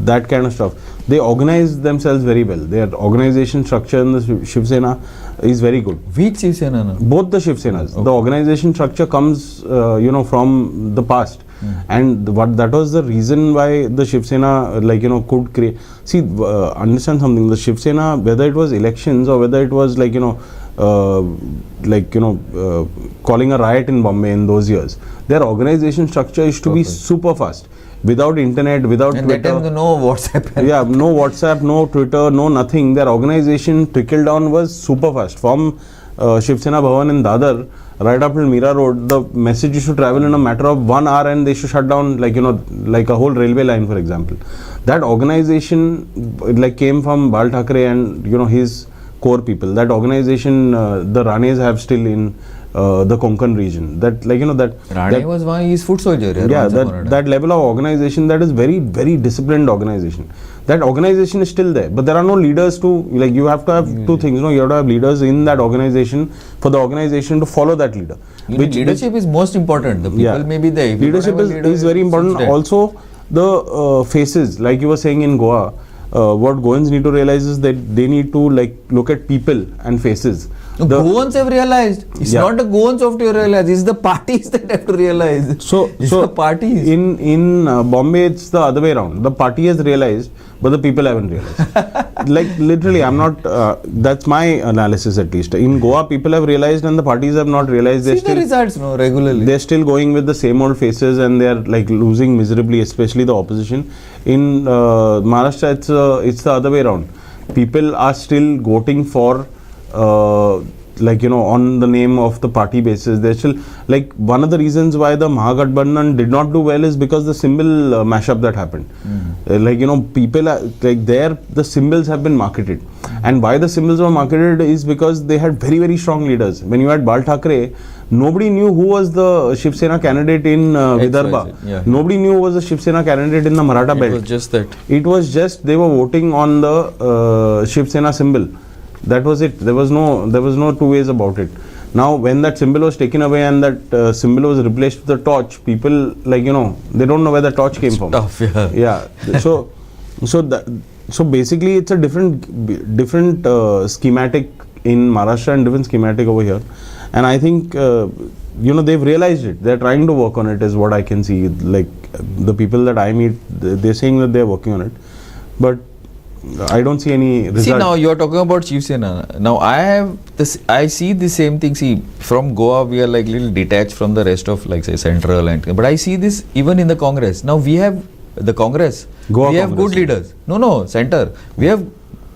that kind of stuff. They organize themselves very well. Their organization structure in the Shiv Sena is very good. Which Shiv Sena? No? Both the Shiv Senas. Okay. The organization structure comes from the past. And what that was the reason why the Shiv Sena could create. See, understand something. The Shiv Sena, whether it was elections or whether it was calling a riot in Bombay in those years, their organization structure is to be super fast. Without internet, without and Twitter. that time no WhatsApp. Yeah, no WhatsApp, no Twitter, no nothing. Their organization trickle down was super fast. From Shiv Sena Bhavan in Dadar, right up till Mira Road, the message used to travel in a matter of 1 hour and they should shut down like a whole railway line, for example. That organization came from Bal Thackeray and his core people. That organization the Ranes have still in the Konkan region. That Rane was one, he's foot soldier. Yeah, that level of organization, that is very, very disciplined organization. That organization is still there, but there are no leaders to, you have to have two things, you have to have leaders in that organization for the organization to follow that leader. Leadership is most important. The people may be there. Leadership is very important. Also, the faces, like you were saying in Goa, what Goans need to realize is that they need to look at people and faces. The Goans have realized. It's not the Goans have to realize. It's the parties that have to realize. So the parties. In Bombay, it's the other way around. The party has realized, but the people haven't realized. Literally, I'm not. That's my analysis at least. In Goa, people have realized, and the parties have not realized. See the results, regularly. They're still going with the same old faces, and they're losing miserably, especially the opposition. In Maharashtra, it's the other way around. People are still voting for. On the name of the party basis, they're still one of the reasons why the Mahagathbandhan did not do well is because the symbol mashup that happened. People are the symbols have been marketed, and why the symbols were marketed is because they had very, very strong leaders. When you had Bal Thackeray, nobody knew who was the Shiv Sena candidate in Vidarbha. Yeah. Nobody knew who was the Shiv Sena candidate in the Maratha belt. It was just that. It was just they were voting on the Shiv Sena symbol. That was it. There was no two ways about it. Now, when that symbol was taken away and that symbol was replaced with the torch, people they don't know where the torch came from. Tough, yeah. Yeah. So basically, it's a different schematic in Maharashtra and different schematic over here, and I think they've realized it. They're trying to work on it, is what I can see. The people that I meet, they're saying that they're working on it, but I don't see any result. See, now you're talking about Shiv Sena. Now I see the same thing. See, from Goa we are little detached from the rest of say central but I see this even in the Congress. Now we have the Congress. Goa we have Congress. good leaders. No, center. We have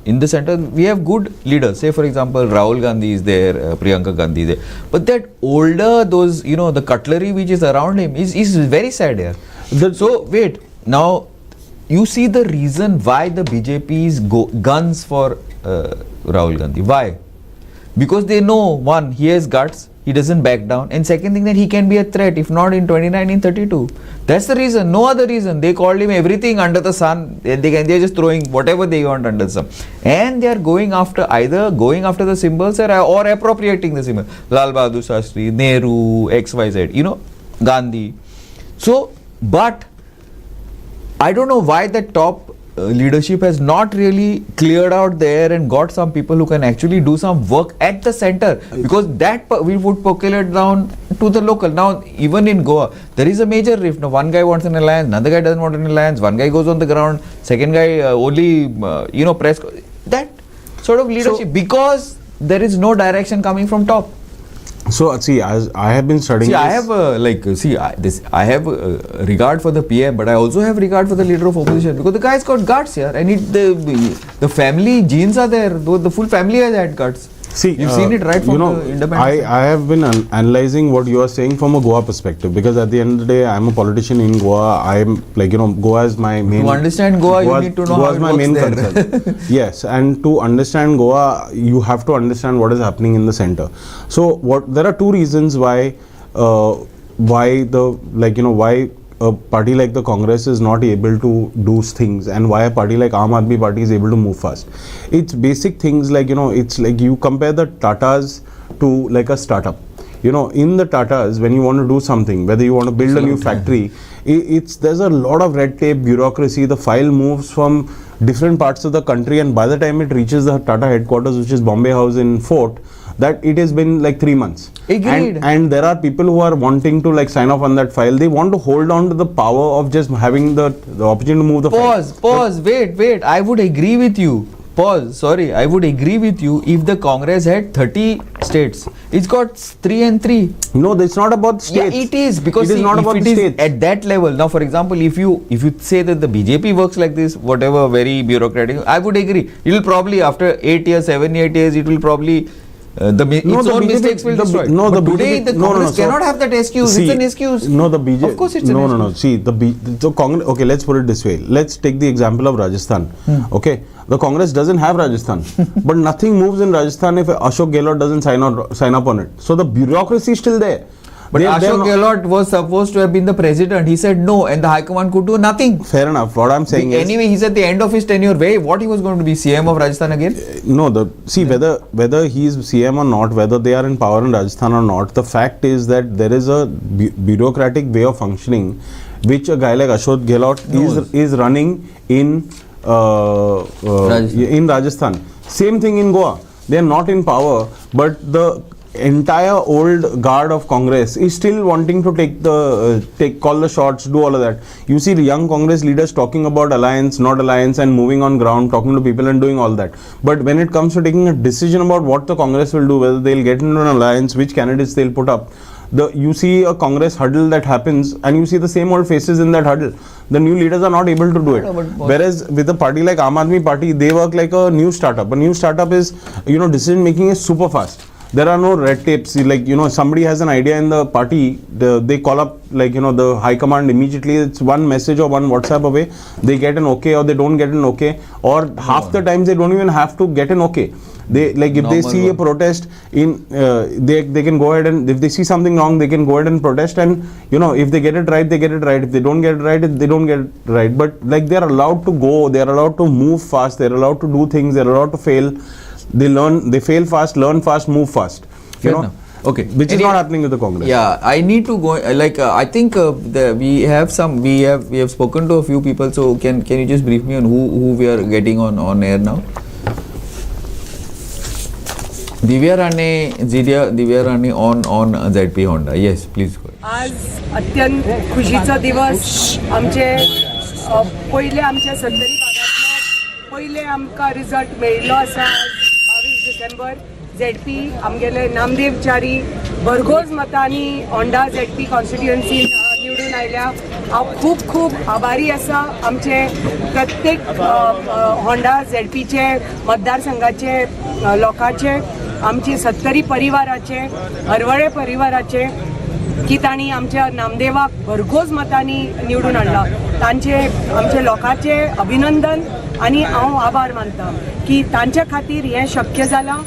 in the center we have good leaders. Say for example, Rahul Gandhi is there, Priyanka Gandhi is there. But that older, those the cutlery which is around him is very sad here. So wait, now you see the reason why the BJP's guns for Rahul Gandhi. Why? Because they know, one, he has guts, he doesn't back down, and second thing, that he can be a threat, if not in 29, in 32. That's the reason, no other reason. They called him everything under the sun. They're just throwing whatever they want under the sun. And they are either going after the symbols or appropriating the symbol. Lal Bahadur Shastri, Nehru, XYZ, Gandhi. So, but I don't know why the top leadership has not really cleared out there and got some people who can actually do some work at the center, because that we would percolate down to the local. Now, even in Goa, there is a major rift. Now, one guy wants an alliance, another guy doesn't want an alliance, one guy goes on the ground, second guy only, press. That sort of leadership, because there is no direction coming from top. So, see, as I have been studying I have I have regard for the PM, but I also have regard for the leader of opposition, because the guy's got guts here, and the family genes are there. The full family has had guts. See, you've seen it right from the independence. I have been analyzing what you are saying from a Goa perspective, because at the end of the day, I am a politician in Goa. I am Goa is my main. To understand Goa, you need to know how it my works main there. concern. Yes, and to understand Goa, you have to understand what is happening in the center. So, there are two reasons why a party like the Congress is not able to do things and why a party like Aam Aadmi Party is able to move fast. It's basic things like, it's like you compare the Tatas to like a startup. In the Tatas, when you want to do something, whether you want to build a new factory, there's a lot of red tape, bureaucracy. The file moves from different parts of the country, and by the time it reaches the Tata headquarters, which is Bombay House in Fort, that it has been like 3 months. Agreed. And there are people who are wanting to like sign off on that file. They want to hold on to the power of just having the opportunity to move the Pause, wait. I would agree with you. I would agree with you if the Congress had 30 states. It's got 3 and 3. No, it's not about states. Yeah, it is, because it is not about if the it is states. at that level. Now, for example, if you say that the BJP works like this, whatever, very bureaucratic, I would agree. It will probably, after 8 years, 7, 8 years, it will probably its own mistakes will destroy. But today the Congress cannot have that excuse. It's an excuse. No, the BJP. Of course, it's an excuse. No. See, the Congress. Okay, let's put it this way. Let's take the example of Rajasthan. Okay, the Congress doesn't have Rajasthan, but nothing moves in Rajasthan if Ashok Gehlot doesn't sign up on it. So the bureaucracy is still there. But Ashok Gehlot was supposed to have been the president. He said no, and the High Command could do nothing. Fair enough. What I'm saying is, anyway, he's at the end of his tenure. What he was going to be CM of Rajasthan again? No, whether he is CM or not, whether they are in power in Rajasthan or not, the fact is that there is a bureaucratic way of functioning, which a guy like Ashok Gehlot is running in Rajasthan. Same thing in Goa. They are not in power, but the entire old guard of Congress is still wanting to call the shots, do all of that. You see the young Congress leaders talking about alliance, not alliance, and moving on ground, talking to people and doing all that. But when it comes to taking a decision about what the Congress will do, whether they'll get into an alliance, which candidates they'll put up, you see a Congress huddle that happens, and you see the same old faces in that huddle. The new leaders are not able to do it. Whereas with a party like Aam Aadmi Party, they work like a new startup. A new startup is, decision making is super fast. There are no red tapes. Like, somebody has an idea in the party, they call up the high command immediately. It's one message or one WhatsApp away. They get an okay or they don't get an okay. Or half the times they don't even have to get an okay. If they see a protest they can go ahead, and if they see something wrong, they can go ahead and protest, and if they get it right, they get it right. If they don't get it right, they don't get it right. But they're allowed to go, they're allowed to move fast, they're allowed to do things, they're allowed to fail. They fail fast, learn fast, move fast. Okay, which is not happening with the Congress. Yeah, I need to go. I think we have spoken to a few people. So can you just brief me on who we are getting on air now? Divya Rane on ZP Honda. Yes, please go ahead. आज अत्यंत खुशीचा दिवस. आमचे पहिले आमच्या 70 भागातलो पहिले आमकां result मेळिल्लो आसा 22 डिसेंबर. ZP आमगेले नामदेवचारी भरघोस मतांनी होंडा ZP कॉन्स्टिट्युएन्सी निवडून आयल्या. हांव खूब आभारी आसा आमचे प्रत्येक होंडा ZPचे मतदारसंघाचे लोकांचे, आमची 70 परिवाराचे, हरवळे परिवाराचे, की तांणी आमच्या नामदेवाक भरघोस मतांनी निवडून हाडला. तांचे आमचे लोकांचे अभिनंदन आनी हांव आभार मानता की तांच्या खातीर हें शक्य जालां.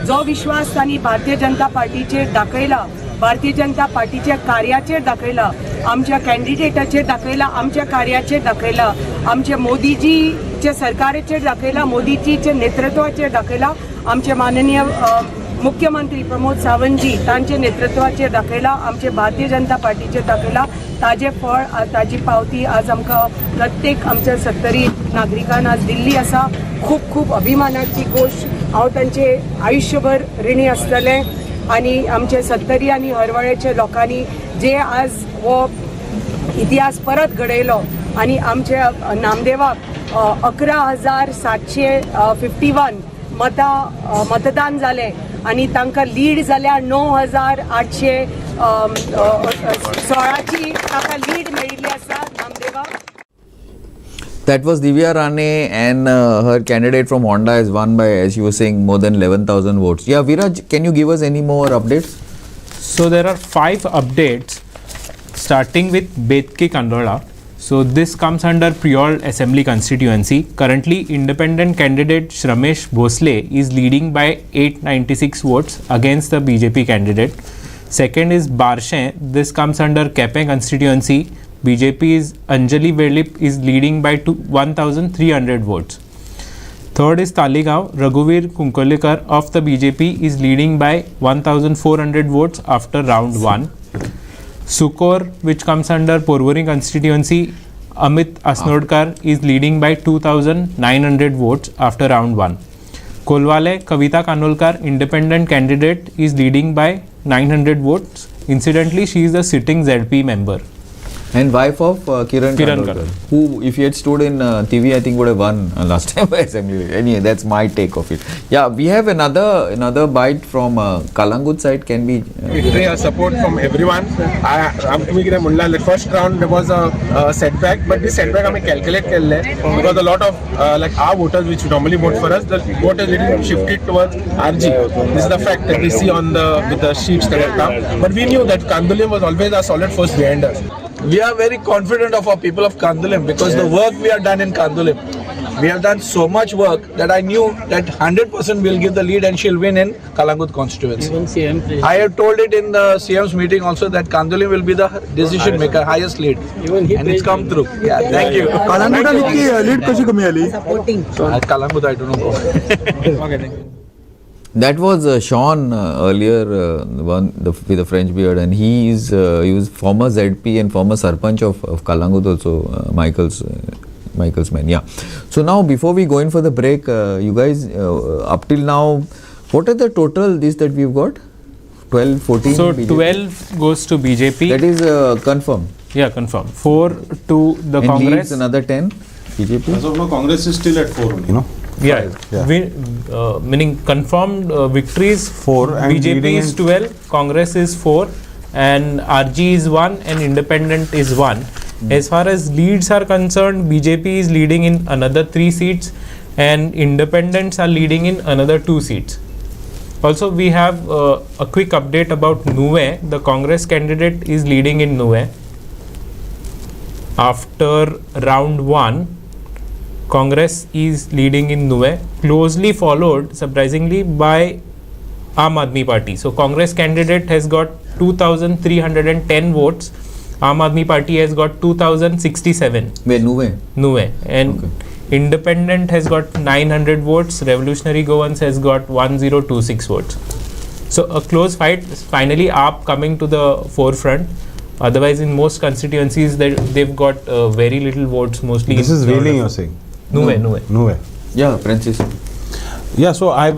जो विश्वास तांणी भारतीय जनता पार्टीचेर दाखयला, भारतीय जनता पार्टीच्या कार्याचेर दाखयला, आमच्या कॅन्डिडेटाचेर दाखयला, आमच्या कार्याचेर दाखयला, आमच्या मोदीजीच्या सरकाराचेर दाखयला, मोदीजीच्या नेतृत्वाचेर दाखयला, आमचे माननीय मुख्यमंत्री प्रमोद सावंतजी तांचे नेतृत्वाचेर दाखयला, आमचे भारतीय जनता पार्टीचेर दाखयला. ताजे फळ, ताजी पावती आज आमकां प्रत्येक आमच्या 70 नागरिकांना आज दिल्ली आसा. खूब अभिमानाची गोष्ट. हांव तांचे आयुष्यभर ऋणी आसतलें. आनी आमचे 70 आनी हरवळेचे लोकांनी जे आज हो इतिहास परत घडयलो आनी आमच्या नामदेवाक 11,751 मतदान जालें आनी तांकां लीड जाल्या 9,816ची ताका लीड मेळिल्ली आसा नामदेवाक. That was Divya Rane, and her candidate from Honda has won by, as you were saying, more than 11,000 votes. Yeah, Viraj, can you give us any more updates? So there are 5 updates, starting with Betki Kandola. So this comes under Priol Assembly constituency. Currently, independent candidate Shramesh Bhosle is leading by 896 votes against the BJP candidate. Second is Barshe. This comes under Kepe constituency. BJP's Anjali Velip is leading by 1,300 votes. Third is Talegaon. Raghuveer Kunkolekar of the BJP is leading by 1,400 votes after round 1. Sukor, which comes under Porvorim constituency, Amit Asnodkar is leading by 2,900 votes after round 1. Kolwale, Kavita Kanolkar, independent candidate, is leading by 900 votes. Incidentally, she is the sitting ZP member. And wife of Kiran Kandolkar, who, if he had stood in TV, I think would have won last time by assembly. Anyway, that's my take of it. Yeah, we have another bite from Kalangut side. Can we? Victory or support from everyone. The first round there was a setback, but this setback we calculate because a lot of like our voters which normally vote for us, the vote is little shifted towards RG. This is the fact that we see on with the sheets that have come. But we knew that Kandulim was always a solid force behind us. We are very confident of our people of Kandulim because the work we have done in Kandulim, we have done so much work that I knew that 100% will give the lead and she'll win in Kalangut constituency. I have told it in the CM's meeting also that Kandulim will be the decision maker, highest lead, and it's come through. Yeah, thank you. Kalangut lead kashi kami ali? Kalangut, I don't know. Okay, thank you. That was Sean earlier, with the French beard, and he was former ZP and former Sarpanch of Kalangut also, Michael's man. Yeah. So now before we go in for the break, you guys up till now, what are the total that we've got? 12, 14? So BJP? 12 goes to BJP. That is confirmed. Yeah, confirmed. 4 to the and Congress. Leads another 10. BJP. As of now, Congress is still at 4. Yeah, meaning confirmed victories 4 and BJP is 12, Congress is 4, and RG is 1 and independent is 1. As far as leads are concerned, BJP is leading in another 3 seats and independents are leading in another 2 seats. Also, we have a quick update about Nuwe. The Congress candidate is leading in Nuwe. After round 1, Congress is leading in Nuwe, closely followed surprisingly by Aam Aadmi Party. So Congress candidate has got 2,310 votes. Aam Aadmi Party has got 2,067. Where Nuwe? Nuwe. And independent has got 900 votes. Revolutionary Goans has got 1026 votes. So a close fight. Finally AAP coming to the forefront. Otherwise in most constituencies they've got very little votes, mostly. This is Wheeling you're saying? Nuwe. Yeah, Francis. Yeah, so I'm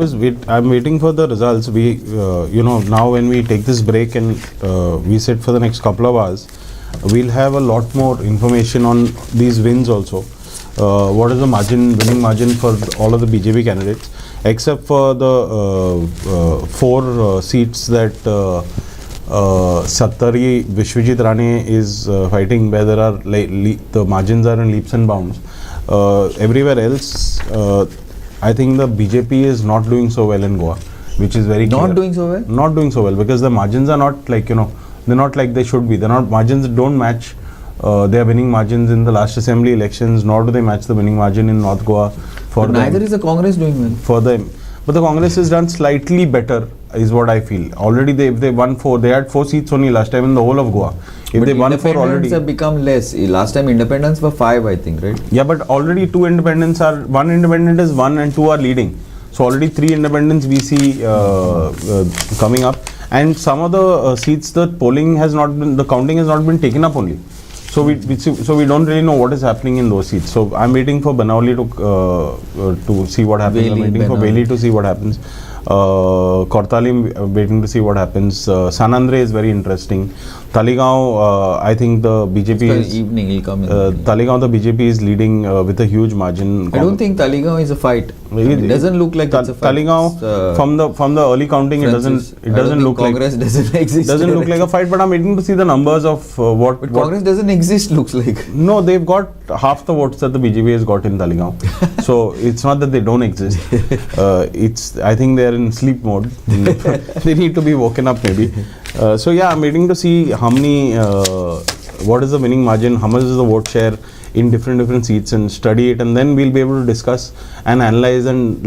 waiting for the results. We, now when we take this break and we sit for the next couple of hours, we'll have a lot more information on these wins also. What is the winning margin for all of the BJP candidates, except for the 4 seats that Sattari Vishwajit Rane is fighting, where there are the margins are in leaps and bounds. Everywhere else, I think the BJP is not doing so well in Goa, which is very clear. Not doing so well? Not doing so well because the margins are not like, they're not like they should be. Margins don't match their winning margins in the last assembly elections, nor do they match the winning margin in North Goa. But neither is the Congress doing well. For them. But the Congress has done slightly better, is what I feel. Already if they won 4, they had 4 seats only last time in the whole of Goa. If they won 4 already, have become less. Last time independents were 5, I think, right? Yeah, but already 2 independents are, 1 independent is 1 and 2 are leading. So already 3 independents we see coming up, and some of the seats the counting has not been taken up only. So we don't really know what is happening in those seats. So I'm waiting for Banauli to see what happens. I'm waiting for Bailey to see what happens. Kortali, waiting to see what happens. Sanandre is very interesting. Talegaon, I think the BJP is evening. He'll come in. Talegaon, the BJP is leading with a huge margin. I don't think Talegaon is a fight. It doesn't look like it's a fight. Talegaon, from the early counting, Francis, it doesn't look Congress like doesn't exist. Doesn't look like a fight. But I'm waiting to see the numbers of what. But Congress doesn't exist. Looks like. No, they've got half the votes that the BJP has got in Talegaon. So it's not that they don't exist. I think they're in sleep mode. They need to be woken up maybe. So yeah, I'm waiting to see how many, what is the winning margin, how much is the vote share in different seats, and study it, and then we'll be able to discuss and analyze and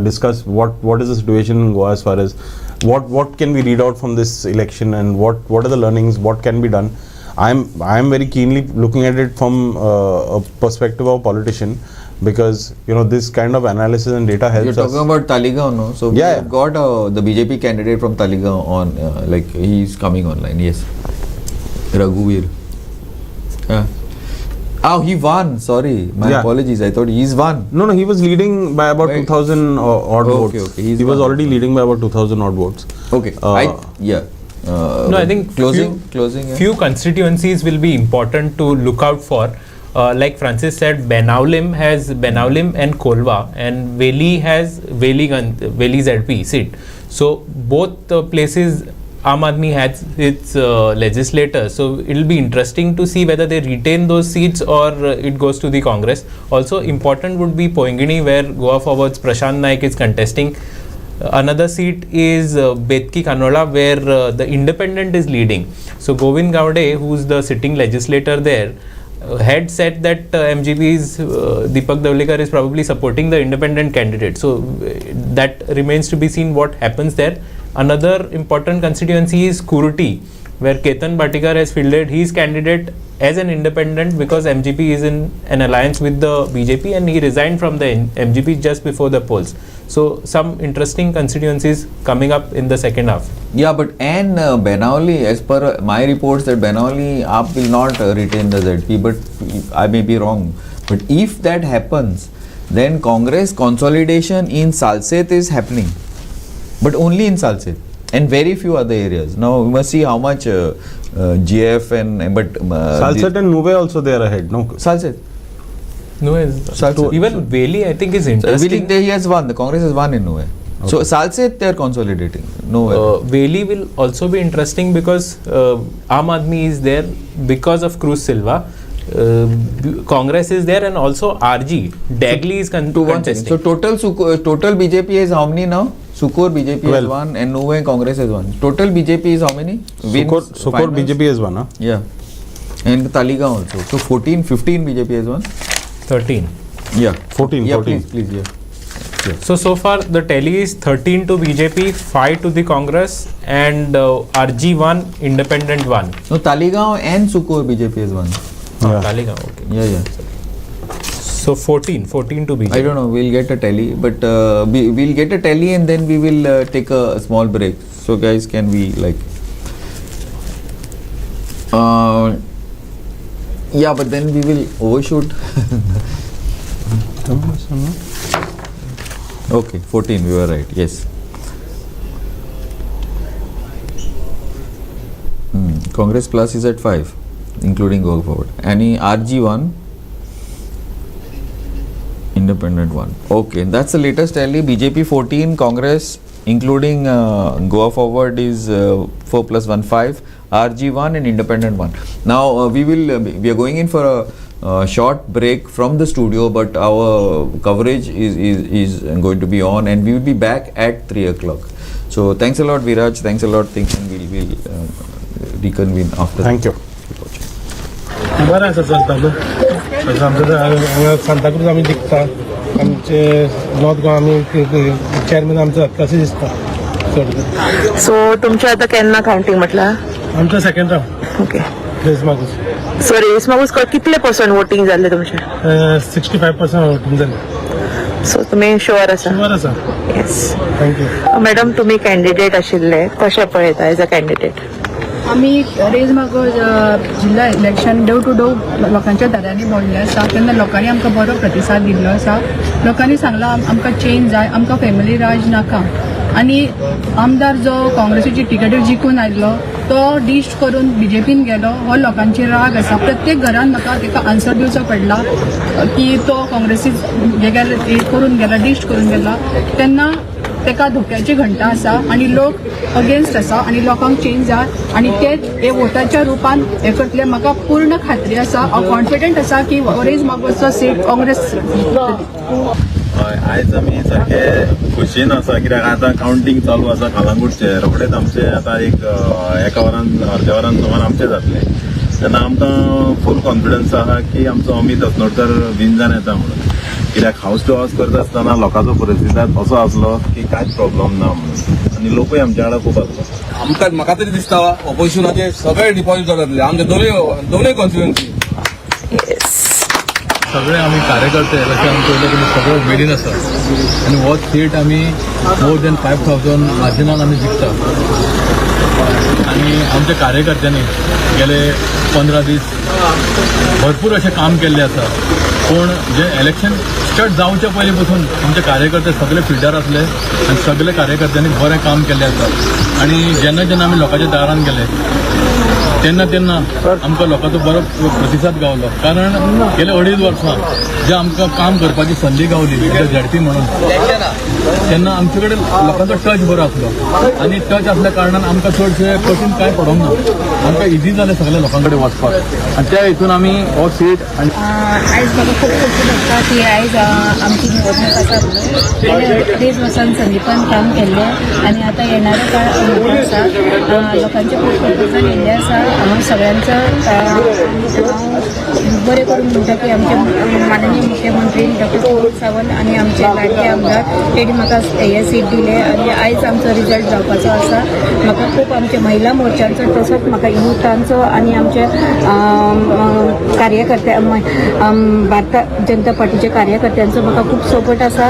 discuss what is the situation in Goa as far as what can we read out from this election, and what are the learnings, what can be done. I'm very keenly looking at it from a perspective of politician, because this kind of analysis and data helps You're talking about Taligaon, no? So we have got the BJP candidate from Taligaon on, like he's coming online. Yes, Raghuveer. Oh, he won. Sorry, my apologies. I thought he's won. No, he was leading by about 2,000 odd votes. Okay. He was already leading by about 2,000 odd votes. Okay. No, I think closing. Few constituencies will be important to look out for. Like Francis said, Benaulim and Kolva, and Veli has Veli ZP seat. So both places Aam Aadmi has its legislators, so it will be interesting to see whether they retain those seats or it goes to the Congress. Also important would be Poingini, where Goa Forward's Prashant Naik is contesting. Another seat is Betki Kanola, where the independent is leading. So Govind Gowde, who's the sitting legislator there, had said that MGP's Deepak Davlikar is probably supporting the independent candidate. So that remains to be seen what happens there. Another important constituency is Kuruti, where Ketan Bhatikar has fielded his candidate as an independent because MGP is in an alliance with the BJP and he resigned from the MGP just before the polls. So some interesting constituencies coming up in the second half. Yeah, but Benauli, as per my reports, that Benauli AAP will not retain the ZP, but I may be wrong. But if that happens, then Congress consolidation in Salset is happening, but only in Salset and very few other areas. Now we must see how much GF but Salset and Nuve also they are ahead. No, Salset. Nuve is even Veli, I think, is interesting. Veli, he has won. The Congress has won in Nuve. Okay. So Salset they are consolidating. Veli will also be interesting because Aam Aadmi is there because of Cruz Silva. Congress is there and also RG Dagley is contesting. So total BJP is how many now? Sukur BJP has won and Nuve Congress has won. Total BJP is how many? Sukur BJP has won, huh? Yeah. And Taligaon also. So 15 BJP has won. 13. Yeah. 14. Yeah, 14. Please, yeah. So far the tally is 13 to BJP, 5 to the Congress, and RG 1, Independent 1. No, Taligaon and Sukur BJP has won. Taligaon, okay. Yeah. So 14 to BJP. I don't know, we'll get a tally, but we'll get a tally and then we will take a small break. So guys, can we yeah, but then we will overshoot. Okay, 14, we were right, yes. Congress plus is at 5, including Goa Forward. Any RG 1, Independent 1. Okay, that's the latest tally. BJP 14, Congress including Goa Forward is 4 plus 1, 5, RG 1 and Independent 1. Now we are going in for a short break from the studio, but our coverage is going to be on and we will be back at 3 o'clock. So thanks a lot Viraj, thanks a lot, we'll reconvene after. Thank you. बरं असं चालतं ना तसं आमचं सांताक्रूज आम्ही दिखता आमचे north Goa आम्ही चेअरमॅन आमचं तसे दिसता सो तुमच्या आता केन्ना काउंटिंग म्हटलं आमचं second round okay race Magos सो रेस मागूस कितले पर्संट वोटिंग जाल्ले तुमचे 65% वोटिंग जालें सो तुमी शुअर आसा येस थँक्यू मॅडम तुमी कॅन्डिडेट आशिल्ले कशें पळयता एज अ कॅन्डिडेट आमी रेज मागोस जिल्हा इलेक्शन डोर टू डोर लोकांच्या दारांनी भोंवल्ले आसा तेन्ना लोकांनी आमकां बरो प्रतिसाद दिल्लो आसा लोकांनी सांगलां आमकां चेंज जाय आमकां फॅमिली राज नाका आनी आमदार जो काँग्रेसीची टिकेटीर जिखून आयिल्लो तो डिस्ट करून बीजेपीन गेलो हो लोकांची राग आसा प्रत्येक घरान म्हाका ताका आन्सर दिवचो पडला की तो काँग्रेसी करून गेला डिस्ट करून गेला तेन्ना तेका धोक्याची घंटा आसा आनी लोक अगेन्स्ट आसा आनी लोकांक चेंज जाय आनी तेच हे वोटाच्या रुपान हे करतले म्हाका पूर्ण खात्री आसा हांव कॉन्फिडंट आसा की रेज मागोसचो सीट काँग्रेस आयज आमी सारखे खोशयेन आसा कित्याक आतां कावंटींग चालू आसा कलंगूटचे रोखडेच आमचे आतां एका वरान अर्द्या वरान सुमार आमचे जातले तेन्ना आमकां फूल कॉन्फिडन्स आहा की आमचो अमित अस्नोडकर विन जावन येता म्हणून कित्याक हाऊस टू हाऊस करता आसतना लोकांचो परिस्थितीत असो आसलो की कांयच प्रॉब्लेम ना म्हणून आनी लोकूय आमच्या वांगडा खूब आसलो. आमकां म्हाका तरी दिसता ऑपोजिशनाचे सगळे डिपॉझिट जातातले आमचे दोनूय कॉन्स्टिट्युएन्सी सगळे आम्ही कार्यकर्ते इलेक्शन पयले की सगळो मेडीन आसा आनी हो सीट आमी मोर दॅन 5,000 मार्जिनान आमी जिखता आनी आमच्या कार्यकर्त्यांनी गेले 15 दीस भरपूर अशें काम केल्लें आसा. पूण जे इलेक्शन स्टार्ट जावचे पयलीं पासून आमचे कार्यकर्ते सगळे फिल्डार आसले आनी सगळे कार्यकर्त्यांनी बरें काम केल्लें आसा. आनी जेन्ना जेन्ना आमी लोकांच्या दारान गेले तेन्ना तेन्ना आमकां लोकांचो बरो प्रतिसाद गावलो. कारण गेले 2.5 वर्सां जे आमकां काम करपाची संदी गावली झडपी म्हणून तेन्ना आमचे कडेन लोकांचो टच बरो आसलो आनी टच आसल्या कारणान आमकां चडशें कठीण कांय पडोंक ना. आमकां इजी जालें सगळ्या लोकां कडेन वचपाक आनी त्या हितून आमी हो सीट आयज म्हाका खूब खोशी भोगता की आयज आमची निवडणूक आसा गेल्या 2.5 वर्सान संदीपान काम केल्लें आनी आतां येणारो काळ मोठो आसा. लोकांचे खूब प्रपोजल येयल्ले आसा. हांव सगळ्यांचो बरें करून म्हणटा की आमचे माननीय मुख्यमंत्री डॉक्टर प्रमोद सावंत आनी आमचे लाडके आमदार तेणी म्हाका हे सीट दिले आनी आयज आमचो रिजल्ट जावपाचो आसा. म्हाका खूब आमच्या महिला मोर्चांचो तसोच म्हाका युथांचो आनी आमच्या कार्यकर्त्या भारतीय जनता पार्टीच्या कार्यकर्त्यांचो म्हाका खूब सपोर्ट आसा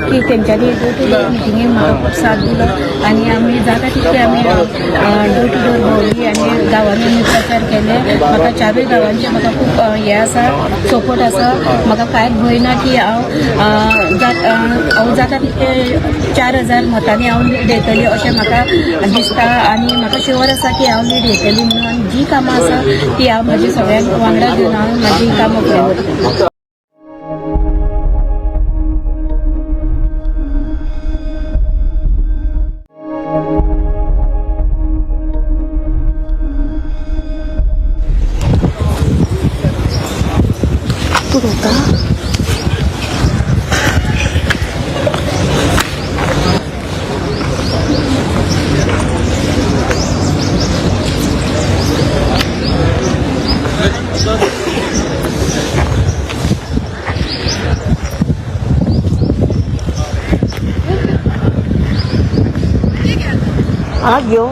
की तेंच्यांनी डोर टू डोर मिटिंगेक म्हाका खूब साथ दिलो आनी आमी जाता तितके आमी डोर टू डोर भोंवली आनी गांवांनी आमी प्रचार केले. म्हाका 4 गांवांचे म्हाका खूब हे आसा सपोर्ट आसा. म्हाका कांयच भंय ना की हांव जाता तितके 4,000 मतांनी हांव लीड येतली अशें म्हाका दिसता आनी म्हाका शुअर आसा की हांव लीड येतली म्हणून आनी जी कामां आसा ती हांव म्हजी सगळ्यांक वांगडा घेवन हांव म्हाजी कामां फुडें व्हरतलें. घेऊ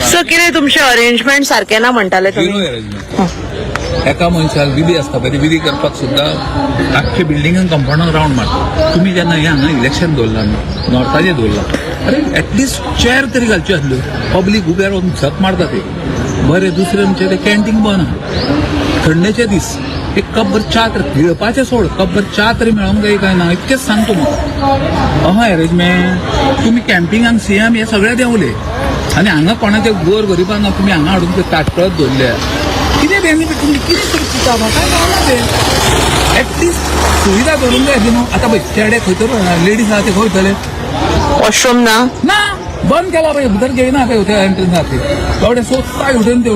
सो कितें तुमचे अरेंजमेंट सारकें ना म्हणटाले तुमी. एका मनशाक विधी आसता पळय ती विधी करपाक सुद्दां आख्खे बिल्डिंगान कंपाउंडाक रावंड मारता. तुमी जेन्ना हे हांगा इलेक्शन दवरला न्ही नॉर्थाचें दवरला अरे एटलिस्ट चेअर तरी घालच्यो आसल्यो. पब्लीक उबे रावन झक मारता ते बरें. दुसरें म्हणजे ते कॅन्टीन बंद आहा थंडेचे दीस. एक कप च्या तर पिळपाचें सोड कप च्या तरी मेळोंक जाय काय ना इतकेंच सांगतो म्हाका. अहो अरेंजमेंट तुमी कॅम्पिंगाक सीएम हे सगळे देंवले आनी हांगा कोणाचे गोर गरिबांना तुमी हांगा हाडून ते ताटकळत दवरल्या. कितें बेनिफीट तुमी कितें करता म्हाका कळना तें. एटलिस्ट सुविधा करूंक जाय न्हू. आतां पळय चेडे खंय तर लेडीज आहा ते खंय वयतले वॉशरूम ना बंद केला पळय भितर घेयना पळय एंट्रन्स आहा ते एवढे सोदता उठून ते